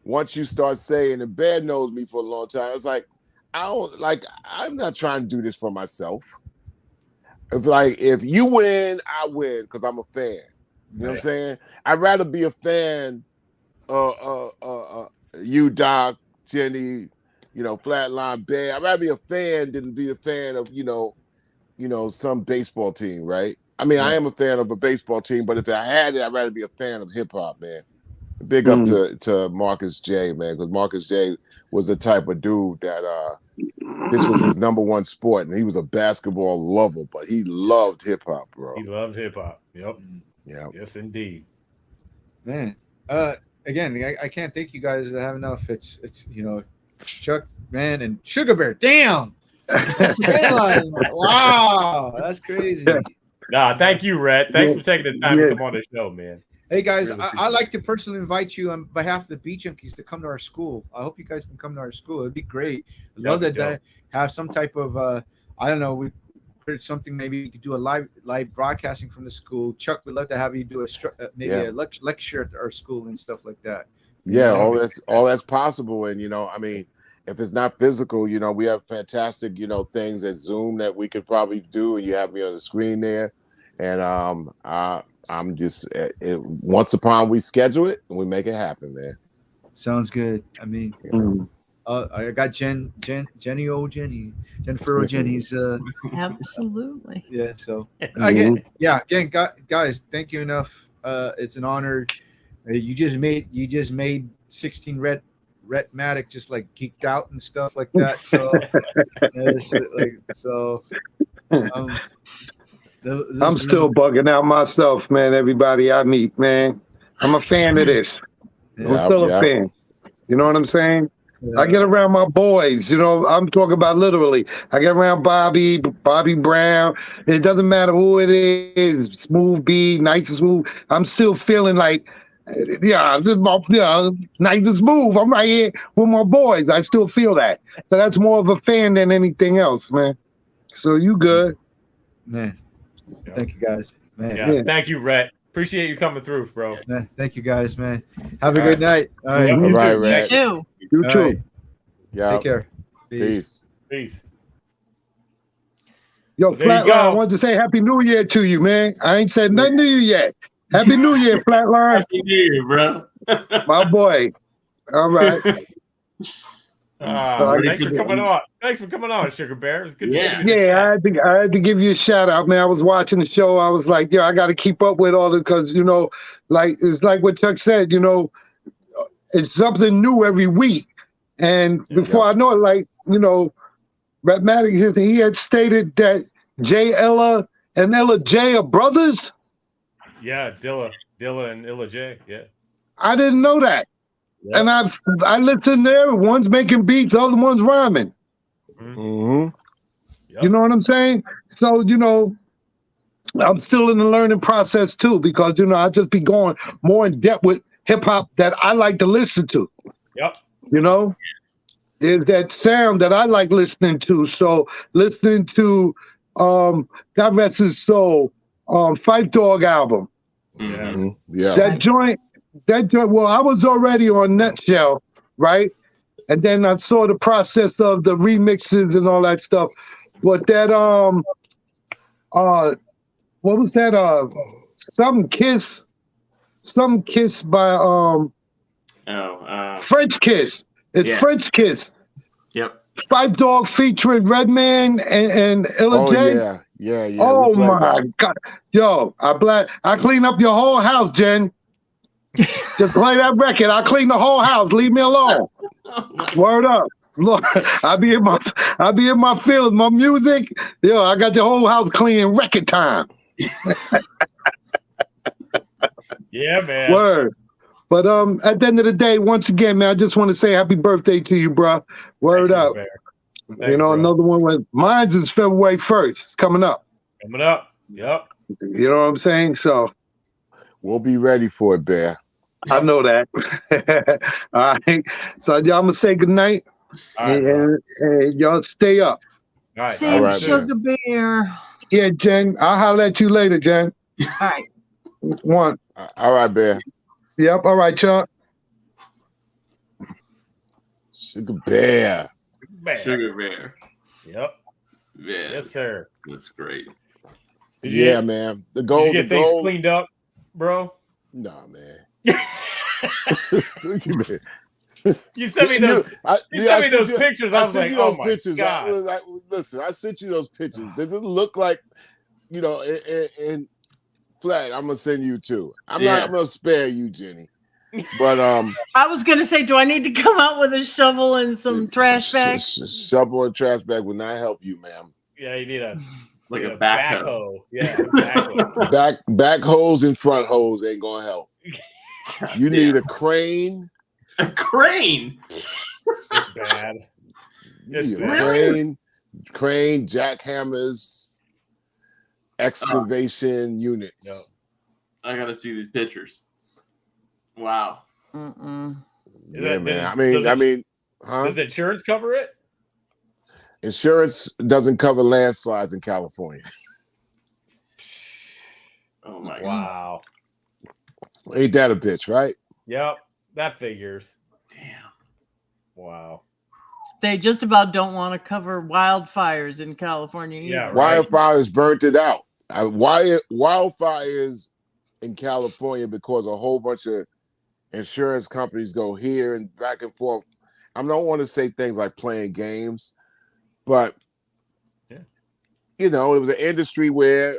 once you start saying, and Bear knows me for a long time, it's like I'm not trying to do this for myself. If you win, I win because I'm a fan. You know what I'm saying? I'd rather be a fan you, Doc, Jenny, you know, Flatline Bear. I'd rather be a fan than be a fan of, you know, some baseball team, right? I mean, I am a fan of a baseball team, but if I had it, I'd rather be a fan of hip hop, man. Big up to Marcus J, man, because Marcus J was the type of dude that this was his number one sport, and he was a basketball lover, but he loved hip hop, bro. He loved hip hop. Yep. Yeah. Yes, indeed. Man. Again, I can't thank you guys. I have enough. It's you know, Chuck, man, and Sugar Bear. Damn. Wow, that's crazy. Nah, thank you, Rhett. Thanks for taking the time to come on the show, man. Hey guys, I'd like to personally invite you on behalf of the Beat Junkies to come to our school. I hope you guys can come to our school. It'd be great. I'd love to have some type of I don't know, we put something, maybe we could do a live broadcasting from the school. Chuck, we'd love to have you do a lecture at our school and stuff like that. Yeah, all that's possible. And I mean, if it's not physical, we have fantastic, things at Zoom that we could probably do, and you have me on the screen there. And I'm just once upon we schedule it and we make it happen, man. Sounds good. I mean, I got Jennifer Jenny's. Absolutely. Yeah. So again, guys, thank you enough. It's an honor. You just made 16 Rhettmatic just like geeked out and stuff like that. So, I'm still bugging out myself, man. Everybody I meet, man. I'm a fan of this. I'm still a fan. You know what I'm saying? Yeah. I get around my boys. I'm talking about literally. I get around Bobby Brown. It doesn't matter who it is. Smooth B, Nice and Smooth. I'm still feeling like, nice and smooth. I'm right here with my boys. I still feel that. So that's more of a fan than anything else, man. So you good. Man. Thank you guys, man. Yeah. Thank you, Rhett. Appreciate you coming through, bro. Thank you guys, man. Have a good night. All right, all right, Rhett. You too. You too. Right. Yeah. Take care. Peace. Yo, Flatline, I wanted to say Happy New Year to you, man. I ain't said nothing to you yet. Happy New Year, Flatline. Happy New Year, bro. My boy. All right. Thanks for coming on. Thanks for coming on, Sugar Bear. It's good. I had to give you a shout out, man. I was watching the show. I was like, I got to keep up with all this because it's like what Chuck said. It's something new every week. And before I know it, Rhettmatic, he had stated that J Dilla and Illa J are brothers. Yeah, Dilla and Illa J. Yeah, I didn't know that. Yep. And I listened there. One's making beats, the other one's rhyming. Mm-hmm. Yep. You know what I'm saying? So I'm still in the learning process too because I just be going more in depth with hip hop that I like to listen to. Yep. There's that sound that I like listening to. So listening to God Rest His Soul, Fight Dog album. Mm-hmm. Yeah. That joint. Well, I was already on Nutshell, right? And then I saw the process of the remixes and all that stuff. But that what was that? Some Kiss by French Kiss. It's French Kiss. Yep. Fight Dog featuring Redman and Illa J. Yeah. Oh my God. Yo, I clean up your whole house, Jen. Just play that record. I clean the whole house. Leave me alone. Word up. Look, I be in my feelings, my music. I got the whole house clean in record time. Yeah, man. Word. But at the end of the day, once again, man, I just want to say happy birthday to you, bro. Word up. Thanks, another one was mine's is February 1st. It's coming up. Yep. You know what I'm saying? So we'll be ready for it, Bear. I know that. All right. So y'all gonna say good night. And y'all stay up. All right. Thanks, Sugar Bear. Yeah, Jen. I'll holler at you later, Jen. All right. One. All right, Bear. Yep. All right, Chuck. Sugar Bear. Sugar Bear. Yep. Yeah. Yes, sir. That's great. Man. The goal. Did you get things cleaned up, bro? Nah, man. You sent me those. Those pictures. I was like, "Oh my God!" Listen, I sent you those pictures. They didn't look like, in flat. I'm gonna send you two. I'm gonna spare you, Jenny. But I was gonna say, do I need to come out with a shovel and some trash bags? Shovel and trash bag would not help you, ma'am. Yeah, you need a backhoe. Yeah, exactly. back hose and front hose ain't gonna help. You need a crane. A crane? It's bad. Crane crane, jackhammers, excavation units. I gotta see these pictures. Wow. Yeah, man. I mean, huh? Does insurance cover it? Insurance doesn't cover landslides in California. Oh my god. Wow. Ain't that a bitch, right? Yep, that figures. Damn. Wow. They just about don't want to cover wildfires in California either. Yeah, right. Wildfires burnt it out. Wildfires in California because a whole bunch of insurance companies go here and back and forth. I don't want to say things like playing games, but you know, it was an industry where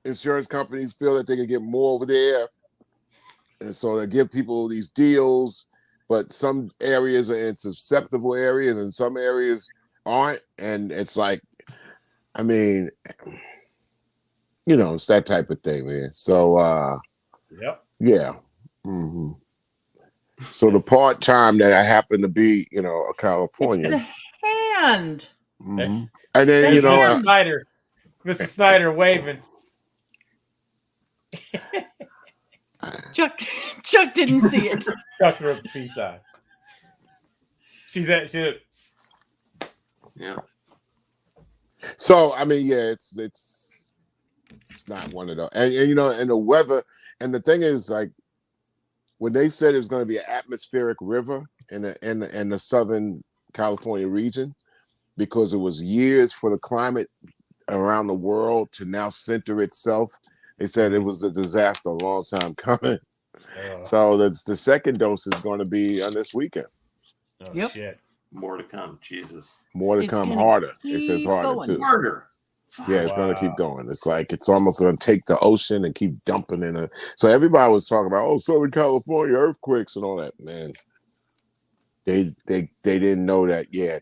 insurance companies feel that they can get more over there, and so they give people these deals. But some areas are in susceptible areas, and some areas aren't. And it's like, I mean, you know, it's that type of thing, man. So, yeah. Mm-hmm. So the part time that I happen to be, you know, a Californian. It's the hand. Mm-hmm. And then, you know, Mr. Snyder waving. Chuck didn't see it. Chuck threw up the peace sign. She's yeah. So I mean, yeah, it's not one of those. And you know, and the weather, and the thing is, like, when they said it was going to be an atmospheric river in the Southern California region, because it was years for the climate around the world to now center itself. They said it was a disaster a long time coming. So the second dose is going to be on this weekend. Oh, yep. Shit. More to come. Jesus. More to come. Harder. It says harder too. Harder. Yeah, it's going to keep going. It's like it's almost going to take the ocean and keep dumping in it. So everybody was talking about, Southern California earthquakes and all that. Man, they didn't know that. Yeah,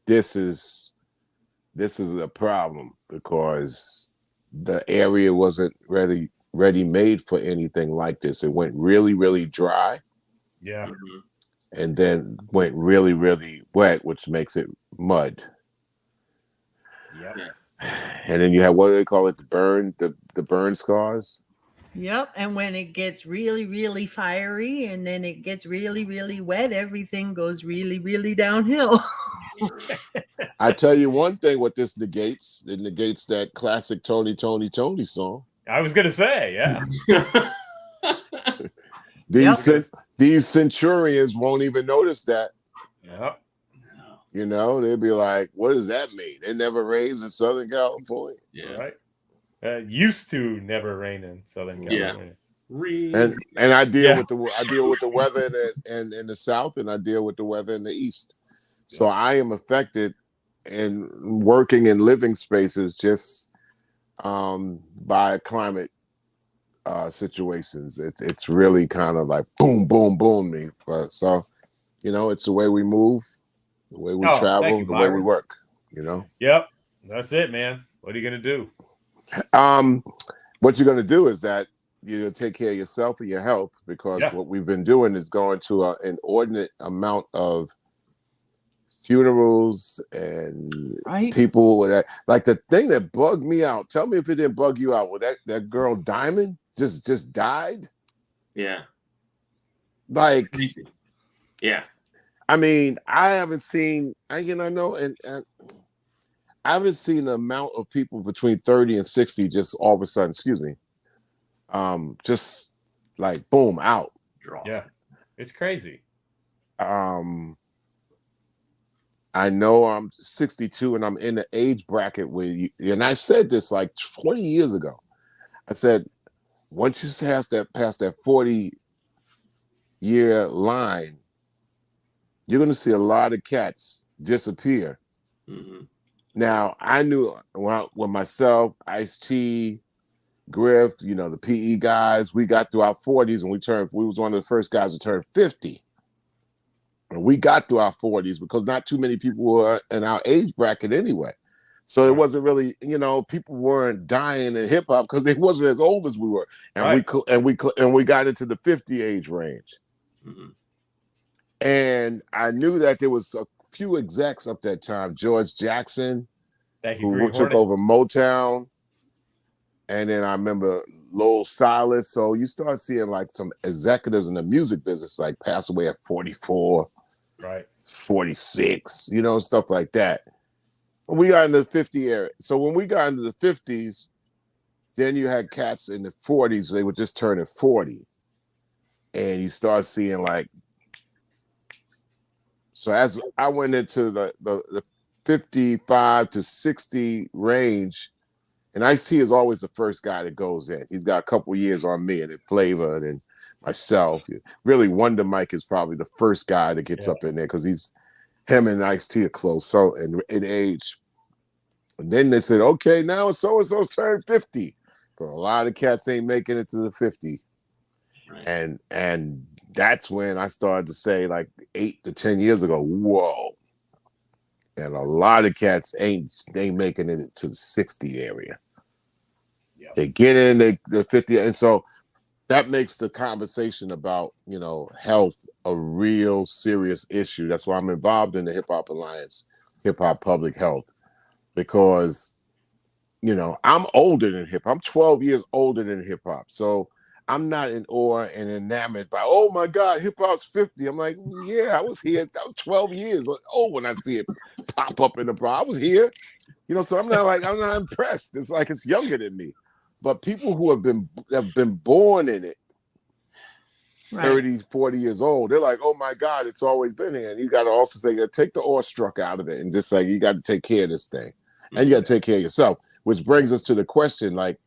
this is a problem because the area wasn't ready made for anything like this. It went really, really dry. Yeah. And then went really, really wet, which makes it mud. Yep. And then you have, what do they call it? The burn scars. Yep. And when it gets really, really fiery and then it gets really, really wet, everything goes really, really downhill. I tell you one thing, what this negates. It negates that classic Tony song. I was gonna say, yeah. These centurions won't even notice that. Yep. You know, they'd be like, what does that mean? It never rains in Southern California. Yeah. Right. Used to never rain in Southern California. Yeah. And I deal with the weather in the South, and I deal with the weather in the East. So I am affected in working in living spaces just by climate situations. It's really kind of like boom, boom, boom me. But so, you know, it's the way we move, the way we travel, the way we work, you know? Yep. That's it, man. What are you going to do? What you're going to do is that you take care of yourself and your health, because what we've been doing is going to an inordinate amount of funerals and people that, like, the thing that bugged me out. Tell me if it didn't bug you out. Well, that girl Diamond just died. Yeah. Like, yeah. I mean, I haven't seen. I know, and I haven't seen the amount of people between 30 and 60 just all of a sudden. Excuse me. Just like boom out. Yeah, it's crazy. I know I'm 62 and I'm in the age bracket where you, and I said this like 20 years ago. I said, once you pass that 40-year line, you're going to see a lot of cats disappear. Mm-hmm. Now, I knew when myself, Ice-T, Griff, you know, the PE guys, we got through our 40s and we was one of the first guys to turn 50. And we got through our 40s because not too many people were in our age bracket anyway. So it wasn't really, you know, people weren't dying in hip hop because they wasn't as old as we were. And we got into the 50 age range. Mm-hmm. And I knew that there was few execs up that time. George Jackson, who took over Motown. And then I remember Lowell Silas. So you start seeing like some executives in the music business like pass away at 44, right, 46, you know, stuff like that. We got into the 50 era. So when we got into the 50s, then you had cats in the 40s. They were just turning 40. And you start seeing like, so as I went into the 55 to 60 range, and Ice-T is always the first guy that goes in. He's got a couple years on me, and then Flavor, and then myself. Really, Wonder Mike is probably the first guy that gets up in there because him and Ice-T are close, so in age. And then they said, okay, now so-and-so's turned 50. But a lot of cats ain't making it to the 50. Right. And that's when I started to say, like 8 to 10 years ago, whoa. And a lot of cats ain't making it to the 60 area. Yep. They get in, they're 50. And so that makes the conversation about, you know, health a real serious issue. That's why I'm involved in the Hip Hop Alliance, Hip Hop Public Health, because, you know, I'm older than hip hop. I'm 12 years older than hip hop. So I'm not in awe and enamored by, oh my God, hip hop's 50. I'm like, yeah, I was here. That was 12 years old when I see it pop up in the bar. I was here. You know, so I'm not impressed. It's like it's younger than me. But people who have been born in it, right, 30, 40 years old, they're like, oh my God, it's always been here. And you got to also say, take the awestruck out of it and just say, you got to take care of this thing. And you got to take care of yourself, which brings us to the question, like,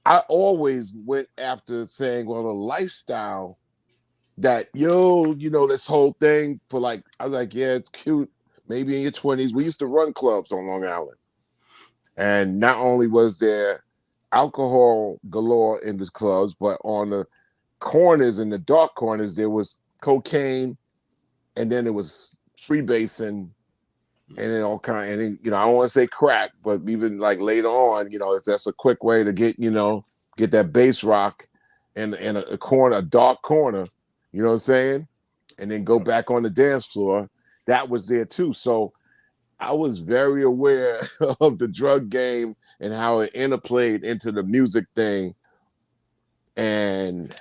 I always went after saying, well, the lifestyle that, you know, this whole thing for like, I was like, yeah, it's cute. Maybe in your 20s. We used to run clubs on Long Island. And not only was there alcohol galore in the clubs, but on the corners, in the dark corners, there was cocaine, and then it was freebasing, and then all kind. And then, you know, I don't want to say crack, but even like later on, you know, if that's a quick way to get that bass rock in a corner, a dark corner, you know what I'm saying, and then go back on the dance floor, that was there too. So I was very aware of the drug game and how it interplayed into the music thing. And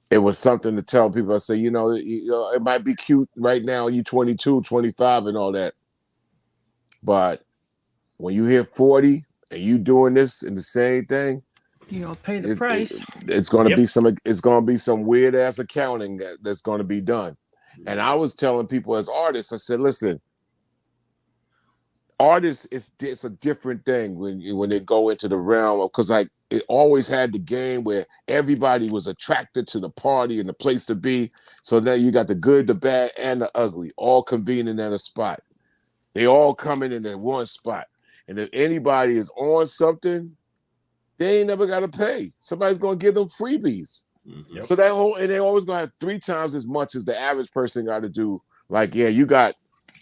it was something to tell people. I say, you know, it might be cute right now, you 22, 25 and all that. But when you hit 40 and you doing this and the same thing, you don't pay the price. It's going to be some weird ass accounting that's going to be done. And I was telling people as artists, I said, listen, artists, it's a different thing when they go into the realm of, because like it always had the game where everybody was attracted to the party and the place to be. So now you got the good, the bad, and the ugly all convening at a spot. They all coming in at one spot. And if anybody is on something, they ain't never got to pay. Somebody's going to give them freebies. Mm-hmm. So and they always going to have 3 times as much as the average person got to do. Like, yeah, you got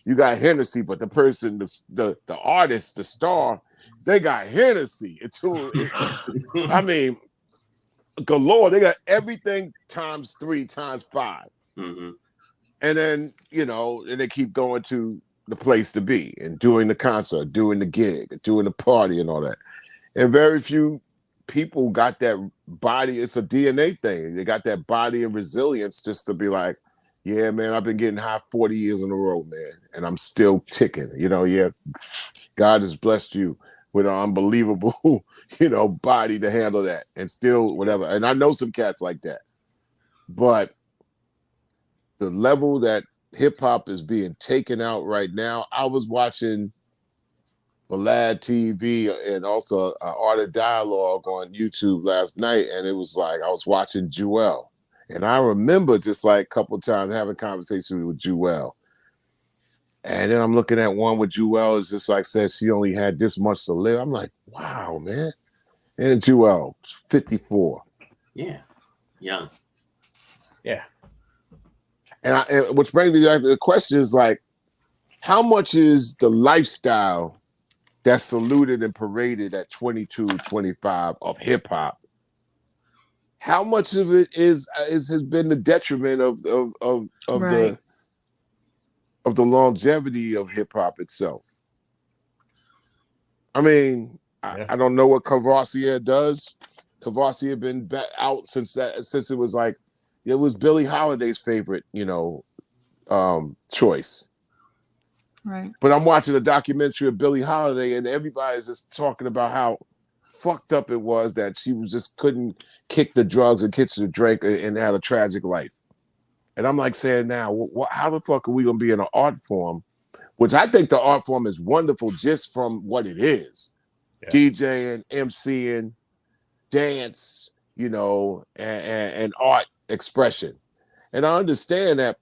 Hennessy, but the person, the artist, the star, they got Hennessy. I mean, galore. They got everything times 3, times 5. Mm-hmm. And then, you know, and they keep going to the place to be and doing the concert, doing the gig, doing the party and all that. And very few people got that body. It's a DNA thing. They got that body and resilience just to be like, yeah, man, I've been getting high 40 years in a row, man, and I'm still ticking. You know, yeah, God has blessed you with an unbelievable, you know, body to handle that and still whatever. And I know some cats like that. But the level that hip hop is being taken out right now, I was watching Vlad TV and also Art of Dialogue on YouTube last night, and it was like I was watching Jewel. And I remember just like a couple of times having conversations with Jewel. And then I'm looking at one with Jewel, it's just like says she only had this much to live. I'm like, wow, man. And Jewel, 54. Yeah. Young. Yeah. And which brings me back to the question is like, how much is the lifestyle that's saluted and paraded at 22, 25 of hip hop? How much of it has been the detriment of of the longevity of hip hop itself. I mean, I don't know what Cavassier does. Cavassier been out since it was like, it was Billie Holiday's favorite, choice. Right. But I'm watching a documentary of Billie Holiday, and everybody's just talking about how fucked up it was that she was just couldn't kick the drugs and kick the drink and had a tragic life. And I'm like saying now, how the fuck are we gonna be in an art form, which I think the art form is wonderful just from what it is, DJing, MCing, dance, and art expression. And I understand that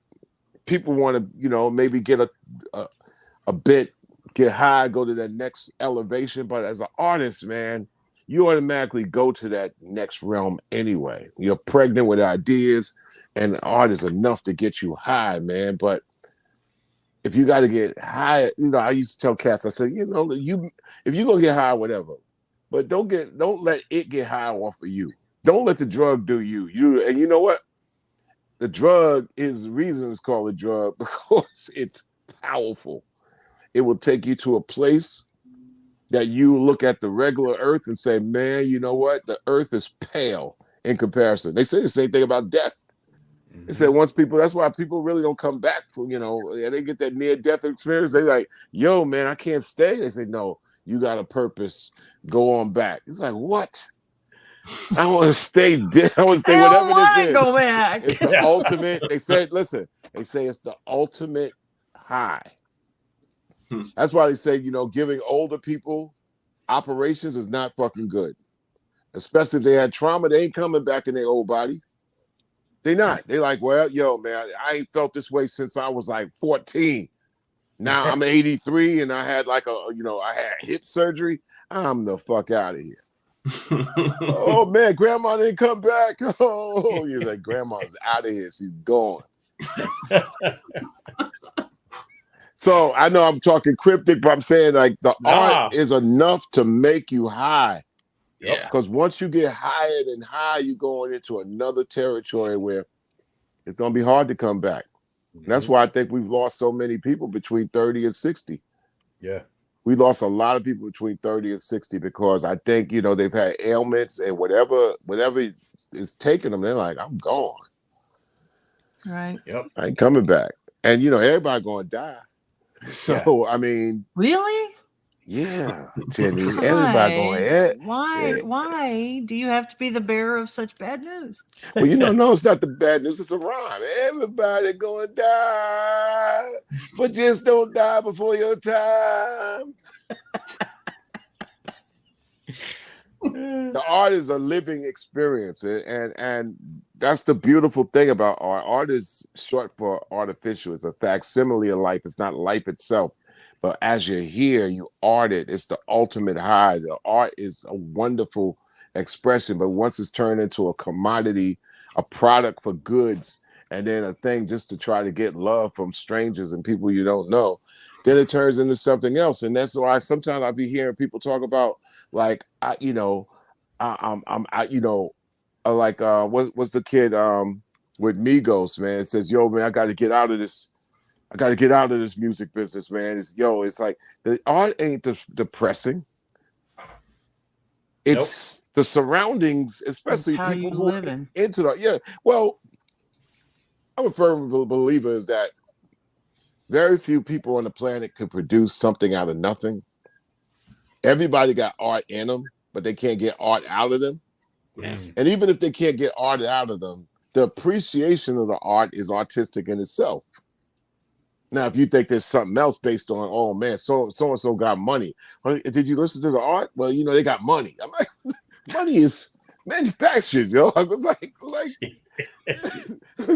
people want to, maybe get a bit, get high, go to that next elevation. But as an artist, man, you automatically go to that next realm anyway. You're pregnant with ideas, and art is enough to get you high, man. But if you got to get high, I used to tell cats, I said, if you're gonna get high, whatever, but don't let it get high off of you. Don't let the drug do you. And you know what? The drug is the reason it's called a drug, because it's powerful. It will take you to a place that you look at the regular earth and say, man, you know what? The earth is pale in comparison. They say the same thing about death. They said that's why people really don't come back from, they get that near-death experience. They like, yo, man, I can't stay. They say, no, you got a purpose. Go on back. It's like, what? I want to stay dead. I want to stay whatever this is. Go back. It's the ultimate. They say it's the ultimate high. That's why they say, giving older people operations is not fucking good. Especially if they had trauma, they ain't coming back in their old body. They not. They like, well, yo, man, I ain't felt this way since I was like 14. Now I'm 83 and I had I had hip surgery. I'm the fuck out of here. Oh man, grandma didn't come back. Oh, you're like, grandma's out of here. She's gone. So I know I'm talking cryptic, but I'm saying like the art is enough to make you high. Yeah. Because once you get higher than high, you're going into another territory where it's gonna be hard to come back. And that's why I think we've lost so many people between 30 and 60. Yeah. We lost a lot of people between 30 and 60 because I think, they've had ailments and whatever is taking them, they're like, I'm gone. Right. Yep. I ain't coming back. And, everybody going to die. So, I mean. Really? Yeah, Jenny. Everybody going, Why do you have to be the bearer of such bad news? Well, no, it's not the bad news. It's a rhyme. Everybody going to die, but just don't die before your time. The art is a living experience, and that's the beautiful thing about art. Art is short for artificial. It's a facsimile of life. It's not life itself. But as you're here, you art it. It's the ultimate high. The art is a wonderful expression, but once it's turned into a commodity, a product for goods, and then a thing just to try to get love from strangers and people you don't know, then it turns into something else. And that's why sometimes I'll be hearing people talk about like, what's the kid with Migos, man? It says, yo, man, I got to get out of this. I got to get out of this music business, man. It's like the art ain't depressing. It's the surroundings, especially people who are into that. Yeah. Well, I'm a firm believer is that very few people on the planet could produce something out of nothing. Everybody got art in them, but they can't get art out of them. Mm. And even if they can't get art out of them, the appreciation of the art is artistic in itself. Now, if you think there's something else based on, oh man, so-and-so got money. Well, did you listen to the art? Well, they got money. I'm like, money is manufactured, yo. I was like,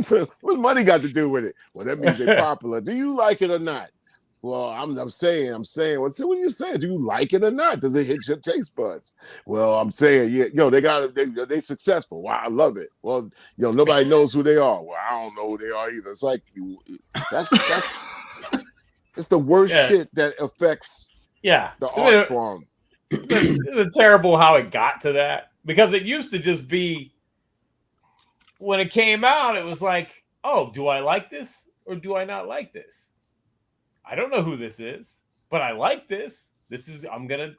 so what money got to do with it? Well, that means they're popular. Do you like it or not? Well, I'm saying. Well, so what are you saying? Do you like it or not? Does it hit your taste buds? Well, I'm saying, they successful. Wow, I love it. Well, nobody knows who they are. Well, I don't know who they are either. It's like that's it's the worst shit that affects the art form. It's terrible how it got to that, because it used to just be when it came out, it was like, oh, do I like this or do I not like this? I don't know who this is, but I like this. I'm gonna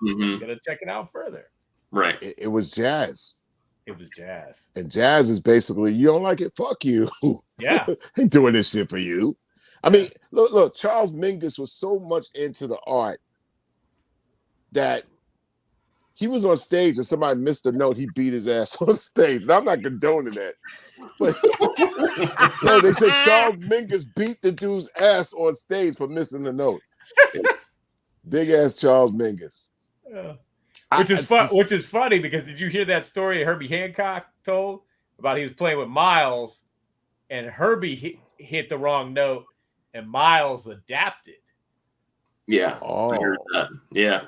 check it out further. Right. It was jazz. It was jazz. And jazz is basically, you don't like it, fuck you. Yeah. Ain't doing this shit for you. I mean, look, Charles Mingus was so much into the art that he was on stage and somebody missed a note, he beat his ass on stage. Now, I'm not condoning that. But no, they said Charles Mingus beat the dude's ass on stage for missing the note. Big ass Charles Mingus. Yeah. Which is funny because did you hear that story Herbie Hancock told about he was playing with Miles and Herbie hit the wrong note and Miles adapted. Yeah. Oh. I heard that. Yeah.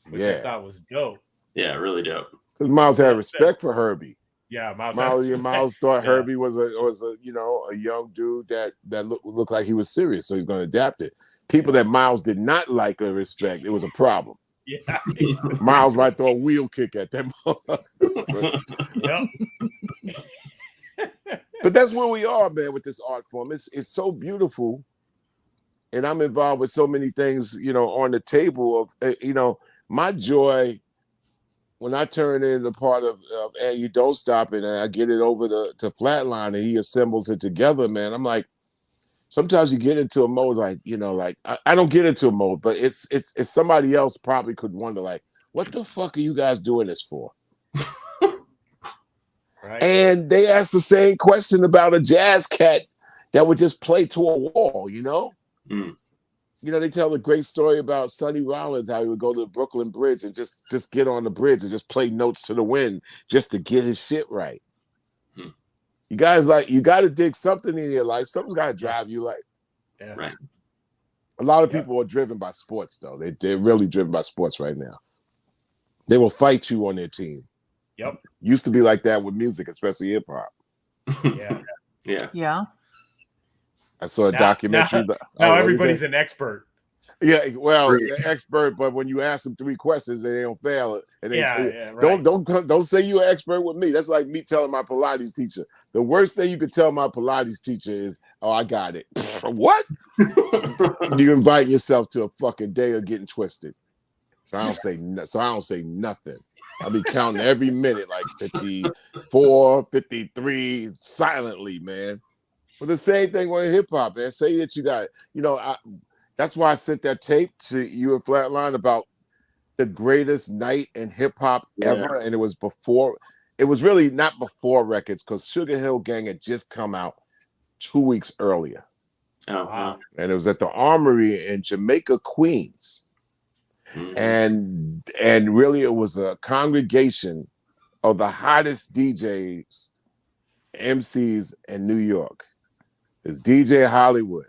Which I thought was dope. Yeah, really dope. Because Miles had respect for Herbie. Yeah, Miles thought Herbie was a young dude that looked like he was serious, so he's going to adapt it. People that Miles did not like or respect, it was a problem. Yeah, Miles might throw a wheel kick at them. But that's where we are, man, with this art form. It's so beautiful, and I'm involved with so many things, on the table of, my joy. When I turn in the part of and you don't stop it, and I get it over to Flatline, and he assembles it together, man. I'm like, sometimes you get into a mode like, I don't get into a mode, but it's somebody else probably could wonder, like, what the fuck are you guys doing this for? Right. And they ask the same question about a jazz cat that would just play to a wall, Mm. They tell a great story about Sonny Rollins, how he would go to the Brooklyn Bridge and just get on the bridge and just play notes to the wind just to get his shit right. Hmm. You guys, you got to dig something in your life. Something's got to drive you life. Yeah. Right. A lot of people are driven by sports, though. They're really driven by sports right now. They will fight you on their team. Yep. Used to be like that with music, especially hip hop. Yeah. Yeah. Yeah. I saw a documentary. Now everybody's an expert. Yeah, well, an expert, but when you ask them 3 questions, they don't fail it. And right. Don't say you're an expert with me. That's like me telling my Pilates teacher. The worst thing you could tell my Pilates teacher is, "Oh, I got it." What? You invite yourself to a fucking day of getting twisted. So I don't say nothing. I'll be counting every minute, like 54, 53, silently, man. But the same thing with hip hop, man. Say that you got it. That's why I sent that tape to you and Flatline about the greatest night in hip hop ever. And it was really not before records, because Sugar Hill Gang had just come out 2 weeks earlier. Oh, wow. And it was at the Armory in Jamaica, Queens. Mm-hmm. And really it was a congregation of the hottest DJs, MCs in New York. It's DJ Hollywood,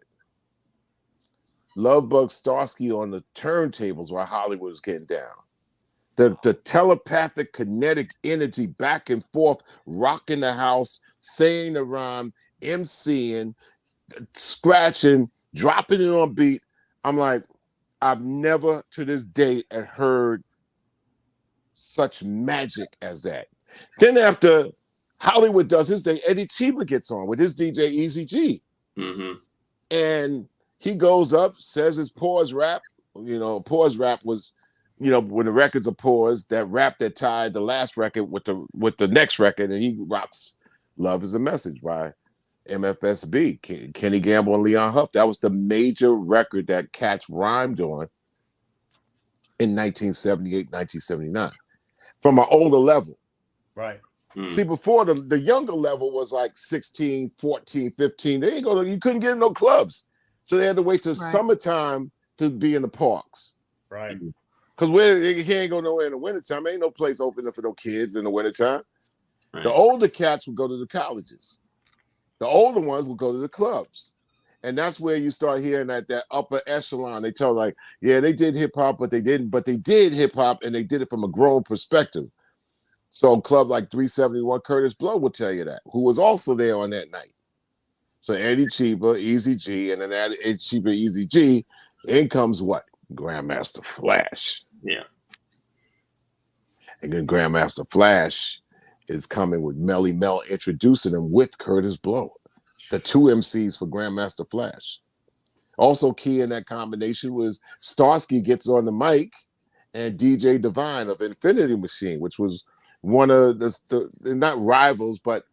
Lovebug Starsky on the turntables while Hollywood was getting down. The telepathic kinetic energy back and forth, rocking the house, saying the rhyme, MCing, scratching, dropping it on beat. I'm like, I've never to this date heard such magic as that. Then after Hollywood does his thing, Eddie Cheeba gets on with his DJ Easy G. Mm-hmm. And he goes up, says his pause rap. Pause rap was, when the records are paused, that rap that tied the last record with the next record, and he rocks Love Is a Message by MFSB, Kenny Gamble and Leon Huff. That was the major record that Cats rhymed on in 1978, 1979, from an older level. Right. See, before the younger level was like 16, 14, 15. You couldn't get in no clubs. So they had to wait till summertime to be in the parks. Right. Because you can't go nowhere in the wintertime. Ain't no place open for no kids in the wintertime. Right. The older cats would go to the colleges. The older ones would go to the clubs. And that's where you start hearing that upper echelon. They tell they did hip hop, but they didn't. But they did hip hop, and they did it from a grown perspective. So club like 371, Curtis Blow will tell you that, who was also there on that night. So Eddie Cheeba, Easy G, and then Eddie Cheeba, Easy G, in comes what? Grandmaster Flash. Yeah. And then Grandmaster Flash is coming with Melly Mel, introducing him with Curtis Blow, the 2 MCs for Grandmaster Flash. Also key in that combination was Starsky gets on the mic and DJ Divine of Infinity Machine, which was one of the not rivals, but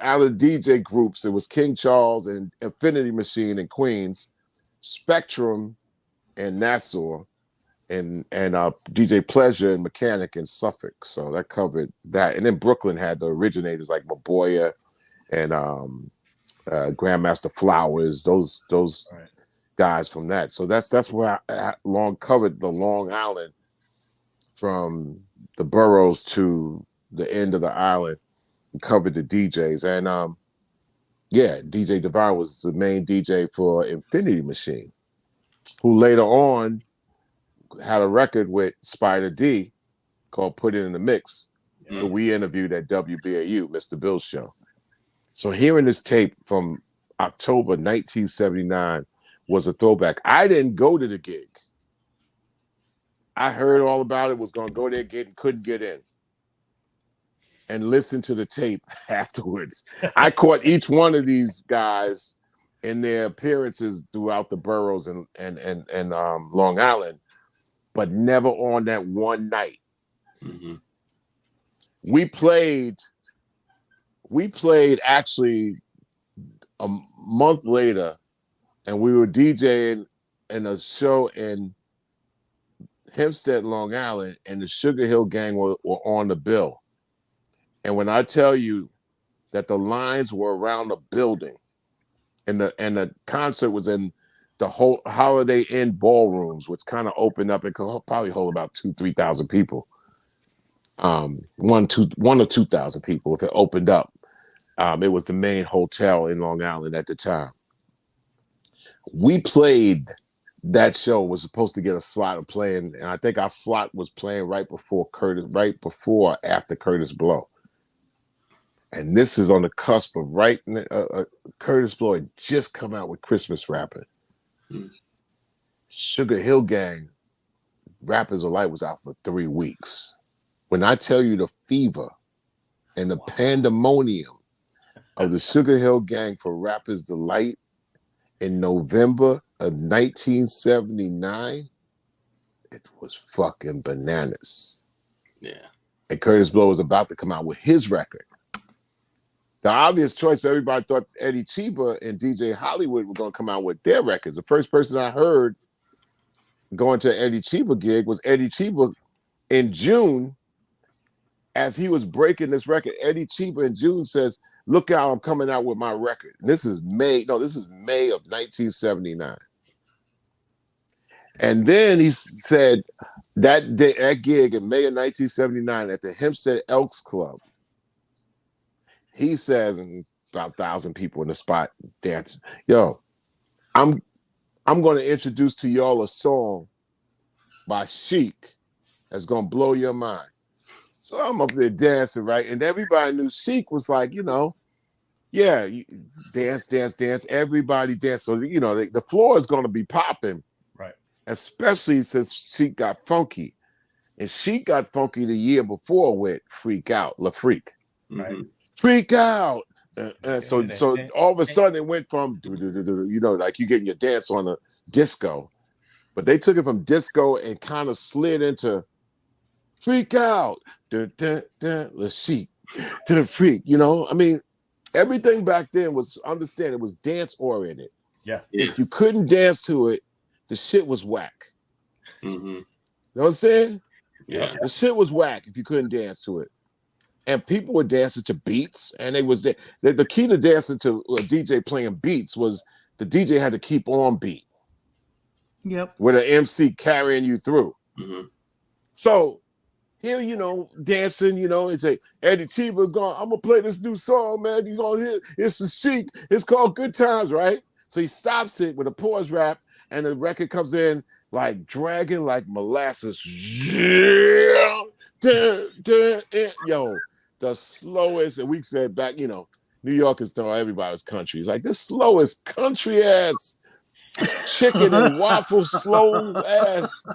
out of DJ groups, it was King Charles and Infinity Machine in Queens, Spectrum and Nassau, and DJ Pleasure and Mechanic in Suffolk. So that covered that. And then Brooklyn had the originators like Maboya and Grandmaster Flowers, those right. Guys from that. So that's where I covered the Long Island from the boroughs to the end of the island and covered the DJs. And DJ Divine was the main DJ for Infinity Machine, who later on had a record with Spider D called Put It in the Mix, that we interviewed at WBAU, Mr. Bill's show. So hearing this tape from October 1979 was a throwback. I didn't go to the gig. I heard all about it, was going to go there, couldn't get in. And listen to the tape afterwards. I caught each one of these guys in their appearances throughout the boroughs and Long Island, but never on that one night. Mm-hmm. We played actually a month later, and we were DJing in a show in Hempstead, Long Island, and the Sugar Hill Gang were on the bill. And when I tell you that the lines were around the building, and the concert was in the whole Holiday Inn ballrooms, which kind of opened up, it could probably hold about 2,000-3,000 people. 1,000 or 2,000 people if it opened up. It was the main hotel in Long Island at the time. We played that show, was supposed to get a slot of playing, and I think our slot was playing right before after Curtis Blow. And this is on the cusp of Curtis Blow had just come out with Christmas Rapping. Sugar Hill Gang, Rappers Delight was out for 3 weeks. When I tell you the fever and the pandemonium of the Sugar Hill Gang for Rappers Delight in November of 1979, it was fucking bananas. Yeah. And Curtis Blow was about to come out with his record. The obvious choice for everybody thought Eddie Chiba and DJ Hollywood were going to come out with their records. The first person I heard going to an Eddie Chiba gig was Eddie Chiba in June. As he was breaking this record, Eddie Chiba in June says, "Look out, I'm coming out with my record." And this is May of 1979. And then he said that gig in May of 1979 at the Hempstead Elks Club, he says, and about 1,000 people in the spot dancing, "Yo, I'm going to introduce to y'all a song by Chic that's going to blow your mind." So I'm up there dancing, right? And everybody knew Chic was like, dance. Everybody dance. So, the floor is going to be popping. Right. Especially since Chic got funky. And Chic got funky the year before with Freak Out, La Freak. Right. Freak Out. So all of a sudden it went from, like you getting your dance on a disco. But they took it from disco and kind of slid into Freak Out. The Chic to the Freak. I mean, everything back then was, understand, it was dance oriented. Yeah. If you couldn't dance to it, the shit was whack. Mm-hmm. You know what I'm saying? Yeah. The shit was whack if you couldn't dance to it. And people were dancing to beats, and they was the key to dancing to a DJ playing beats was the DJ had to keep on beat. Yep. With an MC carrying you through. Mm-hmm. So here, dancing, and say, Eddie Chiba's going, "I'm going to play this new song, man. You're going to hear, it's the Chic. It's called Good Times," right? So he stops it with a pause rap, and the record comes in like dragging like molasses. Yo, the slowest, and we said back, New Yorkers thought everybody was country. It's like the slowest country ass chicken and waffle slow ass.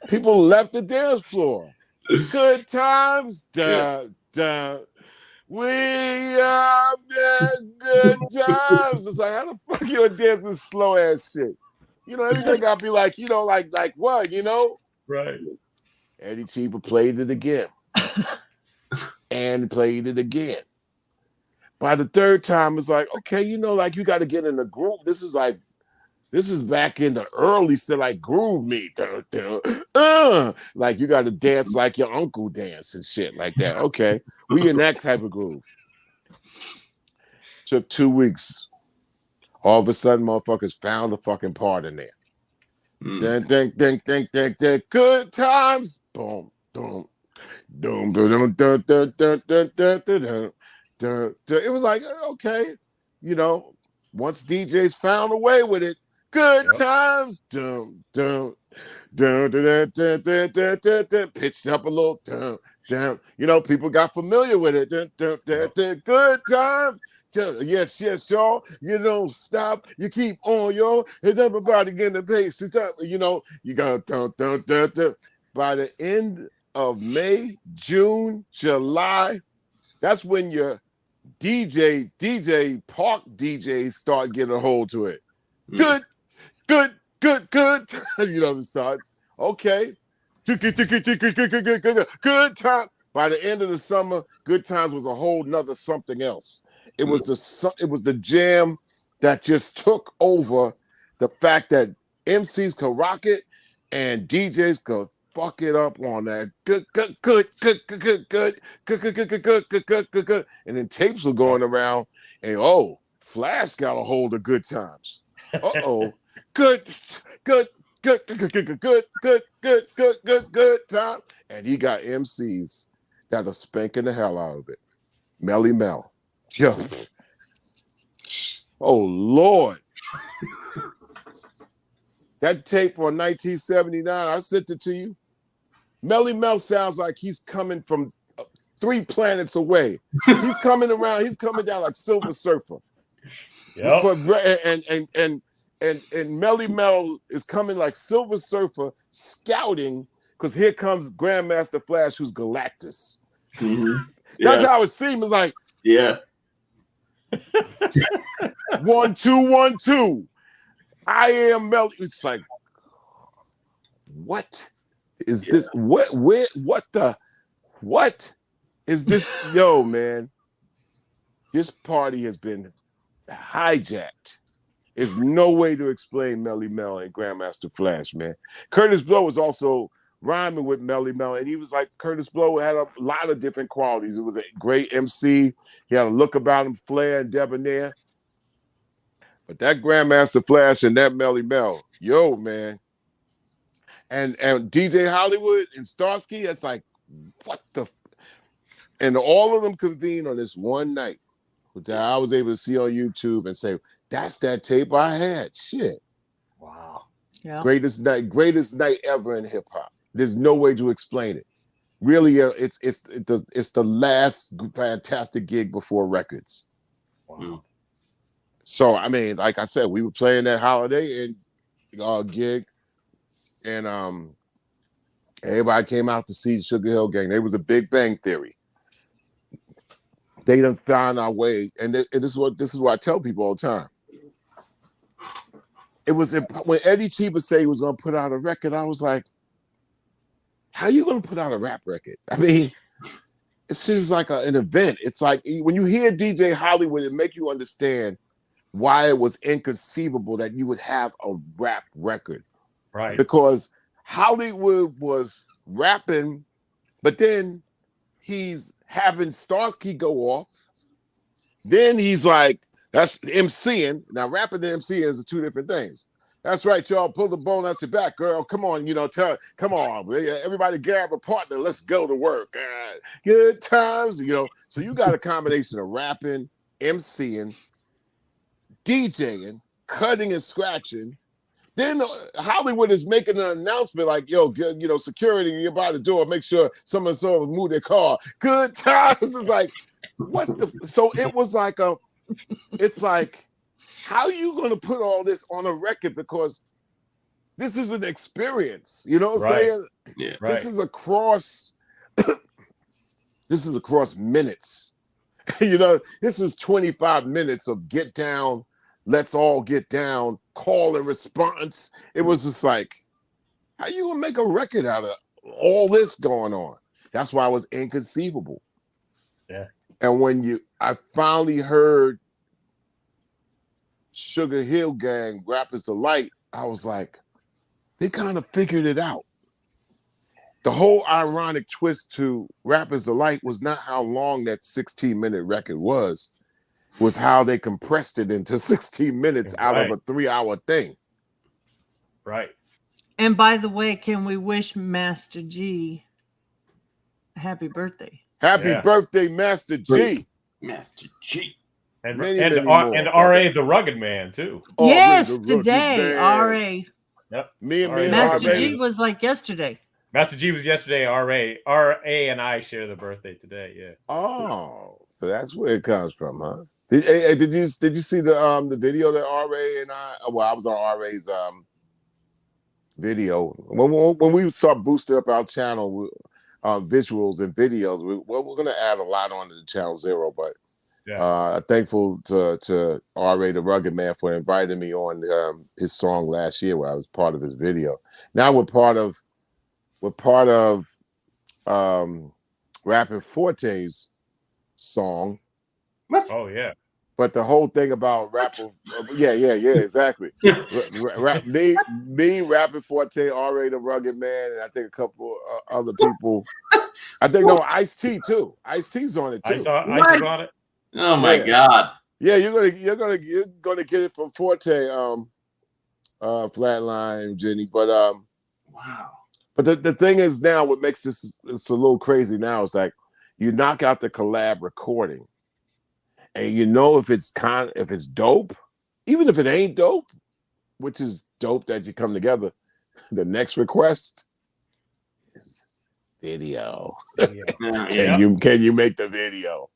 People left the dance floor. Good times, We have the good times. It's like, how the fuck you dancing slow ass shit? You know, everything gotta be like, you know, like what, you know? Right. Eddie Cheaper played it again. And played it again. By the third time, it's like, okay, you know, like you got to get in the groove. This is back in the early still like groove me. Like you got to dance like your uncle dance and shit like that. Okay, we in that type of groove. Took 2 weeks. All of a sudden, motherfuckers found the fucking part in there. Ding, good times. Boom, boom. Dum, dum, dum, dum, dum, dum, dum, dum, dum. It was like, okay, you know, once DJs found a way with it, good times. Dum, dum, dum, dum, dum, dum, dum, dum, dum, pitched up a little. Dum, dum. You know, people got familiar with it. Dum, dum, dum, dum, good times. Yes, y'all. You don't stop. You keep on, y'all. And everybody getting the pace. You know, you got dum, dum, dum, dum. By the end of May, June, July, that's when your DJ park DJs start getting a hold to it. Good. You know the song. Okay. Good time. By the end of the summer, Good Times was a whole nother something else. It was the jam that just took over the fact that MCs could rock it and DJs could fuck it up on that good. And then tapes were going around and Flash got a hold of Good Times. Good time. And he got MCs that are spanking the hell out of it. Melly Mel. Yo. Oh Lord. That tape on 1979, I sent it to you. Melly Mel sounds like he's coming from 3 planets away. He's coming around. He's coming down like Silver Surfer. Yep. And Melly Mel is coming like Silver Surfer, scouting because here comes Grandmaster Flash, who's Galactus. Mm-hmm. That's how it seems. It's like 1 2 1 2. I am Melly. It's like, what is this? What is this? Yo, man, this party has been hijacked. There's no way to explain Melly Mel and Grandmaster Flash, man. Curtis Blow was also rhyming with Melly Mel, and he was like, Curtis Blow had a lot of different qualities. It was a great MC. He had a look about him, flair and debonair. But that Grandmaster Flash and that Melly Mel, yo, man. And DJ Hollywood and Starsky, it's like, what the? And all of them convened on this one night that I was able to see on YouTube and say, that's that tape I had. Shit. Wow. Yeah. Greatest night ever in hip hop. There's no way to explain it. Really, it's the last fantastic gig before records. Wow. So I mean, like I said, we were playing that Holiday and gig, and everybody came out to see Sugar Hill Gang. They was a Big Bang Theory. They done found our way, and this is what I tell people all the time. It was when Eddie Cheaper said he was going to put out a record. I was like, "How you going to put out a rap record?" I mean, it seems like an event. It's like when you hear DJ Hollywood, it make you understand why it was inconceivable that you would have a rap record, right? Because Hollywood was rapping, but then he's having Starsky go off. Then he's like, that's MCing. Now, rapping and MCing is 2 different things. That's right, y'all. Pull the bone out your back, girl. Come on, come on. Everybody grab a partner. Let's go to work. Good times, So you got a combination of rapping, MCing, DJing, cutting and scratching. Then Hollywood is making an announcement like, yo, security, you're by the door. Make sure someone move their car. Good times. It's like, what the? So it was like it's like, how are you going to put all this on a record? Because this is an experience. You know what I'm saying? Yeah. This is across minutes. You know, this is 25 minutes of get down, let's all get down, call and response. It was just like, how you gonna make a record out of all this going on? That's why it was inconceivable. Yeah. And when I finally heard Sugar Hill Gang, Rappers Delight, I was like, they kind of figured it out. The whole ironic twist to Rappers Delight was not how long that 16-minute record was how they compressed it into 16 minutes out of a 3-hour thing. Right. And by the way, can we wish Master G a happy birthday? Happy birthday, Master G. Master G. And many RA, more, the Rugged Man, too. Oh, yes, the Rugged today, Man. RA. Yep. Me and Master RA. G was like yesterday. Master G was yesterday. RA and I share the birthday today. Yeah. Oh, so that's where it comes from, huh? Did you see the video that RA and I? Well, I was on RA's video when we start boosting up our channel, visuals and videos. We're going to add a lot onto the channel Zero, but thankful to RA the Rugged Man for inviting me on his song last year where I was part of his video. Now we're part of Rapping Forte's song. What? Oh yeah. But the whole thing about rapper, exactly. me, Rapping Forte, RA the Rugged Man, and I think a couple other people. I think Ice-T too. Ice-T's on it too. Ice is on it. Oh my God. Yeah, you're gonna get it from Forte, Flatline, Jenny. But wow. But the thing is now, what makes this it's a little crazy now is like you knock out the collab recording, and you know if it's dope, even if it ain't dope, which is dope that you come together. The next request is video. Can you make the video?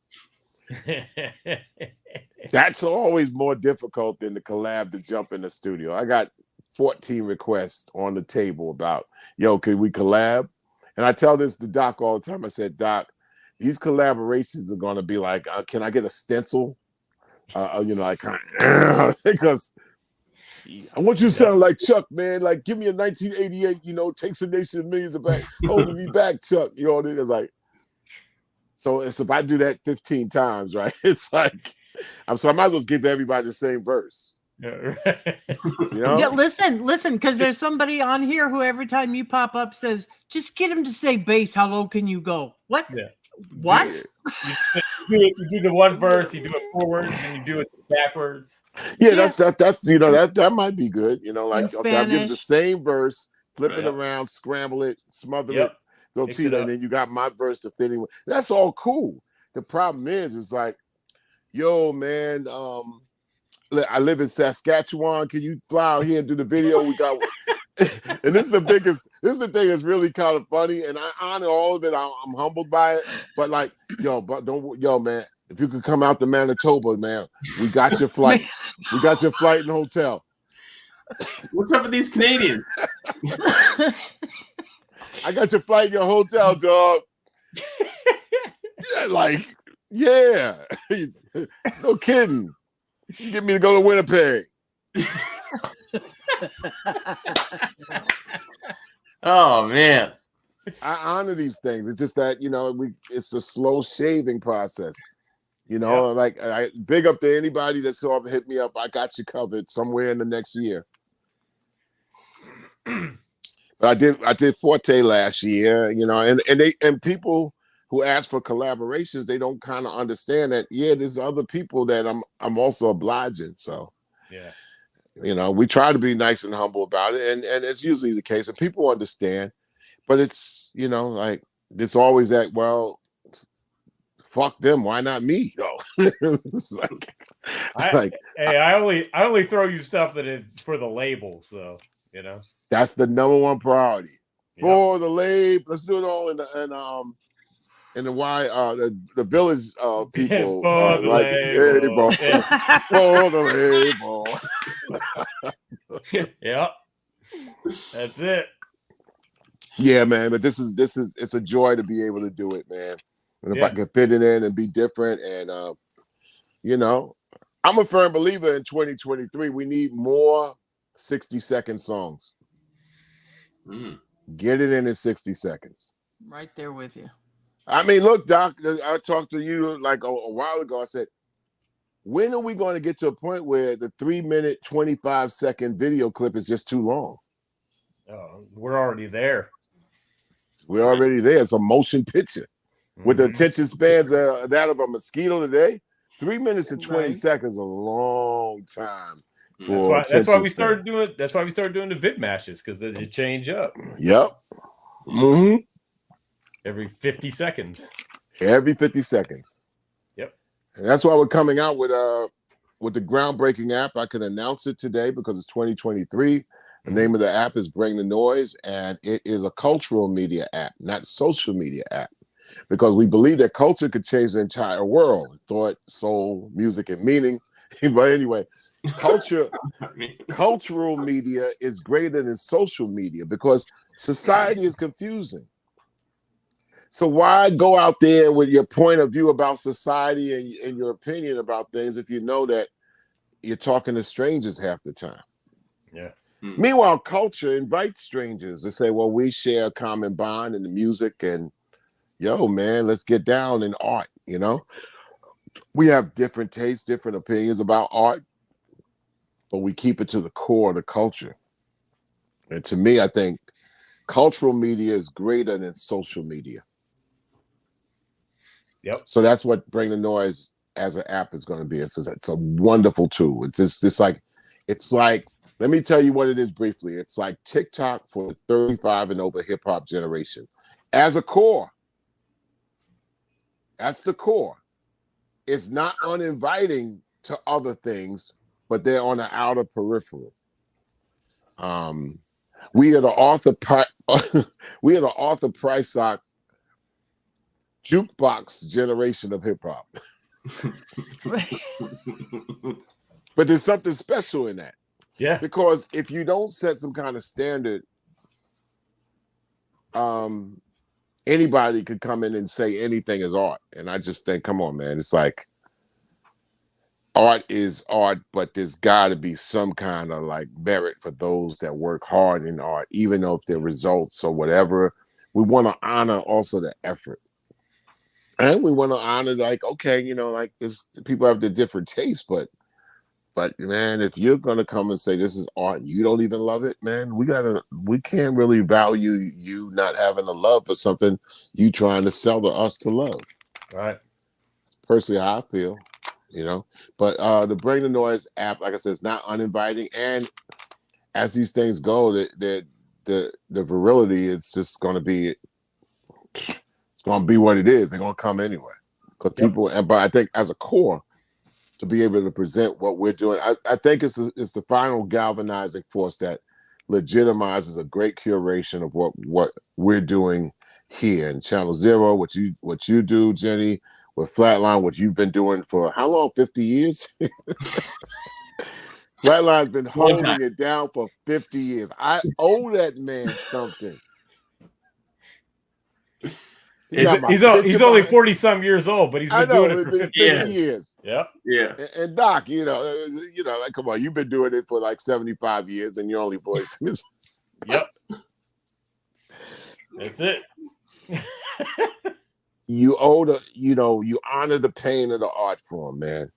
That's always more difficult than the collab to jump in the studio. I got 14 requests on the table about, yo, can we collab? And I tell this to Doc all the time. I said, Doc, these collaborations are going to be like, can I get a stencil? I kind of, because I want you to sound like Chuck, man. Like, give me a 1988, takes a nation of millions of back, holding me back, Chuck. You know what I mean? It's like, so if I do that 15 times, right? It's like, I might as well give everybody the same verse. Yeah, Yeah, listen, because there's somebody on here who every time you pop up says, just get him to say bass. How low can you go? What? Yeah. What? You do the one verse, you do it forward, and you do it backwards. Yeah, that's that might be good. Like okay, I'll give the same verse, flip it around, scramble it, smother it, don't see that, and then you got my verse to fit in. That's all cool. The problem is, it's like, yo, man, I live in Saskatchewan. Can you fly out here and do the video? We got, and this is the thing that's really kind of funny, and I honor all of it. I'm humbled by it, but like, man, if you could come out to Manitoba, man, we got your flight. We got your flight and hotel. What's up with these Canadians? I got your flight and your hotel, dog. Yeah, no kidding. You get me to go to Winnipeg. Oh man, I honor these things. It's just that it's a slow shaving process. Like I big up to anybody that's hit me up. I got you covered somewhere in the next year. But I did Forte last year, and people who ask for collaborations, they don't kind of understand that. Yeah, there's other people that I'm also obliging. So yeah, we try to be nice and humble about it, and it's usually the case, and people understand. But it's like it's always that, well, fuck them, why not me? It's I only throw you stuff that is for the label, so that's the number one priority for the label. Let's do it all in the the village people for the label. For the label. Yep, that's it. Yeah, man. But this is it's a joy to be able to do it, man. And if I could fit it in and be different, and you know, I'm a firm believer in 2023. We need more 60-second songs. Get it in 60 seconds. Right there with you. I mean, look, Doc, I talked to you like a while ago. I said, when are we going to get to a point where the 3-minute, 25-second video clip is just too long? Oh, we're already there. We're already there. It's a motion picture. With the attention spans that of a mosquito today, 3 minutes and 20 seconds is a long time. That's why we started doing. That's why we started doing the vid mashes, because they change up. Yep. Mm-hmm. Every 50 seconds. Every 50 seconds. Yep. And that's why we're coming out with the groundbreaking app. I can announce it today because it's 2023. The name of the app is Bring the Noise, and it is a cultural media app, not social media app. Because we believe that culture could change the entire world. Thought, soul, music, and meaning. But anyway, cultural media is greater than social media because society is confusing. So why go out there with your point of view about society and your opinion about things if you know that you're talking to strangers half the time? Yeah. Meanwhile, culture invites strangers to say, well, we share a common bond in the music and yo, man, let's get down in art, you know? We have different tastes, different opinions about art, but we keep it to the core of the culture. And to me, I think cultural media is greater than social media. Yep. So that's what Bring the Noise as an app is going to be. It's a wonderful tool. It's like, let me tell you what it is briefly. It's like TikTok for the 35 and over hip hop generation. As a core, that's the core. It's not uninviting to other things, but they're on the outer peripheral. We are the Arthur Prysock jukebox generation of hip hop. But there's something special in that. Yeah. Because if you don't set some kind of standard, anybody could come in and say anything is art. And I just think, come on, man. It's like art is art, but there's got to be some kind of like merit for those that work hard in art, even though if their results or whatever. We want to honor also the effort. And we want to honor, like, okay, you know, like this, people have the different tastes, but man, if you're gonna come and say this is art and you don't even love it, man, we can't really value you not having a love for something you trying to sell to us to love. Right. Personally, how I feel, you know. But the Bring the Noise app, like I said, it's not uninviting. And as these things go, the virility is just gonna be what it is. They're gonna come anyway. Because people, but I think as a core, to be able to present what we're doing, I think it's the final galvanizing force that legitimizes a great curation of what we're doing here in Channel Zero, what you do, Jenny, with Flatline, what you've been doing for how long? 50 years? Flatline's been holding it down for 50 years. I owe that man something. He's only 40-some years old, but he's been doing it for 50 years. Yep. Yeah. And Doc, you know, like, come on, you've been doing it for like 75 years, and you're only voicing this. Yep. That's it. You honor the pain of the art form, man.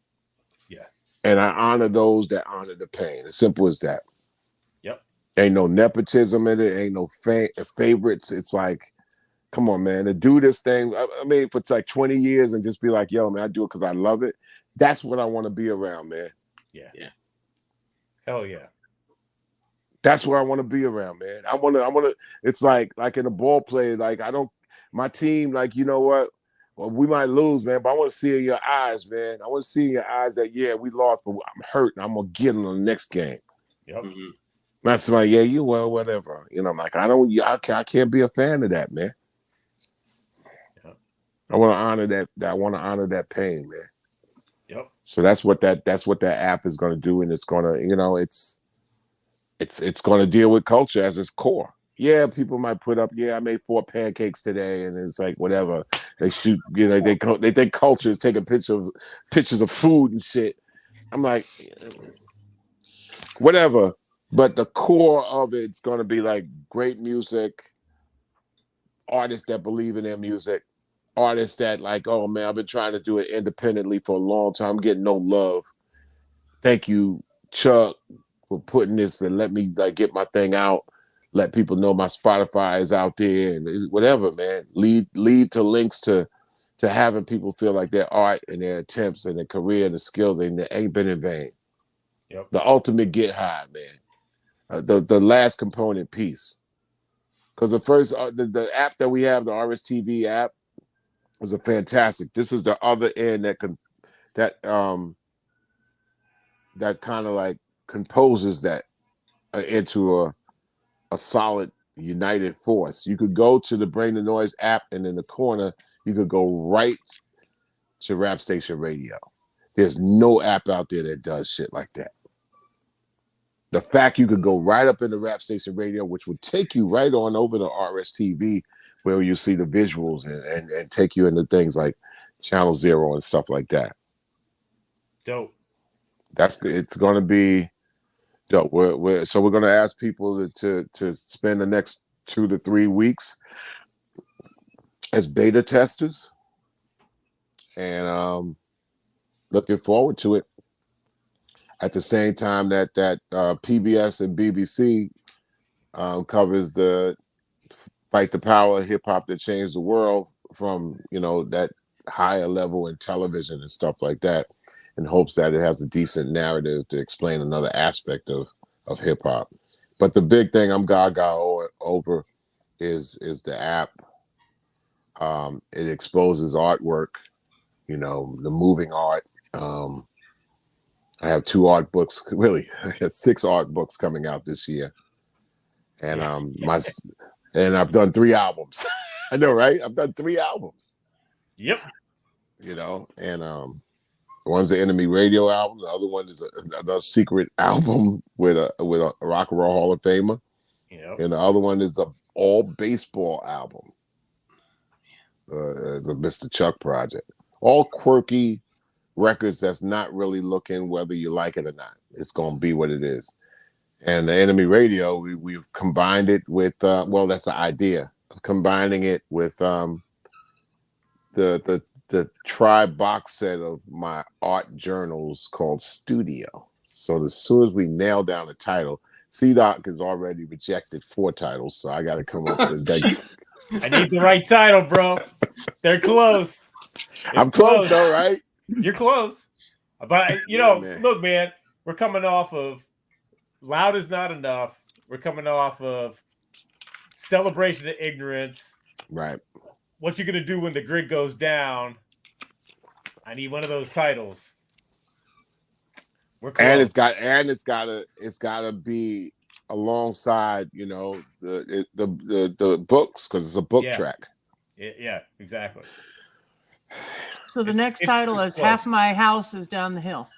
Yeah. And I honor those that honor the pain. As simple as that. Yep. Ain't no nepotism in it. Ain't no favorites. It's like, come on, man, to do this thing, I mean, for like 20 years and just be like, yo, man, I do it because I love it. That's what I want to be around, man. Yeah. Hell yeah. That's what I want to be around, man. I want to, it's like in a ball play, like my team, like, you know what? Well, we might lose, man, but I want to see in your eyes, man. I want to see in your eyes that, yeah, we lost, but I'm hurt and I'm going to get in on the next game. Yep. Mm-hmm. That's like, yeah, you well, whatever. You know, I'm like, I can't be a fan of that, man. I want to honor that. I want to honor that pain, man. Yep. So that's what that app is going to do, and it's going to, you know, it's going to deal with culture as its core. Yeah, people might put up, I made 4 pancakes today, and it's like whatever. They shoot, they think culture is taking pictures of food and shit. I'm like, whatever. But the core of it's going to be like great music, artists that believe in their music, artists that like, oh man, I've been trying to do it independently for a long time. I'm getting no love. Thank you, Chuck, for putting this and let me like get my thing out. Let people know my Spotify is out there and whatever, man. Lead to links to having people feel like their art and their attempts and their career and the skills they ain't been in vain. Yep. The ultimate get high, man. The last component piece. Because the first the app that we have, the RSTV app, was a fantastic. This is the other end that kind of like composes that into a solid united force. You could go to the Bring the Noise app, and in the corner you could go right to Rap Station Radio. There's no app out there that does shit like that. The fact you could go right up into Rap Station Radio, which would take you right on over to RSTV, where you see the visuals and take you into things like Channel Zero and stuff like that. Dope. It's going to be dope. We're going to ask people to spend the next 2 to 3 weeks as beta testers, and looking forward to it. At the same time that PBS and BBC covers the Fight the Power, hip hop that changed the world, from that higher level in television and stuff like that, in hopes that it has a decent narrative to explain another aspect of hip hop. But the big thing I'm gaga over is the app. It exposes artwork, the moving art. I have 2 art books, really. I got 6 art books coming out this year. And and I've done 3 albums. I know, right? I've done 3 albums. Yep. And one's the Enemy Radio album. The other one is a secret album with a Rock and Roll Hall of Famer. Yep. And the other one is a all baseball album. It's a Mr. Chuck project. All quirky records that's not really looking whether you like it or not. It's going to be what it is. And the Enemy Radio, we've combined it with, that's the idea of combining it with the Tribe box set of my art journals called Studio. So as soon as we nail down the title, C-Doc has already rejected 4 titles, so I got to come up with a I need the right title, bro. They're close. I'm close though, right? You're close. But, look, man, we're coming off of Loud Is Not Enough. We're coming off of Celebration of Ignorance. Right. What you going to do when the grid goes down? I need one of those titles. We're close. And it's got to be alongside, the books, because it's a book track. Yeah, exactly. So the next title is close. Half My House is Down the Hill.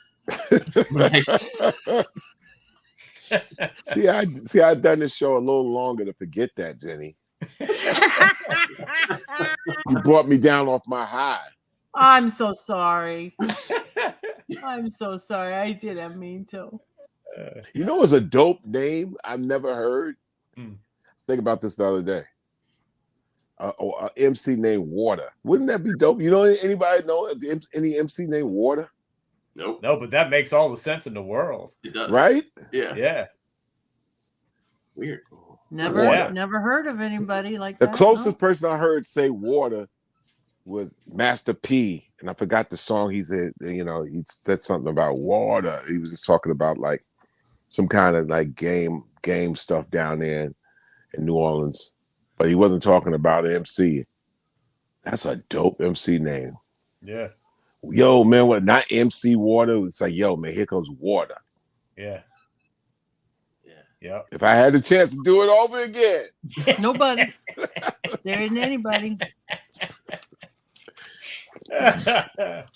See, I've done this show a little longer to forget that, Jenny. You brought me down off my high. I'm so sorry. I'm so sorry. I didn't mean to. It's a dope name I've never heard. I was thinking about this the other day. An MC named Water. Wouldn't that be dope? Anybody know any MC named Water? Nope. No, but that makes all the sense in the world. It does. Right? Yeah. Weird. Never heard of anybody like that. The closest person I heard say Water was Master P, and I forgot the song he said. He said something about water. He was just talking about like some kind of like game stuff down there in New Orleans. But he wasn't talking about MC. That's a dope MC name. Yeah. Yo, man, what? Not MC Water. It's like, yo, man, here comes Water. Yeah. If I had the chance to do it over again. Nobody. There isn't anybody.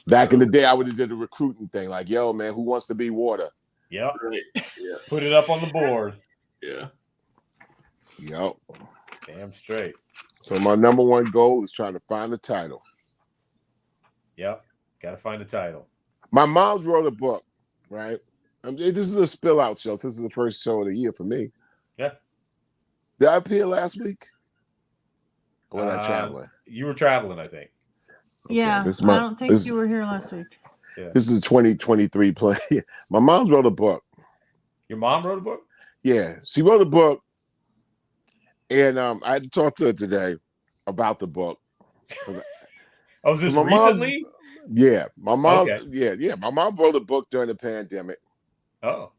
Back in the day, I would have did a recruiting thing. Like, yo, man, who wants to be Water? Yep. Right. Yeah. Put it up on the board. Yeah. Yep. Damn straight. So my number one goal is trying to find the title. Yep. Got to find the title. My mom's wrote a book, right? This is a spill out show. This is the first show of the year for me. Yeah. Did I appear last week? Or was I traveling? You were traveling, I think. Okay, Yeah. I don't think you were here last week. Yeah. This is a 2023 play. My mom wrote a book. Your mom wrote a book? Yeah. She wrote a book. And I had to talk to her today about the book. Oh, was this recently? Yeah. My mom, okay. yeah. My mom wrote a book during the pandemic. Oh.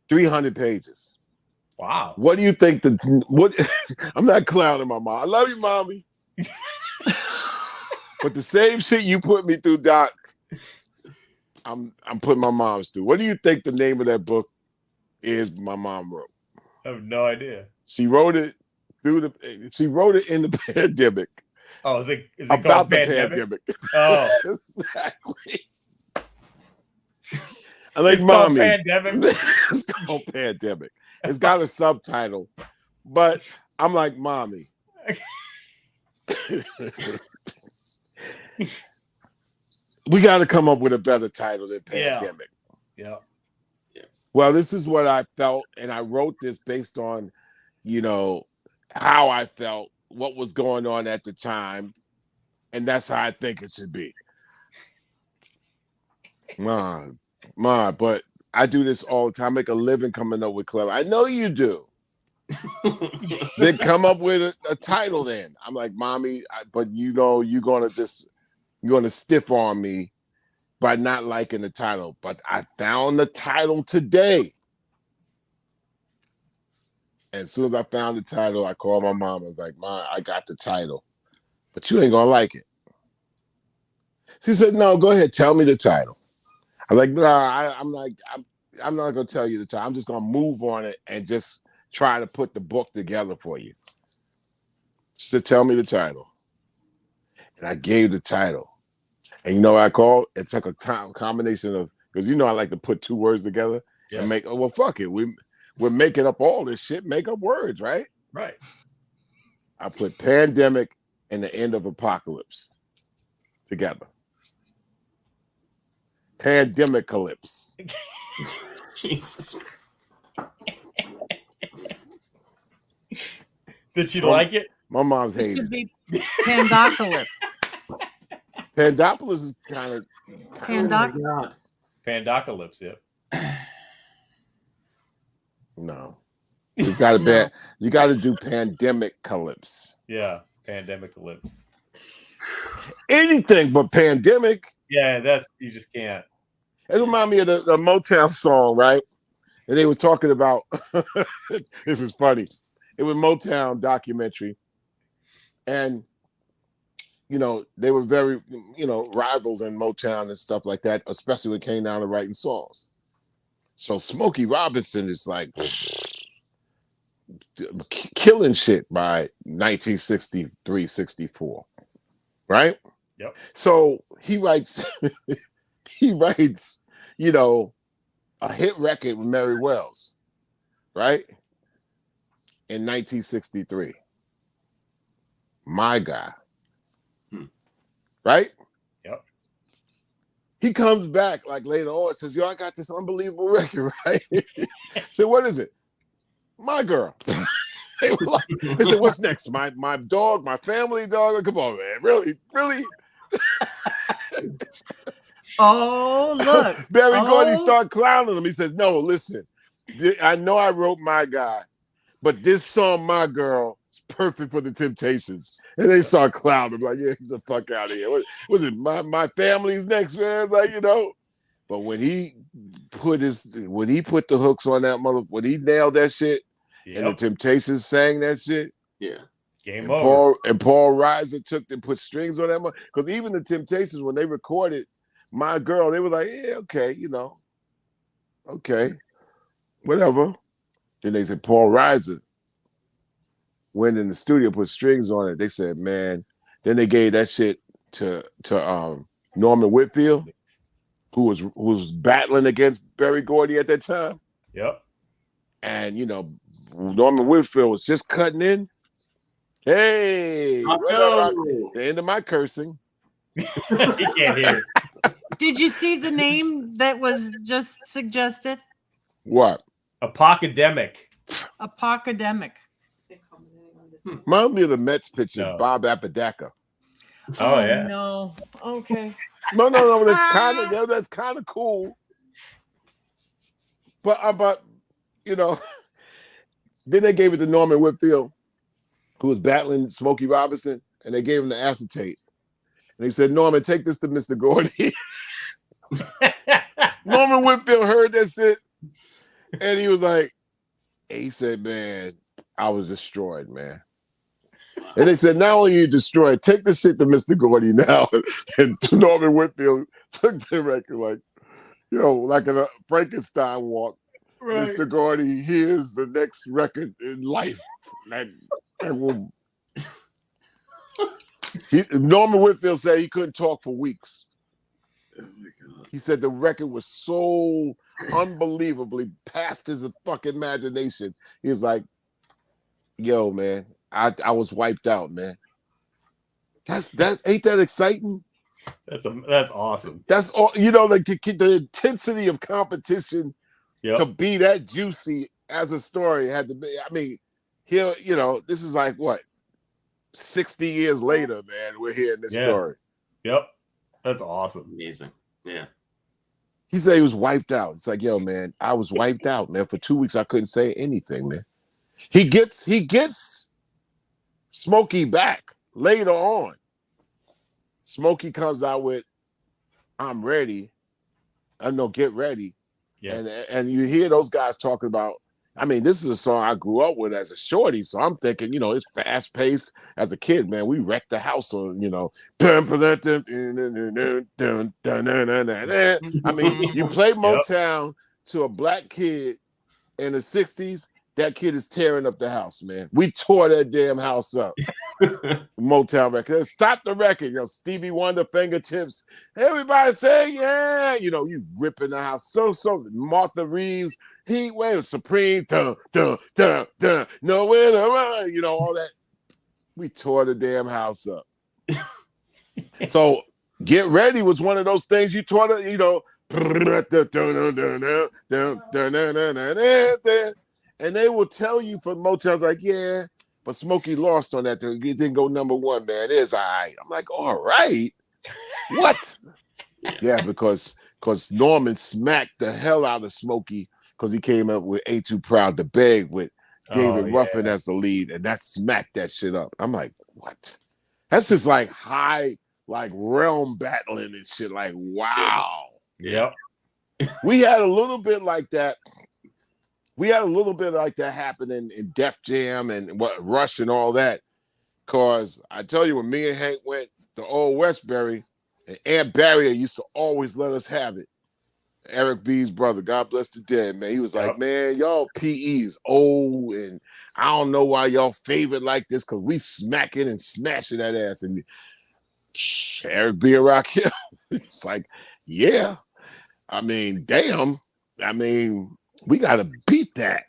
300 pages. Wow. What do you think I'm not clowning my mom. I love you, mommy. But the same shit you put me through, Doc, I'm putting my mom's through. What do you think the name of that book is my mom wrote? I have no idea. She wrote it in the pandemic. Oh, is it about the pandemic? Oh. Exactly. I like it's mommy. Called pandemic. It's called pandemic. It's got a subtitle, but I'm like, mommy. We got to come up with a better title than pandemic. Yeah. Well, this is what I felt, and I wrote this based on, how I felt, what was going on at the time, and that's how I think it should be. But I do this all the time. I make a living coming up with clever. I know you do. Then come up with a title. Then I'm like, mommy, but you're gonna stiff on me by not liking the title. But I found the title today. And as soon as I found the title, I called my mom. I was like, Mom, I got the title, but you ain't gonna like it. She said, no, go ahead, tell me the title. I'm like, nah, I'm not gonna tell you the title. I'm just gonna move on it and just try to put the book together for you. She said, tell me the title. And I gave the title. And you know what I call? It's like a combination of, because I like to put two words together and make, well, fuck it. We're making up all this shit, make up words, right? Right. I put pandemic and the end of apocalypse together. Pandemicalypse. Jesus. Did she like it? My mom's It hated should be Pandocalypse. Pandopolis is kind of Pandocalypse, yeah. No. It's got a bad. You got to do pandemicalypse. Yeah, pandemicalypse. Anything but pandemic. Yeah, you just can't. It reminds me of the Motown song, right? And they was talking about. This is funny. It was Motown documentary, and they were very rivals in Motown and stuff like that, especially when it came down to writing songs. So Smokey Robinson is like killing shit by 1963, 64, right? Yep. So he writes, a hit record with Mary Wells, right? In 1963. My guy. Right? Yep. He comes back like later on and says, yo, I got this unbelievable record, right? So what is it? My girl. They were like, I said, what's next? My dog, my family dog? Come on, man. Really? Oh, look. Barry Gordy started clowning him. He said, no, listen. I know I wrote My Guy, but this song, My Girl, is perfect for the Temptations. And they saw clown. I'm like, yeah, get the fuck out of here. What was it? My family's next, man. Like, But when he put the hooks on that when he nailed that shit, and the Temptations sang that shit, game over. Paul Reiser took and put strings on that because even the Temptations, when they recorded My Girl, they were like, yeah, okay, okay, whatever. Then they said Paul Reiser went in the studio, put strings on it. They said, man. Then they gave that shit to Norman Whitfield, who was battling against Berry Gordy at that time. Yep. And Norman Whitfield was just cutting in. Hey, the end of my cursing. He can't hear. Did you see the name that was just suggested? What? Apocademic. Apocademic. Remind me of the Mets pitcher, Bob Apodaca. Oh yeah. No. Okay. No. That's kind of cool. But then they gave it to Norman Whitfield, who was battling Smokey Robinson, and they gave him the acetate. And he said, Norman, take this to Mr. Gordy. Norman Whitfield heard that shit, and he was like, he said, man, I was destroyed, man. And they said, not only are you destroyed, take the shit to Mr. Gordy now. And Norman Whitfield took the record like in a Frankenstein walk. Right. Mr. Gordy, here's the next record in life. Norman Whitfield said he couldn't talk for weeks. Oh my God. He said the record was so unbelievably past his fucking imagination. He was like, yo, man, I was wiped out, man. Ain't that exciting? That's awesome. That's all, the intensity of competition. Yep. To be that juicy as a story had to be. I mean, here, this is like what 60 years later, man. We're hearing this story. Yep, that's awesome, amazing. Yeah, he said he was wiped out. It's like, yo, man, I was wiped out, man. For 2 weeks, I couldn't say anything, man. He gets Smokey back later on. Smokey comes out with, "I'm ready." I know, get ready. Yeah. And you hear those guys talking about, I mean, this is a song I grew up with as a shorty, so I'm thinking, it's fast paced. As a kid, man, we wrecked the house on, I mean, you play Motown to a black kid in the 60s, that kid is tearing up the house, man. We tore that damn house up. Motown record. Stop the record. Stevie Wonder, Fingertips. Everybody say, yeah. You ripping the house. So Martha Reeves, Heat Wave, Supreme, dun, dun, dun, dun, nowhere to run. All that. We tore the damn house up. So Get Ready was one of those things you tore and they will tell you for Motown's like, yeah, but Smokey lost on that. It didn't go number one, man. It is all right. I'm like, all right. What? Yeah, because Norman smacked the hell out of Smokey because he came up with Ain't Too Proud to Beg with David Ruffin as the lead, and that smacked that shit up. I'm like, what? That's just like high, like realm battling and shit. Like, wow. Yep. We had a little bit like that. We had a little bit like that happening in Def Jam and Rush and all that. Cause I tell you, when me and Hank went to Old Westbury, and Aunt Barrier used to always let us have it. Eric B's brother, God bless the dead, man. He was like, man, y'all PE's old, and I don't know why y'all favorite like this, cause we smacking and smashing that ass. And Eric B and Rock Hill, it's like, yeah. I mean, damn. I mean, we gotta beat that.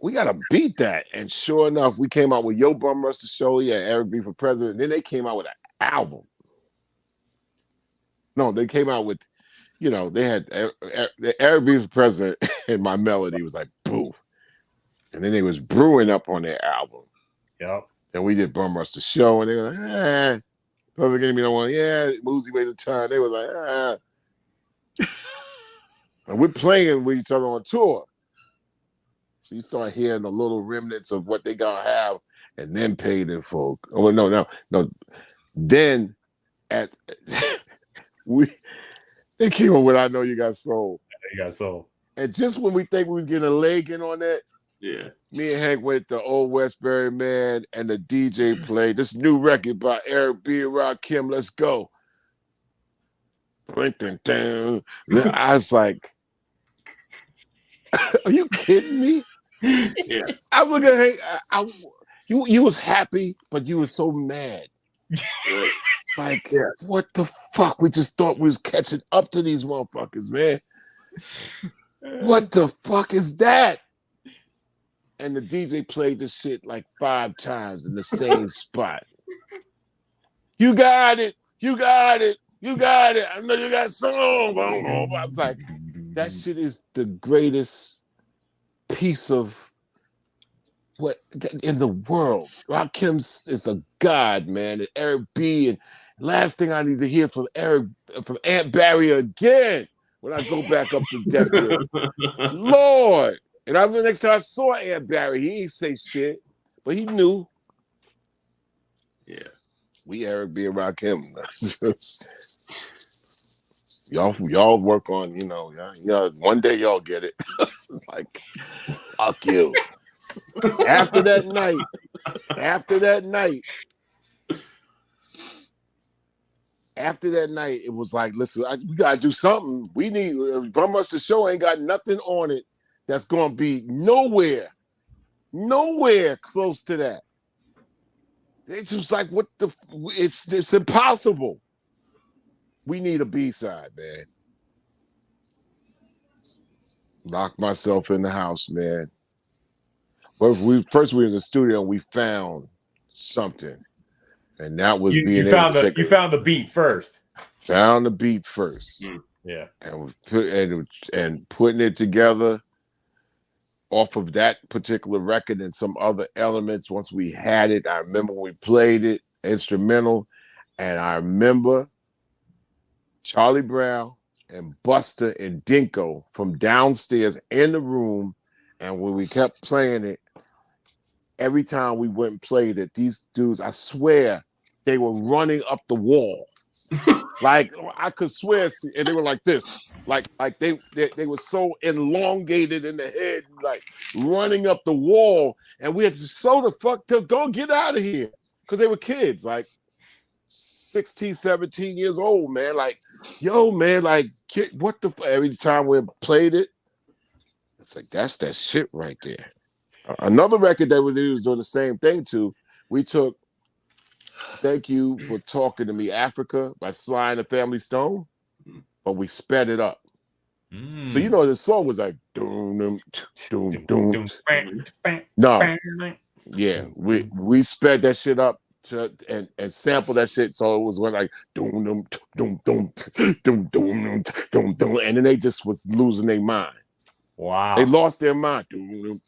We gotta beat that. And sure enough, we came out with Yo Bum Rush the Show. Yeah, Eric B for President. And then they came out with an album. No, they came out with, they had Eric B for President, and My Melody was like, boo. And then they was brewing up on their album. Yep. And we did Bum Rush the Show, and they were like, Public Enemy don't want, Woozy Way to Time. They were like, And we're playing with each other on tour. So you start hearing the little remnants of what they gonna have, and then Paid in Full. Oh no. Then they came up with I Know You Got Soul. You got soul. And just when we think we was getting a leg in on that, me and Hank went to Old Westbury, man, and the DJ played this new record by Eric B and Rakim. Let's go. I was like, are you kidding me? Yeah. I was looking at Hank. You was happy, but you was so mad. Like, what the fuck? We just thought we was catching up to these motherfuckers, man. What the fuck is that? And the DJ played the shit like 5 times in the same spot. You got it. You got it. You got it. I know you got song. I was like, that shit is the greatest piece of what in the world. Rakim's is a god, man. And Eric B. And last thing I need to hear from Aunt Barry again when I go back up to Def Jam. Lord. And the next time I saw Aunt Barry, he ain't say shit, but he knew. Yeah. We Eric B. and Rakim. y'all work on, one day y'all get it. Like, fuck you. After that night, it was like, listen, we gotta do something. We need Bum Rush the Show ain't got nothing on it that's gonna be nowhere close to that. It's just like, it's impossible. We need a B-side, man. Locked myself in the house, man. But we were in the studio and we found something. And that was you found the beat first. Found the beat first. Yeah. And putting it together off of that particular record and some other elements. Once we had it, I remember when we played it, instrumental, and I remember Charlie Brown and Buster and Dinko from downstairs in the room, and when we kept playing it, every time we went and played it, these dudes, I swear, they were running up the wall. Like, I could swear, and they were like this, like they were so elongated in the head, like running up the wall, and we had to so the fuck to go get out of here, because they were kids, like 16, 17 years old, man. Like, yo, man, like, what the? Every time we played it, it's like, that's that shit right there. Another record that we was doing the same thing to, we took Thank You for Talking to Me, Africa by Sly and the Family Stone, but we sped it up. So the song was like doom doom doom. No, yeah, we sped that shit up and sampled that shit, so it was like doom doom doom doom doom doom doom doom, and then they just was losing their mind. Wow. They lost their mind. And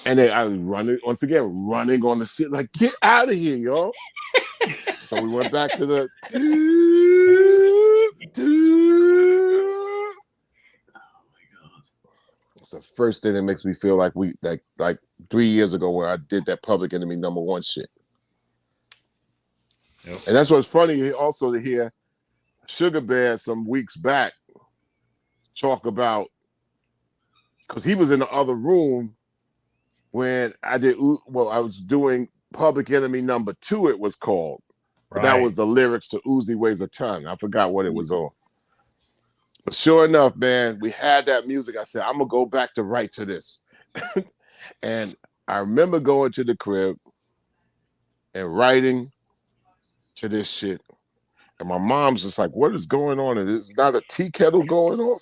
then I was running on the shit, like, get out of here, y'all. So we went back to the oh my God. It's the first thing that makes me feel like like 3 years ago when I did that Public Enemy #1 shit. Yep. And that's what's funny also to hear Sugar Bear some weeks back talk about, because he was in the other room when I was doing Public Enemy #2, it was called. Right. That was the lyrics to Uzi Weighs a Ton. I forgot what it was on. But sure enough, man, we had that music. I said, I'm going to go back to write to this. And I remember going to the crib and writing to this shit. And my mom's just like, what is going on? And it's not a tea kettle going off?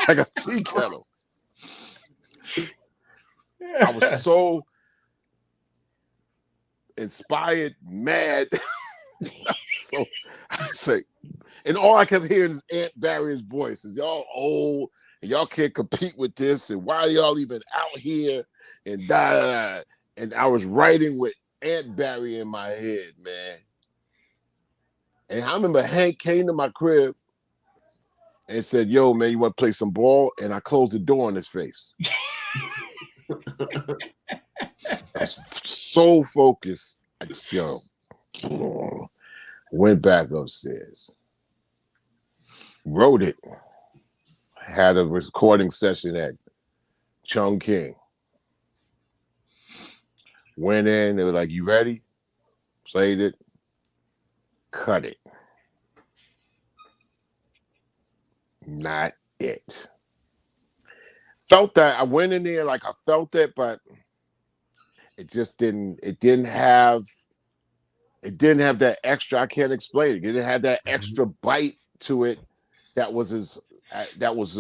Like a tea kettle. I was so inspired, mad. So I say, and all I kept hearing is Aunt Barry's voice. Is y'all old and y'all can't compete with this? And why are y'all even out here? And da. And I was writing with Aunt Barry in my head, man. And I remember Hank came to my crib and said, yo, man, you want to play some ball? And I closed the door in his face. I was so focused. I just, went back upstairs. Wrote it. Had a recording session at Chung King. Went in, they were like, you ready? Played it. Cut it. Not it. Felt that. I went in there like I felt it, but it just didn't have it didn't have that extra. I can't explain it. It didn't have that extra bite to it that was as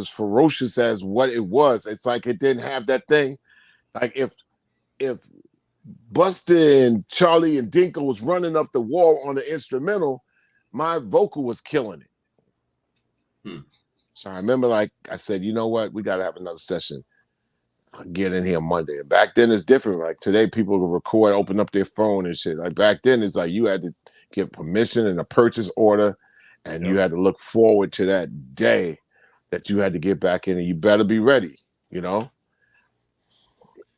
ferocious as what it was. It's like it didn't have that thing. Like if Busta and Charlie and Dinko was running up the wall on the instrumental, my vocal was killing it. So I remember, like I said, you know what? We got to have another session. I'll get in here Monday. And back then it's different. Like today, people will record, open up their phone and shit. Like back then, it's like you had to get permission and a purchase order, and you had to look forward to that day that you had to get back in, and you better be ready, you know?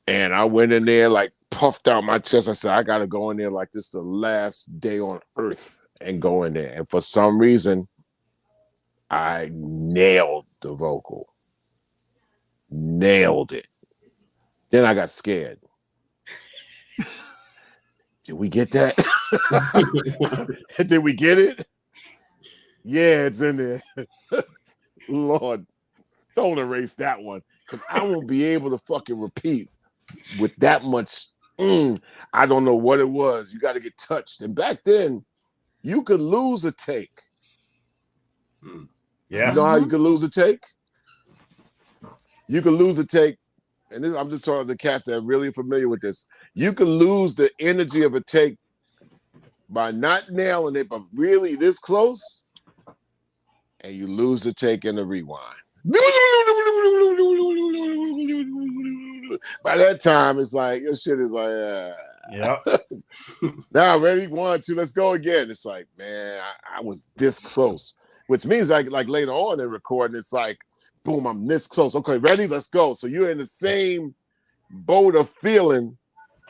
And I went in there, like puffed out my chest. I said, I got to go in there like this is the last day on earth and go in there. And for some reason, I nailed the vocal. Nailed it. Then I got scared. Did we get that? Did we get it? Yeah, it's in there. Lord, don't erase that one. Because I won't be able to fucking repeat with that much. I don't know what it was. You got to get touched. And back then, you could lose a take. Yeah. You know how you could lose a take? You could lose a take. And this, I'm just talking to the cats that are really familiar with this. You can lose the energy of a take by not nailing it, but really this close, and you lose the take in the rewind. By that time, it's like your shit is like, yeah. Now ready, 1, 2, let's go again. It's like, man, I was this close, which means like later on in recording, it's like, boom, I'm this close. Okay, ready? Let's go. So you're in the same boat of feeling.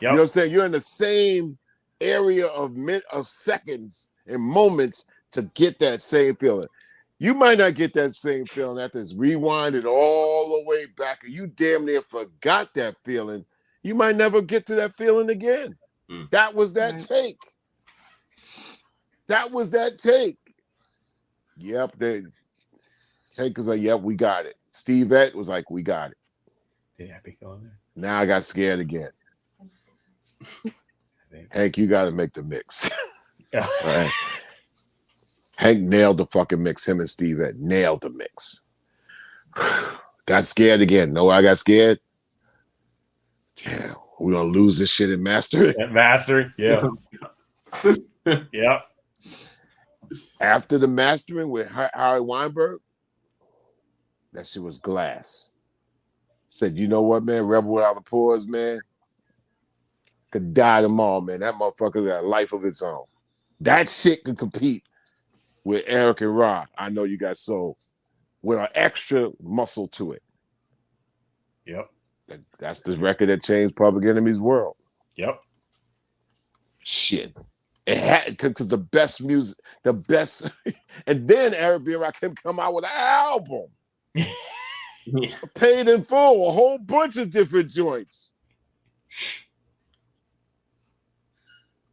Yep. You know what I'm saying? You're in the same area of seconds and moments to get that same feeling. You might not get that same feeling after it's rewinded all the way back, and you damn near forgot that feeling. You might never get to that feeling again. That was that take. That was that take. Yep, Hank was like, yep, we got it. Steve Ett was like, we got it. Yeah, be going there. Now I got scared again. Hank, you got to make the mix. Right. Hank nailed the fucking mix. Him and Steve Ett nailed the mix. Got scared again. Know why I got scared? Damn, we're going to lose this shit in mastering. At mastering, yeah. Yeah. After the mastering with Harry Weinberg, that shit was glass. Said, you know what, man? Rebel Without the Pause, man. Could die tomorrow, man. That motherfucker got a life of its own. That shit could compete with Eric and Rod. I Know You Got Soul with an extra muscle to it. Yep. That's the record that changed Public Enemy's world. Yep. Shit. It had, because the best music, the best, and then Eric B. and Rakim come out with an album. Paid in Full, a whole bunch of different joints.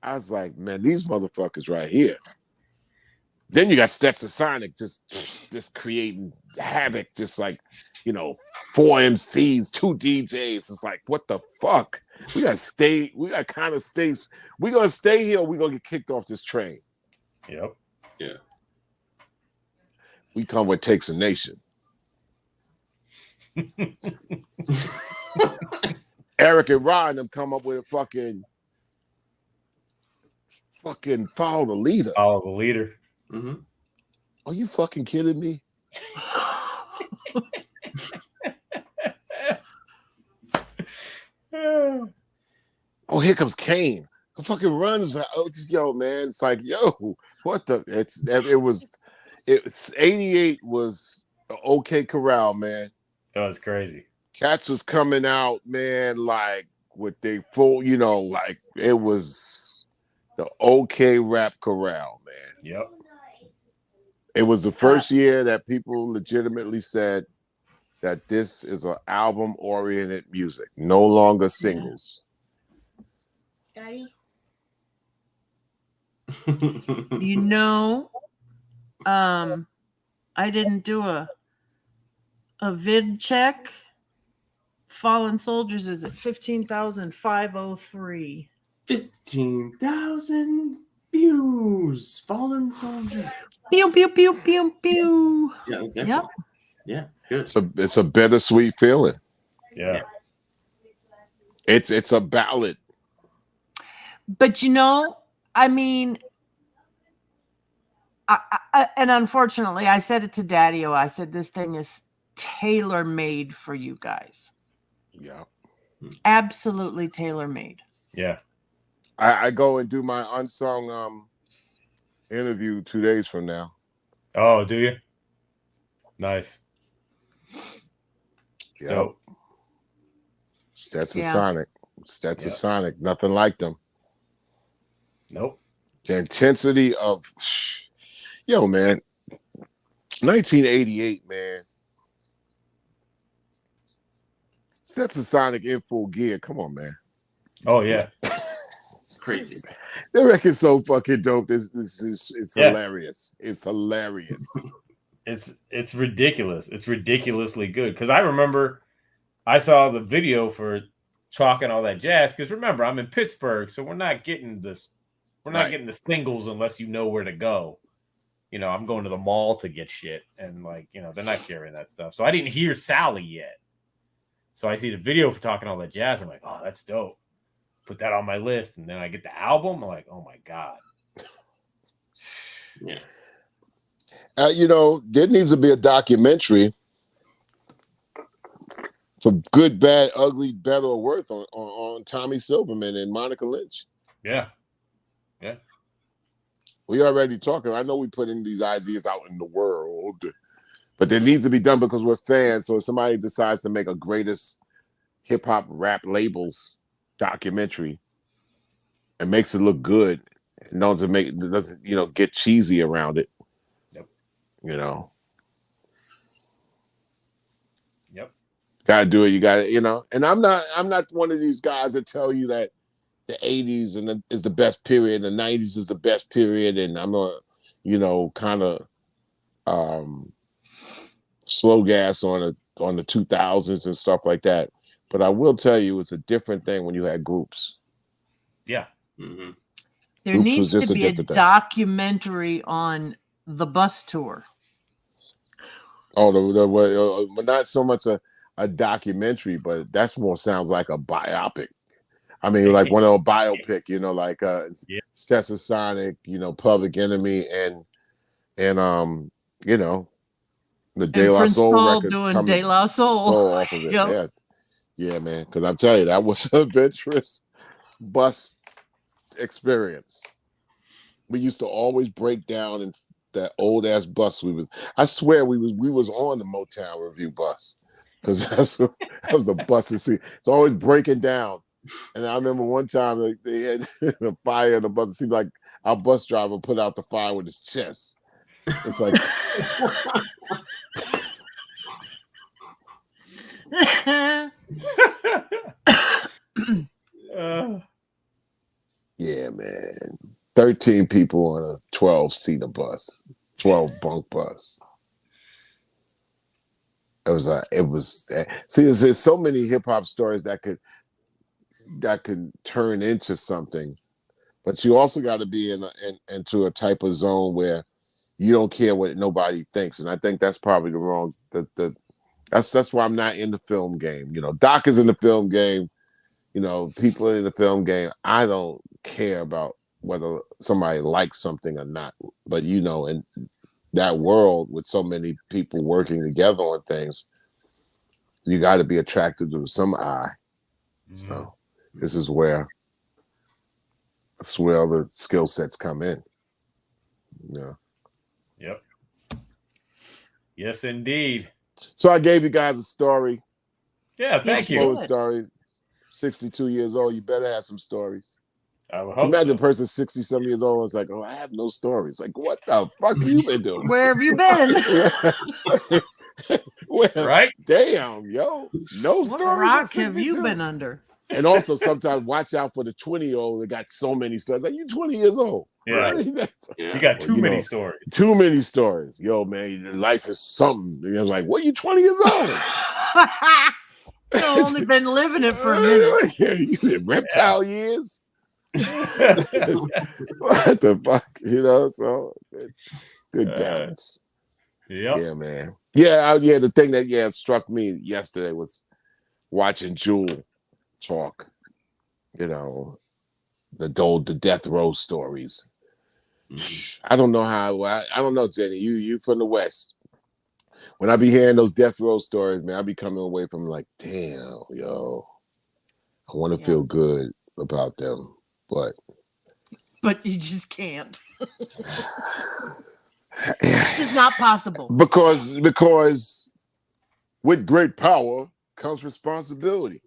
I was like, man, these motherfuckers right here. Then you got Stetson Sonic just creating havoc, just like, 4 MCs, 2 DJs. It's like, what the fuck? We gotta stay here, or we're gonna get kicked off this train. Yep. Yeah. We come with Takes a Nation. Eric and Rod them come up with a fucking Follow the Leader. Follow the Leader. Mm-hmm. Are you fucking kidding me? Oh, here comes Kane. The fucking runs. Yo, man. It's like, yo, what the? It's 88 was an OK Corral, man. That was crazy. Cats was coming out, man, like with they full, like it was the OK Rap Corral, man. Yep. It was the first year that people legitimately said that this is an album-oriented music, no longer singles. Daddy? I didn't do a vid check. Fallen Soldiers is at 15,503. 15,000. Fuse, fallen soldier. Pew pew pew pew pew. Yeah, that's excellent. Yeah, good. It's a bittersweet feeling. Yeah. It's a ballad. But you know, I mean, and unfortunately, I said it to Daddy-O. I said this thing is tailor-made for you guys. Yeah. Absolutely tailor-made. Yeah. I go and do my unsung interview 2 days from now. Oh, do you? Nice. Yeah. So, That's a Sonic. That's a Sonic. Nothing like them. Nope. The intensity of, yo, man, 1988, man. That's a Sonic in full gear. Come on, man. Oh yeah. Crazy. That record's so fucking dope. It's hilarious. It's hilarious. It's ridiculous. It's ridiculously good. Because I remember I saw the video for Chalk and All That Jazz. Because remember, I'm in Pittsburgh, so we're not getting this. We're not getting the singles unless you know where to go. You know, I'm going to the mall to get shit, and like, you know, they're not carrying that stuff. So I didn't hear Sally yet. So I see the video for Talking All That Jazz. I'm like, oh, that's dope. Put that on my list, and then I get the album. I'm like, oh my god. Yeah. You know, there needs to be a documentary for Good, Bad, Ugly, Better, or Worse on Tommy Silverman and Monica Lynch. Yeah. Yeah. We already talking. I know we putting these ideas out in the world, but there needs to be done because we're fans. So if somebody decides to make a greatest hip hop rap labels documentary and makes it look good, and doesn't get cheesy around it. Yep. You know. Yep. Gotta do it. You gotta, and I'm not one of these guys that tell you that the 80s is the best period, and the 90s is the best period, and I'm a, kind of slow gas on the 2000s and stuff like that. But I will tell you, it's a different thing when you had groups. Yeah. Mm-hmm. There needs to be a documentary on the bus tour. Oh, not so much a documentary, but that's more sounds like a biopic. I mean, like one of a biopic, like Stetsasonic, Public Enemy, and the De La Soul records doing De La Soul off of it. Yep. Yeah, man. Because I'm telling you, that was an adventurous bus experience. We used to always break down in that old ass bus. I swear we was on the Motown Review bus, because that was the bus to see. It's always breaking down. And I remember one time they had a fire in the bus. It seemed like our bus driver put out the fire with his chest. It's like, yeah, man. 13 people on a 12-seater bus, 12 bunk bus. There's so many hip hop stories that could turn into something, but you also got to be into a type of zone where you don't care what nobody thinks, and I think that's probably the wrong. That's why I'm not in the film game. Doc is in the film game. People in the film game. I don't care about whether somebody likes something or not, but in that world with so many people working together on things, you got to be attracted to some eye. Mm-hmm. So. This is where all the skill sets come in. Yeah. Yep. Yes, indeed. So I gave you guys a story. Yeah, thank you. Story. 62 years old. You better have some stories. I would hope. Imagine a person 60-some years old and it's like, oh, I have no stories. Like, what the fuck have you been doing? Where have you been? Right? Damn, yo. No what stories. What rock have you been under? And also sometimes watch out for the 20-year-old that got so many stories. Like, you 20 years old. Yeah. Right? You got too many stories. Too many stories. Yo, man, your life is something. You're like, what, you 20 years old? You've only been living it for a minute. You reptile years. What the fuck, you know? So it's good balance. Yeah, man. Yeah, the thing that struck me yesterday was watching Jewel talk. You know, the death row stories. I don't know how. I don't know, Jenny. You from the West. When I be hearing those death row stories, man, I be coming away from like, damn, yo, I want to feel good about them, but you just can't. This is not possible. Because with great power comes responsibility.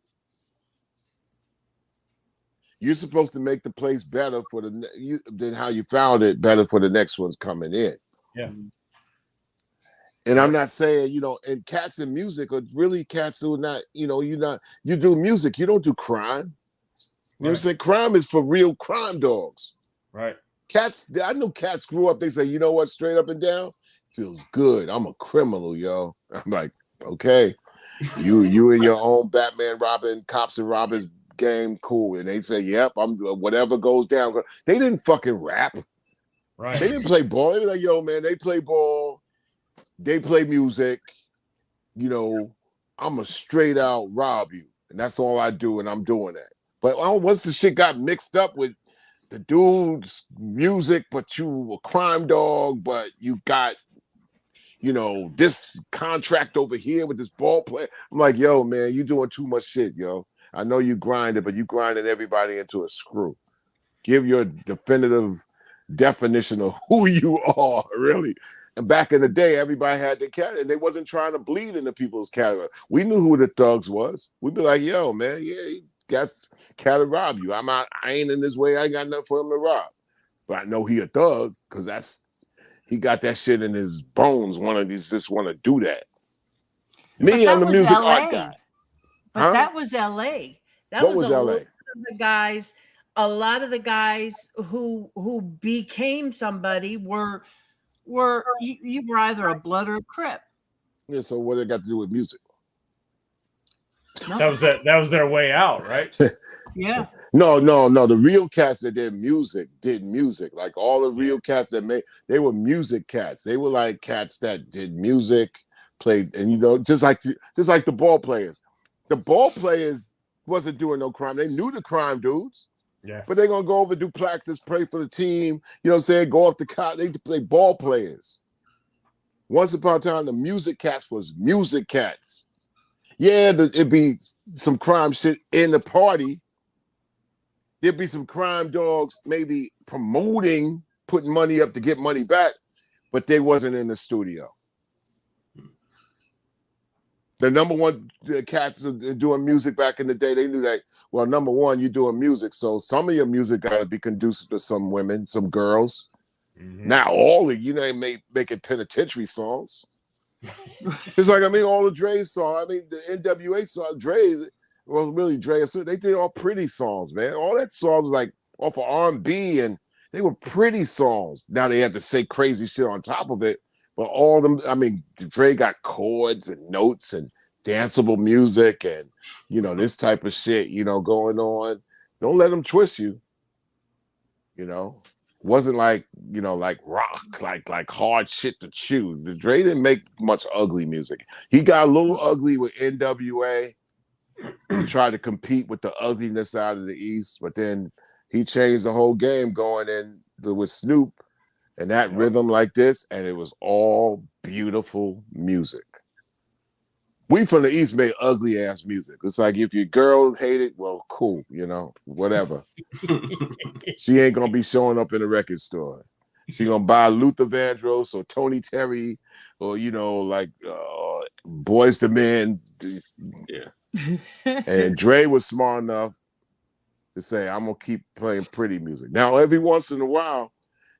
You're supposed to make the place better than how you found it, better for the next ones coming in. Yeah. And I'm not saying, and cats in music are really cats who are not, you do music, you don't do crime. You know what I'm saying? Crime is for real crime dogs. Right. Cats, I know cats grew up, they say, you know what, straight up and down, feels good. I'm a criminal, yo. I'm like, okay. You in your own Batman, Robin, cops and robbers game, cool. And they say, yep, I'm whatever goes down. They didn't fucking rap. Right. They didn't play ball. They were like, yo, man, they play ball. They play music. I'm a straight out rob you. And that's all I do, and I'm doing that. But once the shit got mixed up with the dude's music, but you a crime dog, but you got, this contract over here with this ball player. I'm like, yo, man, you doing too much shit, yo. I know you grinded, but you grinding everybody into a screw. Give your definitive definition of who you are, really. And back in the day, everybody had their category, and they wasn't trying to bleed into people's category. We knew who the thugs was. We'd be like, yo, man, he got cat to rob you. I ain't in this way. I ain't got nothing for him to rob. But I know he a thug because he got that shit in his bones. Just want to do that. Me, I'm the music LA. art guy. But that was LA. What was LA? A lot of the guys who became somebody were you were either a blood or a crip. Yeah, so what it got to do with music? No. That was their way out, right? Yeah. No. The real cats that did music. Like all the real cats they were music cats. They were like cats that did music, played, and just like the ball players. The ball players wasn't doing no crime. They knew the crime dudes. Yeah. But they're gonna go over, do practice, pray for the team, you know what I'm saying? Go off the cot. They play ball players. Once upon a time, the music cats was music cats. Yeah, it'd be some crime shit in the party. There'd be some crime dogs maybe promoting, putting money up to get money back, but they wasn't in the studio. The number one cats doing music back in the day, they knew that, well, number one, you're doing music, so some of your music got to be conducive to some women, some girls. Mm-hmm. Not all of you ain't making penitentiary songs. It's like, all the Dre songs, the NWA songs, Dre, they did all pretty songs, man. All that songs was like off of R&B, and they were pretty songs. Now they had to say crazy shit on top of it. But all of them, Dre got chords and notes and danceable music and, this type of shit, going on. Don't let them twist you. Wasn't like, like rock, like hard shit to chew. Dre didn't make much ugly music. He got a little ugly with NWA. He tried to compete with the ugliness out of the East, but then he changed the whole game going in with Snoop. And that rhythm like this, and it was all beautiful music. We from the East made ugly ass music. It's like if your girl hate it, well, cool, whatever. She ain't gonna be showing up in a record store. She gonna buy Luther Vandross or Tony Terry or like Boys to Men. Yeah. And Dre was smart enough to say, I'm gonna keep playing pretty music. Now, every once in a while,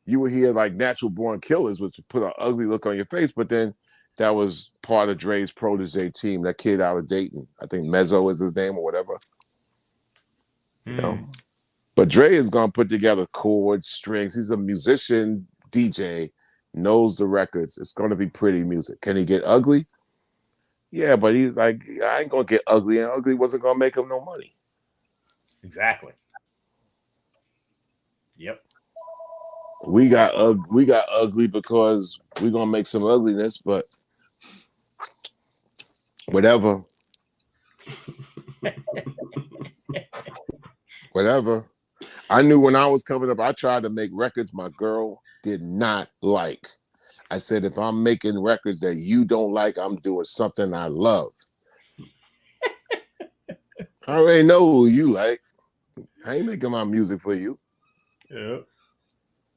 you would hear like Natural Born Killers, which would put an ugly look on your face, but then that was part of Dre's protege team, that kid out of Dayton. I think Mezzo is his name or whatever. But Dre is going to put together chords, strings. He's a musician, DJ, knows the records. It's going to be pretty music. Can he get ugly? Yeah, but he's like, I ain't going to get ugly, and ugly wasn't going to make him no money. Exactly. Yep. We got ugly because we're gonna make some ugliness, but whatever. Whatever. I knew when I was coming up, I tried to make records my girl did not like. I said, if I'm making records that you don't like, I'm doing something I love. I already know who you like. I ain't making my music for you. Yeah.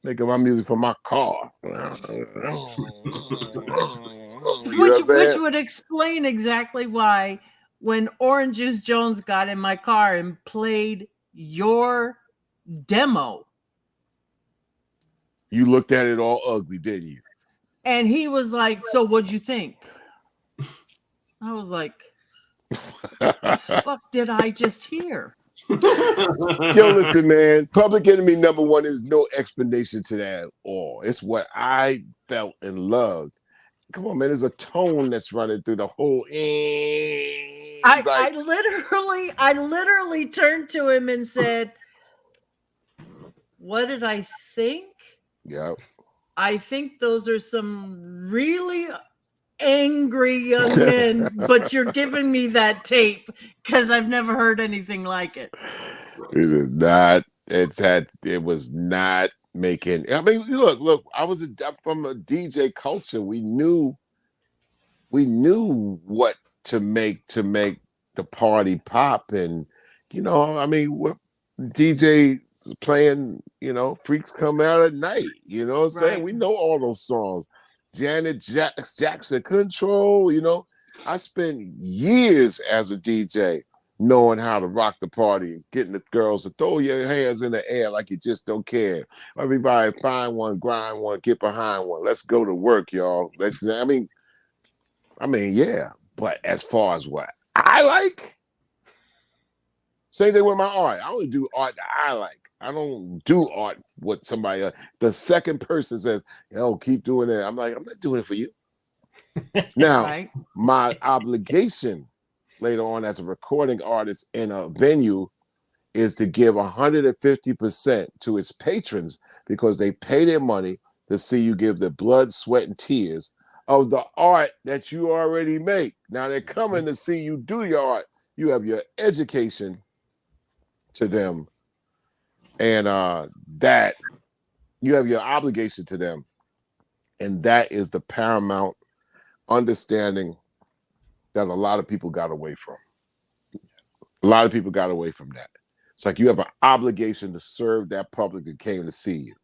Making my music for my car. Which would explain exactly why when Orange Juice Jones got in my car and played your demo, you looked at it all ugly, didn't you? And he was like, so what'd you think? I was like, fuck did I just hear? Yo, listen, man. Public Enemy #1 is no explanation to that at all. It's what I felt and loved. Come on, man. There's a tone that's running through the whole. I literally turned to him and said, what did I think? Yeah. I think those are some really angry young men, but you're giving me that tape because I've never heard anything like it. It is not. It was not making. I mean, look. I was from a DJ culture. We knew what to make the party pop, and I mean, what DJ playing. Freaks Come Out at Night. You know what I'm saying? We know all those songs. Janet Jackson, Control. I spent years as a DJ knowing how to rock the party, getting the girls to throw your hands in the air like you just don't care. Everybody find one, grind one, get behind one. Let's go to work, y'all. I mean, yeah. But as far as what I like, same thing with my art. I only do art that I like. I don't do art with somebody else. The second person says, keep doing it. I'm like, I'm not doing it for you. Now, my obligation later on as a recording artist in a venue is to give 150% to its patrons because they pay their money to see you give the blood, sweat, and tears of the art that you already make. Now they're coming to see you do your art. You have your education to them, and that you have your obligation to them, and that is the paramount understanding that a lot of people got away from. A lot of people got away from that. It's like you have an obligation to serve that public that came to see you.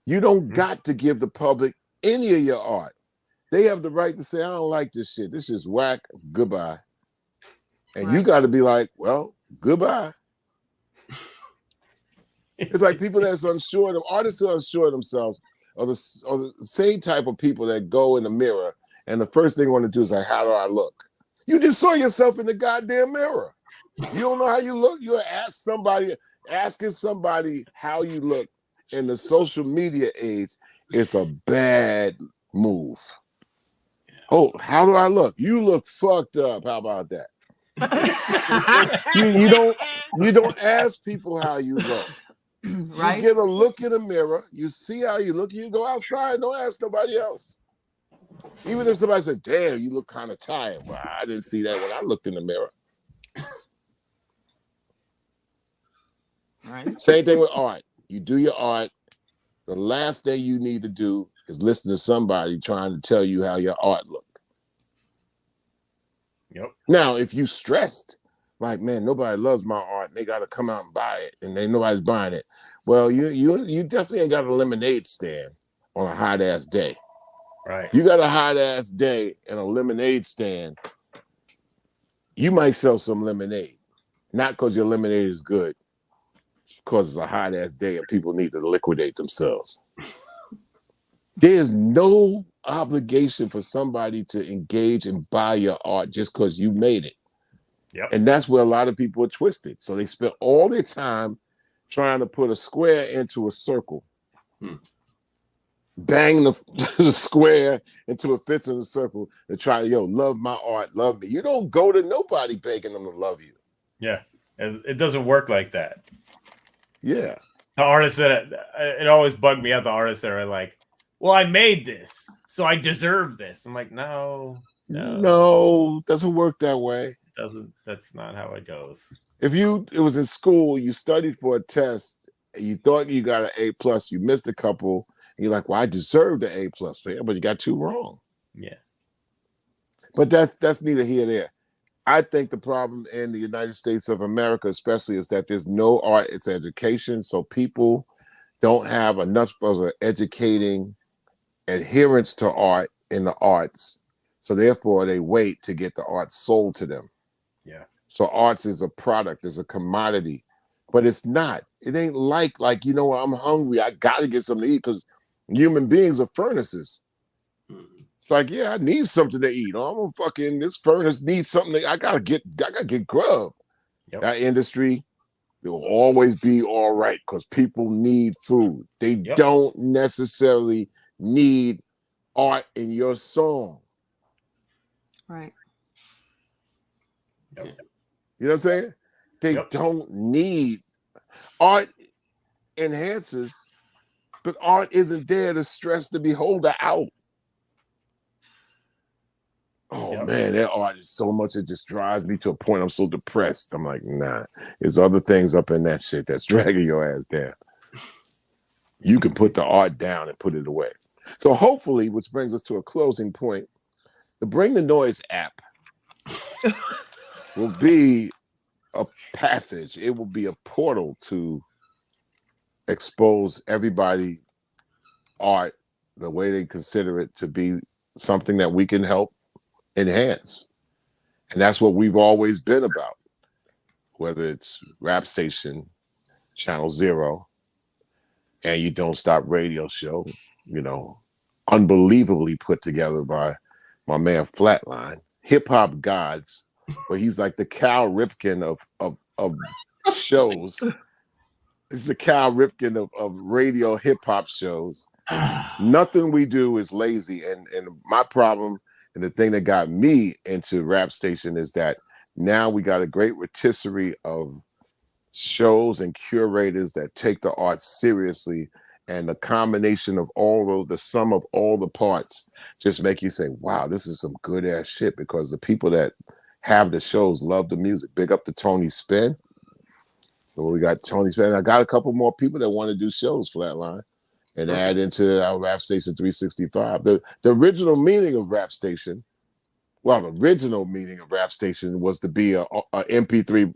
You don't got to give the public any of your art. They have the right to say, I don't like this shit. This is whack. Goodbye. And you got to be like, well, goodbye. It's like people that's unsure, artists who are unsure of themselves are the same type of people that go in the mirror and the first thing they want to do is like, how do I look? You just saw yourself in the goddamn mirror. You don't know how you look. You're asking somebody how you look in the social media age. It's a bad move. Oh, how do I look? You look fucked up. How about that? you don't ask people how you look. Right? You get a look in the mirror. You see how you look. You go outside. Don't ask nobody else. Even if somebody said, damn, you look kind of tired. Well, I didn't see that when I looked in the mirror. Right. Same thing with art. You do your art. The last thing you need to do is listen to somebody trying to tell you how your art look. Yep. Now, if you stressed, like, man, nobody loves my art, they got to come out and buy it, and nobody's buying it. Well, you definitely ain't got a lemonade stand on a hot ass day. Right. You got a hot ass day and a lemonade stand. You might sell some lemonade, not because your lemonade is good. It's because it's a hot ass day and people need to liquidate themselves. There's no obligation for somebody to engage and buy your art just because you made it. Yep. And that's where a lot of people are twisted. So they spend all their time trying to put a square into a circle. Bang the square until it fits in the circle and try, love my art, love me. You don't go to nobody begging them to love you. Yeah. It doesn't work like that. Yeah. The artists that it always bugged me out. The artists that are like, "Well, I made this, so I deserve this." I'm like, no, doesn't work that way. Doesn't. That's not how it goes. If it was in school, you studied for a test, and you thought you got an A+, you missed a couple, and you're like, "Well, I deserve the A+," but you got 2 wrong. Yeah. But that's neither here nor there. I think the problem in the United States of America, especially, is that there's no art. It's education, so people don't have enough of an educating adherence to art in the arts. So therefore, they wait to get the art sold to them. Yeah. So arts is a product, is a commodity, but it's not. It ain't like I'm hungry. I got to get something to eat because human beings are furnaces. It's like, yeah, I need something to eat. This furnace needs something. I gotta get grub. Yep. That industry, it will always be all right because people need food. They don't necessarily need art in your song. Right. Yep. You know what I'm saying? They don't need art enhances, but art isn't there to stress the beholder out. Oh man, that art is so much, it just drives me to a point I'm so depressed. I'm like, nah, there's other things up in that shit that's dragging your ass down. You can put the art down and put it away. So hopefully, which brings us to a closing point, the Bring the Noise app will be a passage. It will be a portal to expose everybody art the way they consider it to be something that we can help enhance. And that's what we've always been about, whether it's Rap Station, Channel Zero, and You Don't Stop Radio Show, unbelievably put together by my man Flatline, Hip Hop Gods, where he's like the Cal Ripken of shows. It's the Cal Ripken of radio hip hop shows. Nothing we do is lazy. And my problem, and the thing that got me into Rap Station, is that now we got a great rotisserie of shows and curators that take the art seriously, and the combination of the sum of all the parts just make you say, wow, this is some good ass shit, because the people that have the shows love the music. Big up to Tony Spin. So we got Tony Spin. I got a couple more people that want to do shows, Flatline, and add into our Rap Station 365. The original meaning of Rap Station, the original meaning of Rap Station was to be a MP3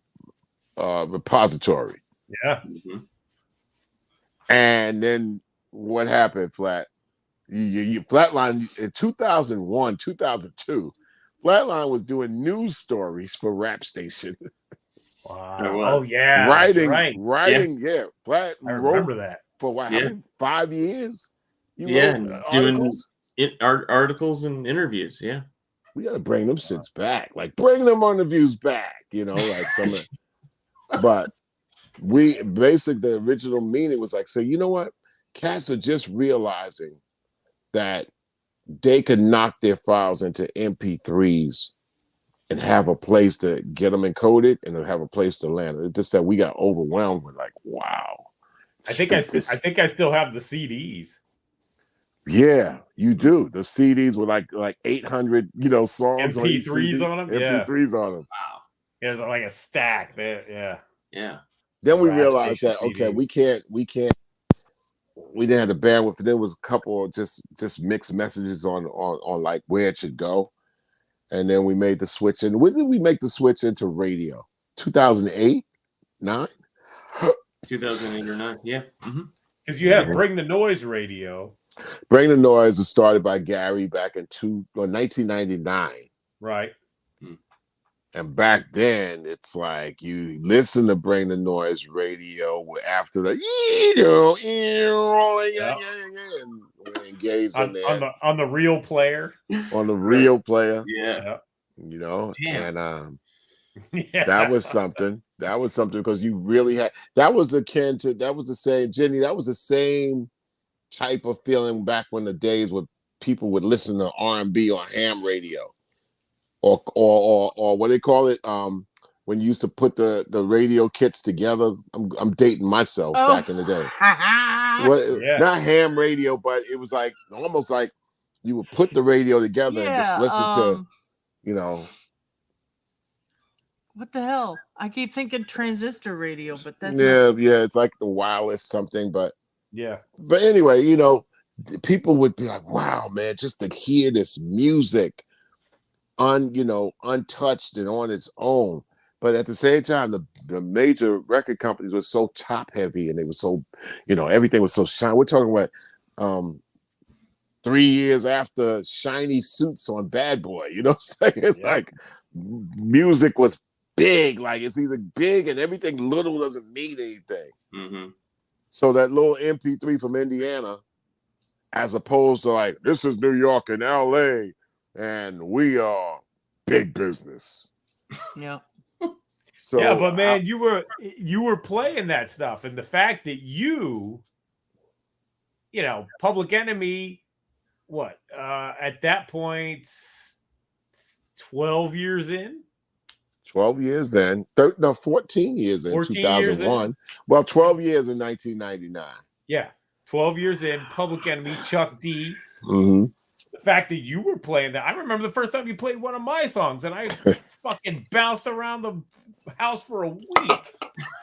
repository. Yeah. Mm-hmm. And then what happened, Flat? You Flatline in 2001, 2002. Flatline was doing news stories for Rap Station. Wow. Oh yeah. Writing. Yeah. Flat. I remember that. For how many, 5 years? Doing articles and interviews. Yeah. We gotta bring them shits back. Like, bring them interviews back. Like some. But the original meaning was like, so you know what? Cats are just realizing that they can knock their files into MP3s and have a place to get them encoded and have a place to land. It's just that we got overwhelmed with like, wow. I think I still have the CDs. Yeah, you do. The CDs were like 800, songs MP3s on them. MP3s on them. Wow. There's like a stack there. Yeah. Yeah. Then we realized that we didn't have the bandwidth. There was a couple of just mixed messages on like where it should go. And then we made the switch. And when did we make the switch into radio? 2008? 9? 2008 or 9, yeah. Because you have Bring the Noise Radio. Bring the Noise was started by Gary back in 1999. Right. And back then, it's like you listen to Bring the Noise Radio after the and engaged in there on the real player. On the real player, yeah. And that was something. That was something because you really had. That was the same, Jenny. That was the same type of feeling back when the days when people would listen to R&B on ham radio. Or what they call it, when you used to put the radio kits together. I'm dating myself back in the day. Not ham radio, but it was like almost like you would put the radio together and just listen to, you know. What the hell? I keep thinking transistor radio, but that's it's like the wireless something, but yeah. But anyway, you know, people would be like, "Wow, man, just to hear this music, untouched and on its own." But at the same time, the major record companies were so top heavy, and they were so, everything was so shiny. We're talking about 3 years after shiny suits on Bad Boy. You know what I'm saying? It's like music was big. Like it's either big and everything little doesn't mean anything. Mm-hmm. So that little MP3 from Indiana, as opposed to like, this is New York and LA, and we are big business. Yeah. So yeah, but man, you were playing that stuff, and the fact that Public Enemy, at that point, 12 years in. 12 years in, 14 years in 2001. Well, 12 years in 1999. Yeah, 12 years in, Public Enemy, Chuck D. Mm-hmm. The fact that you were playing that, I remember the first time you played one of my songs, and I fucking bounced around the house for a week.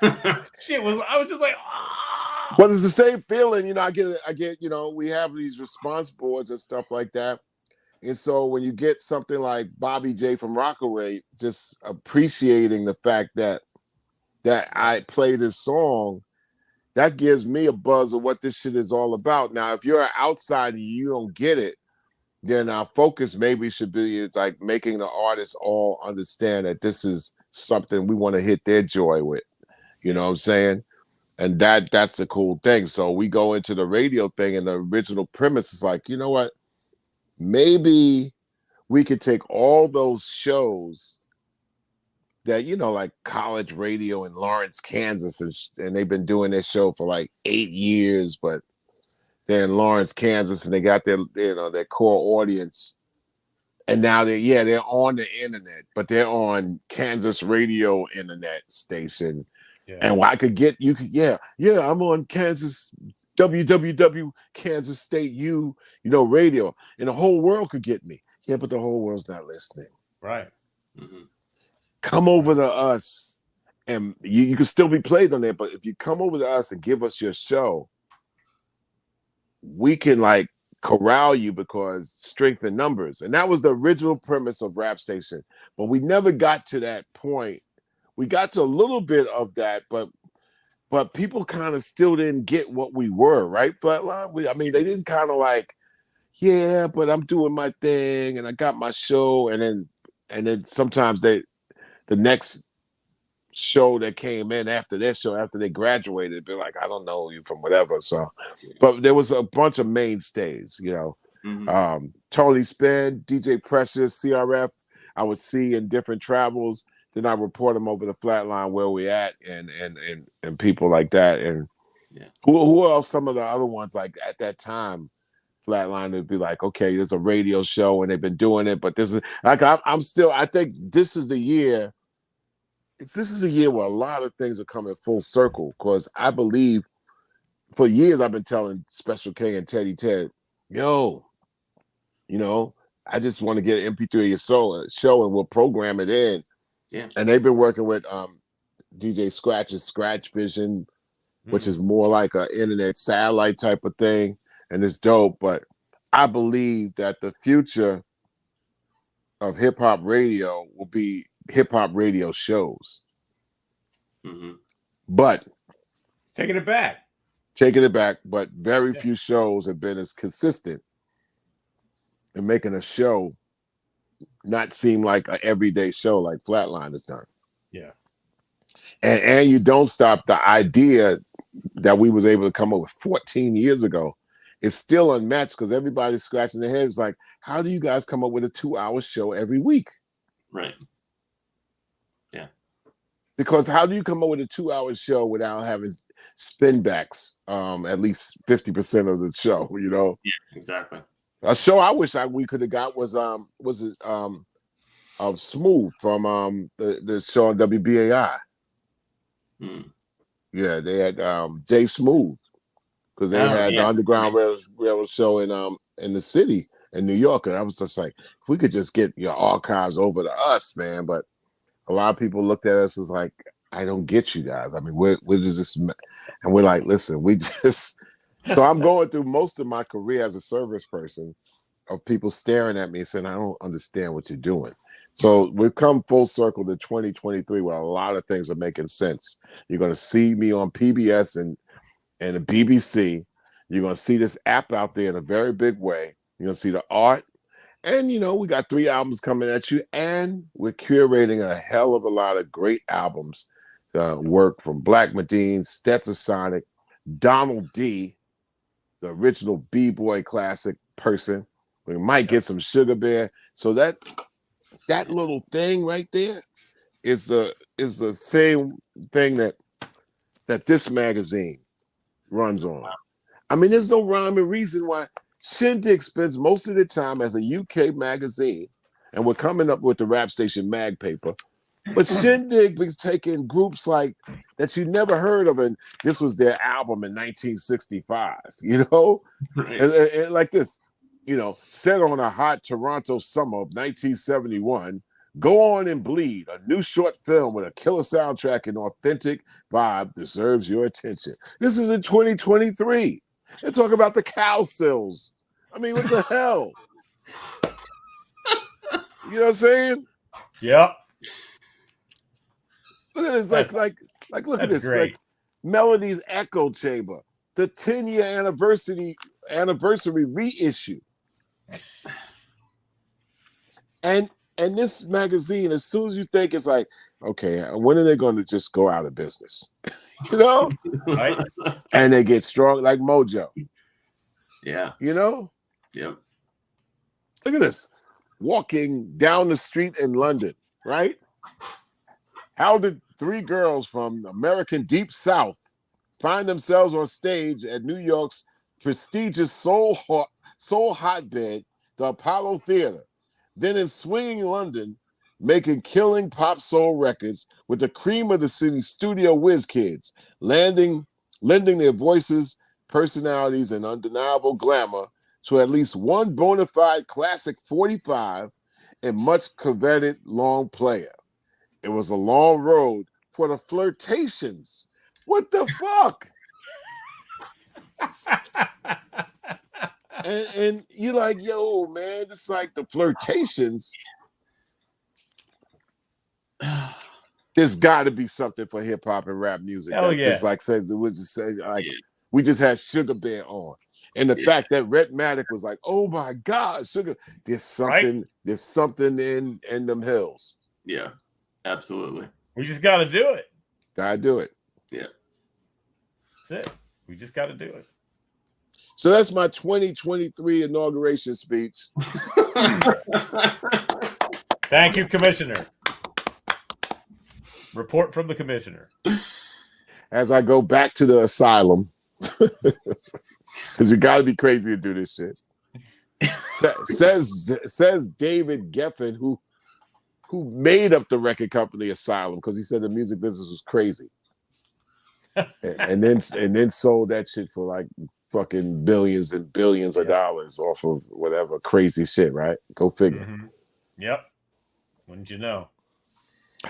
I was just like, ah. Well, it's the same feeling, I get, we have these response boards and stuff like that. And so when you get something like Bobby J from Rockaway, just appreciating the fact that I play this song, that gives me a buzz of what this shit is all about. Now, if you're an outsider, you don't get it, then our focus maybe should be like making the artists all understand that this is something we want to hit their joy with. You know what I'm saying? And that's the cool thing. So we go into the radio thing, and the original premise is like, you know what? Maybe we could take all those shows that, like college radio in Lawrence, Kansas, and they've been doing their show for like 8 years, but they're in Lawrence, Kansas, and they got their core audience. And now they're on the internet, but they're on Kansas radio internet station. Yeah. And I could get I'm on Kansas WWW Kansas State radio, and the whole world could get me. Yeah, but the whole world's not listening. Right. Mm-hmm. Come over to us, and you can still be played on there. But if you come over to us and give us your show, we can like corral you because strength in numbers. And that was the original premise of Rap Station. But we never got to that point. We got to a little bit of that, but people kind of still didn't get what we were, right, Flatline? They didn't kind of like, yeah, but I'm doing my thing and I got my show, and then sometimes the next show that came in after their show, after they graduated, be like, I don't know you from whatever. So, but there was a bunch of mainstays, Mm-hmm. Tony Spin, DJ Precious, CRF, I would see in different travels. Then I report them over the Flatline where we at, and people like that. And who else? Some of the other ones, like at that time, Flatline would be like, okay, there's a radio show and they've been doing it, but this is like I think this is the year. This is the year where a lot of things are coming full circle, because I believe for years I've been telling Special K and Teddy Ted, yo, I just want to get an MP3 of your show and we'll program it in. Yeah. And they've been working with DJ Scratch's Scratch Vision, which is more like an internet satellite type of thing, and it's dope. But I believe that the future of hip hop radio will be hip hop radio shows. Mm-hmm. But taking it back, but very few shows have been as consistent in making a show not seem like an everyday show like Flatline has done. Yeah. And you don't stop the idea that we was able to come up with 14 years ago. It's still unmatched because everybody's scratching their heads like, how do you guys come up with a 2-hour show every week? Right. Yeah. Because how do you come up with a 2-hour show without having spinbacks at least 50% of the show, Yeah, exactly. A show I wish we could have got was Smooth from the show on WBAI. Yeah, they had Jay Smooth because they had the Underground Railroad show in the city in New York, and I was just like, if we could just get your archives over to us, man. But a lot of people looked at us as like, I don't get you guys. I mean, we're just, and we're like, listen, we just. So I'm going through most of my career as a service person of people staring at me and saying, I don't understand what you're doing. So we've come full circle to 2023 where a lot of things are making sense. You're going to see me on PBS and the BBC. You're going to see this app out there in a very big way. You're going to see the art. And, we got 3 albums coming at you. And we're curating a hell of a lot of great albums. Work from Black Medine, Stetson Sonic, Donald D., the original B-boy classic person. We might get some Sugar Bear. So that little thing right there is the same thing that this magazine runs on. I mean, there's no rhyme and reason why Shindig spends most of the time as a UK magazine, and we're coming up with the Rap Station mag paper. But Shindig was taking groups like that you never heard of, and this was their album in 1965, Right. And like this, set on a hot Toronto summer of 1971, Go On and Bleed, a new short film with a killer soundtrack and authentic vibe deserves your attention. This is in 2023. They're talking about the cow sills. I mean, what the hell? You know what I'm saying? Yep. Look at this, look at this, great. like Melody's Echo Chamber, the 10-year anniversary reissue, and this magazine. As soon as you think it's like, okay, when are they going to just go out of business? Right? And they get strong like Mojo. Yeah. Yep. Look at this, walking down the street in London, right? How did 3 girls from American Deep South find themselves on stage at New York's prestigious soul hotbed, the Apollo Theater, then in swinging London, making killing pop soul records with the cream of the city's studio whiz kids, lending their voices, personalities, and undeniable glamour to at least one bona fide classic 45 and much coveted long player. It was a long road for the Flirtations. What the fuck? and you're like, yo, man, it's like the Flirtations. There's got to be something for hip hop and rap music. Hell yeah. It's like says it was just say like we just had Sugar Bear on, and the fact that Rhettmatic was like, oh my God, Sugar. There's something. Right? There's something in them hills. Yeah. Absolutely. We just got to do it. Gotta do it. Yeah. That's it. We just got to do it. So that's my 2023 inauguration speech. Thank you, Commissioner. Report from the Commissioner. As I go back to the asylum, because you got to be crazy to do this shit. Says David Geffen, who made up the record company Asylum, because he said the music business was crazy, and then sold that shit for like fucking billions and billions of dollars off of whatever crazy shit, right? Go figure. Mm-hmm. Yep. Wouldn't you know?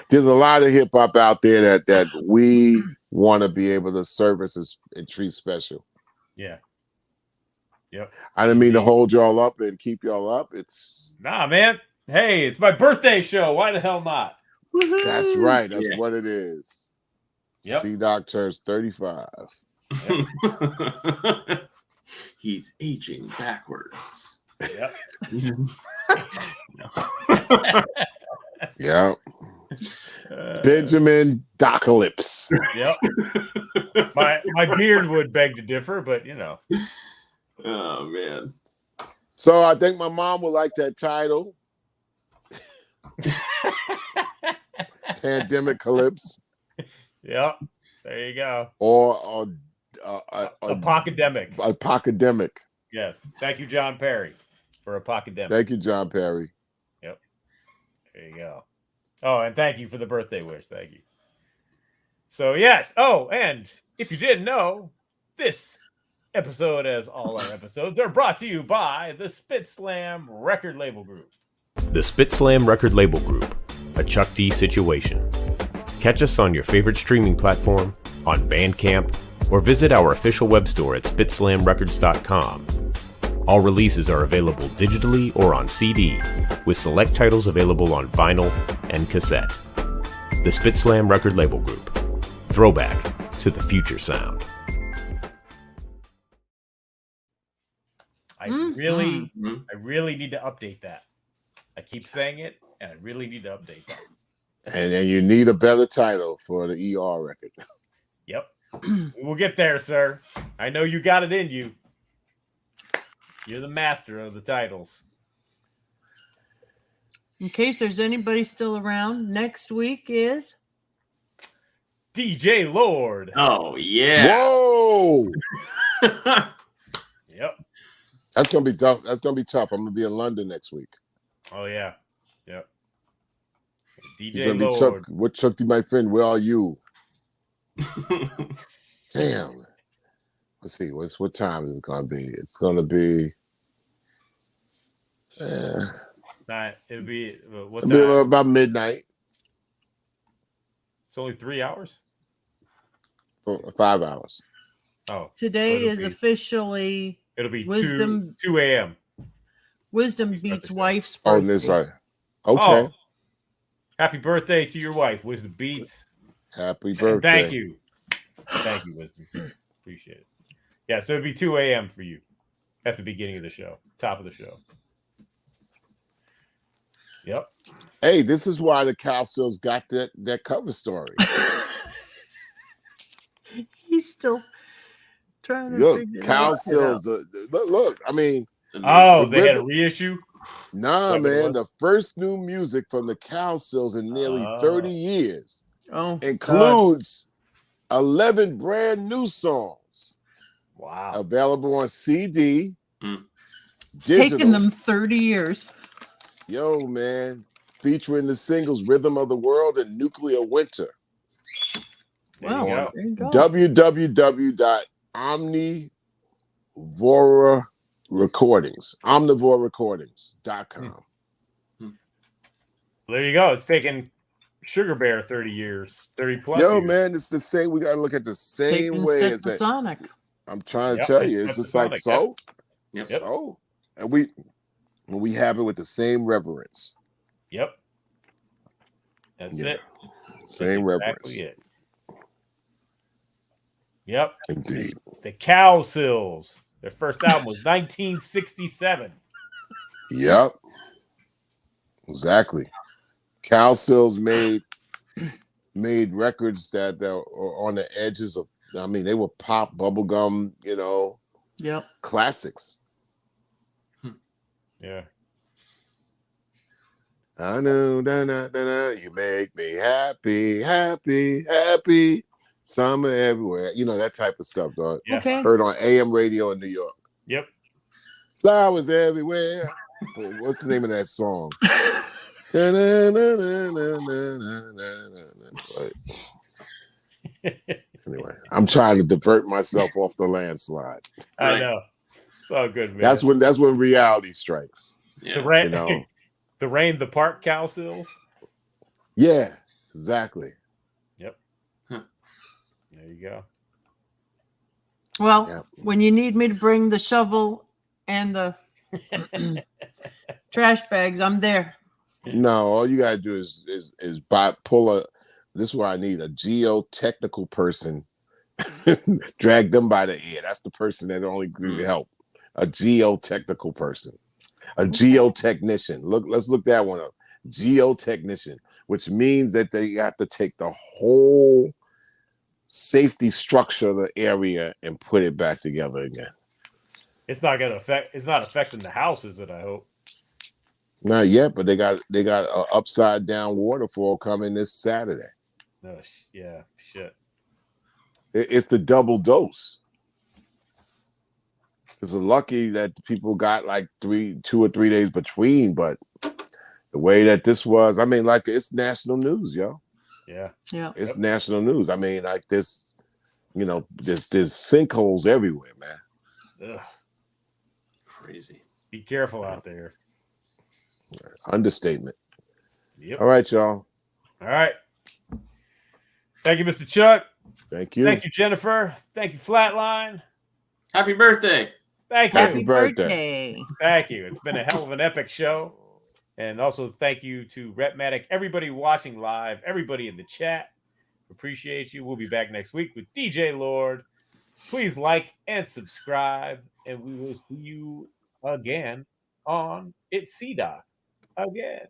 There's a lot of hip hop out there that we want to be able to service and treat special. Yeah. Yep. I didn't mean to hold y'all up and keep y'all up. It's man. Hey, it's my birthday show. Why the hell not? That's right. That's what it is. Yep. C-Doc turns 35. Yep. He's aging backwards. Yep. Yep. Benjamin Docalypse. Yep. My beard would beg to differ, but Oh man. So I think my mom would like that title. Pandemic Calypse. Yep. There you go. Or Apocademic. Apocademic. Yes. Thank you, John Perry, for Apocademic. Thank you, John Perry. Yep. There you go. Oh, and thank you for the birthday wish. Thank you. So, yes. Oh, and if you didn't know, this episode, as all our episodes, are brought to you by the Spit Slam Record Label Group. The Spit Slam Record Label Group, a Chuck D situation. Catch us on your favorite streaming platform, on Bandcamp, or visit our official web store at spitslamrecords.com. All releases are available digitally or on CD, with select titles available on vinyl and cassette. The Spit Slam Record Label Group. Throwback to the future sound. I really need to update that. I keep saying it, and I really need to update that. And then you need a better title for the ER record. Yep. We'll get there, sir. I know you got it in you. You're the master of the titles. In case there's anybody still around, next week is DJ Lord. Oh, yeah. Whoa! Yep. That's gonna be tough. That's gonna be tough. I'm gonna be in London next week. Oh yeah. Yep. He's DJ gonna be Lord. Chuck. What Chuck D, my friend? Where are you? Damn. Let's see. What time is it gonna be? It's gonna be. It'll be what It'll be time? about midnight. It's only 3 hours. For 5 hours. Oh. today is officially It'll be Wisdom 2 a.m. Wisdom We start Beats the day. wife's Oh, birthday. that's right. Okay. Oh. Happy birthday to your wife, Wisdom Beats. Happy birthday. Thank you. Thank you, Wisdom. Appreciate it. Yeah, so it'd be 2 a.m. for you at the beginning of the show, top of the show. Yep. Hey, this is why the Cowsills got that cover story. He's still trying to Look, figure Cowsills. Look. I mean, Oh, the they had a rhythm- reissue? Nah, Like it man. was? The first new music from the Cowsills in nearly 30 years Oh, includes 11 brand new songs Wow. available on CD. it's Digital. taken them 30 years. Yo, man. Featuring the singles Rhythm of the World and Nuclear Winter. There Wow. you go. There you go. www.omnivorerecordings.com. There you go. It's taken Sugar Bear 30 years, 30 plus Yo, years. man, it's the same. We got to look at the same Taking way step as to that. Sonic. I'm trying to Yep, tell it's you. It's step just to like, Sonic, Yep. so. And we have it with the same reverence. Yep. That's Yeah. it. Same That's reverence. exactly it. Yep. Indeed. The Cowsills. Their first album was 1967. Yep. Exactly. Cowsills made records that were on the edges of, I mean, they were pop, bubblegum, Yep. classics. Yeah. I know, you make me happy, happy, happy. Summer everywhere. That type of stuff, dog. Yeah. Okay. Heard on AM radio in New York. Yep. Flowers everywhere. What's the name of that song? Anyway, I'm trying to divert myself off the landslide. I know. It's all good, man. That's when reality strikes. Yeah. the rain, You know. the rain, the park Cowsills. Yeah, exactly. Yep. Huh. There you go. Well, Yep. when you need me to bring the shovel and the trash bags, I'm there. No, all you gotta do is this is where I need a geotechnical person. Drag them by the ear. That's the person that only can help. A geotechnical person. A geotechnician. Let's look that one up. Geotechnician, which means that they have to take the whole safety structure of the area and put it back together again. It's not affecting the house, is it? I hope. Not yet, but they got an upside down waterfall coming this Saturday. No, yeah, shit. It's the double dose. It's lucky that people got like 2 or 3 days between, but the way that this was, I mean, like it's national news, yo. Yeah. It's national news. I mean, like this, you know, there's sinkholes everywhere, man. Ugh. Crazy. Be careful out there. Understatement. Yep. All right, y'all. All right. Thank you, Mr. Chuck. Thank you. Thank you, Jennifer. Thank you, Flatline. Happy birthday. Thank you. Happy birthday. Thank you. It's been a hell of an epic show. And also thank you to Rhettmatic, everybody watching live, everybody in the chat. Appreciate you. We'll be back next week with DJ Lord. Please like and subscribe, and we will see you again on It's C-Doc again.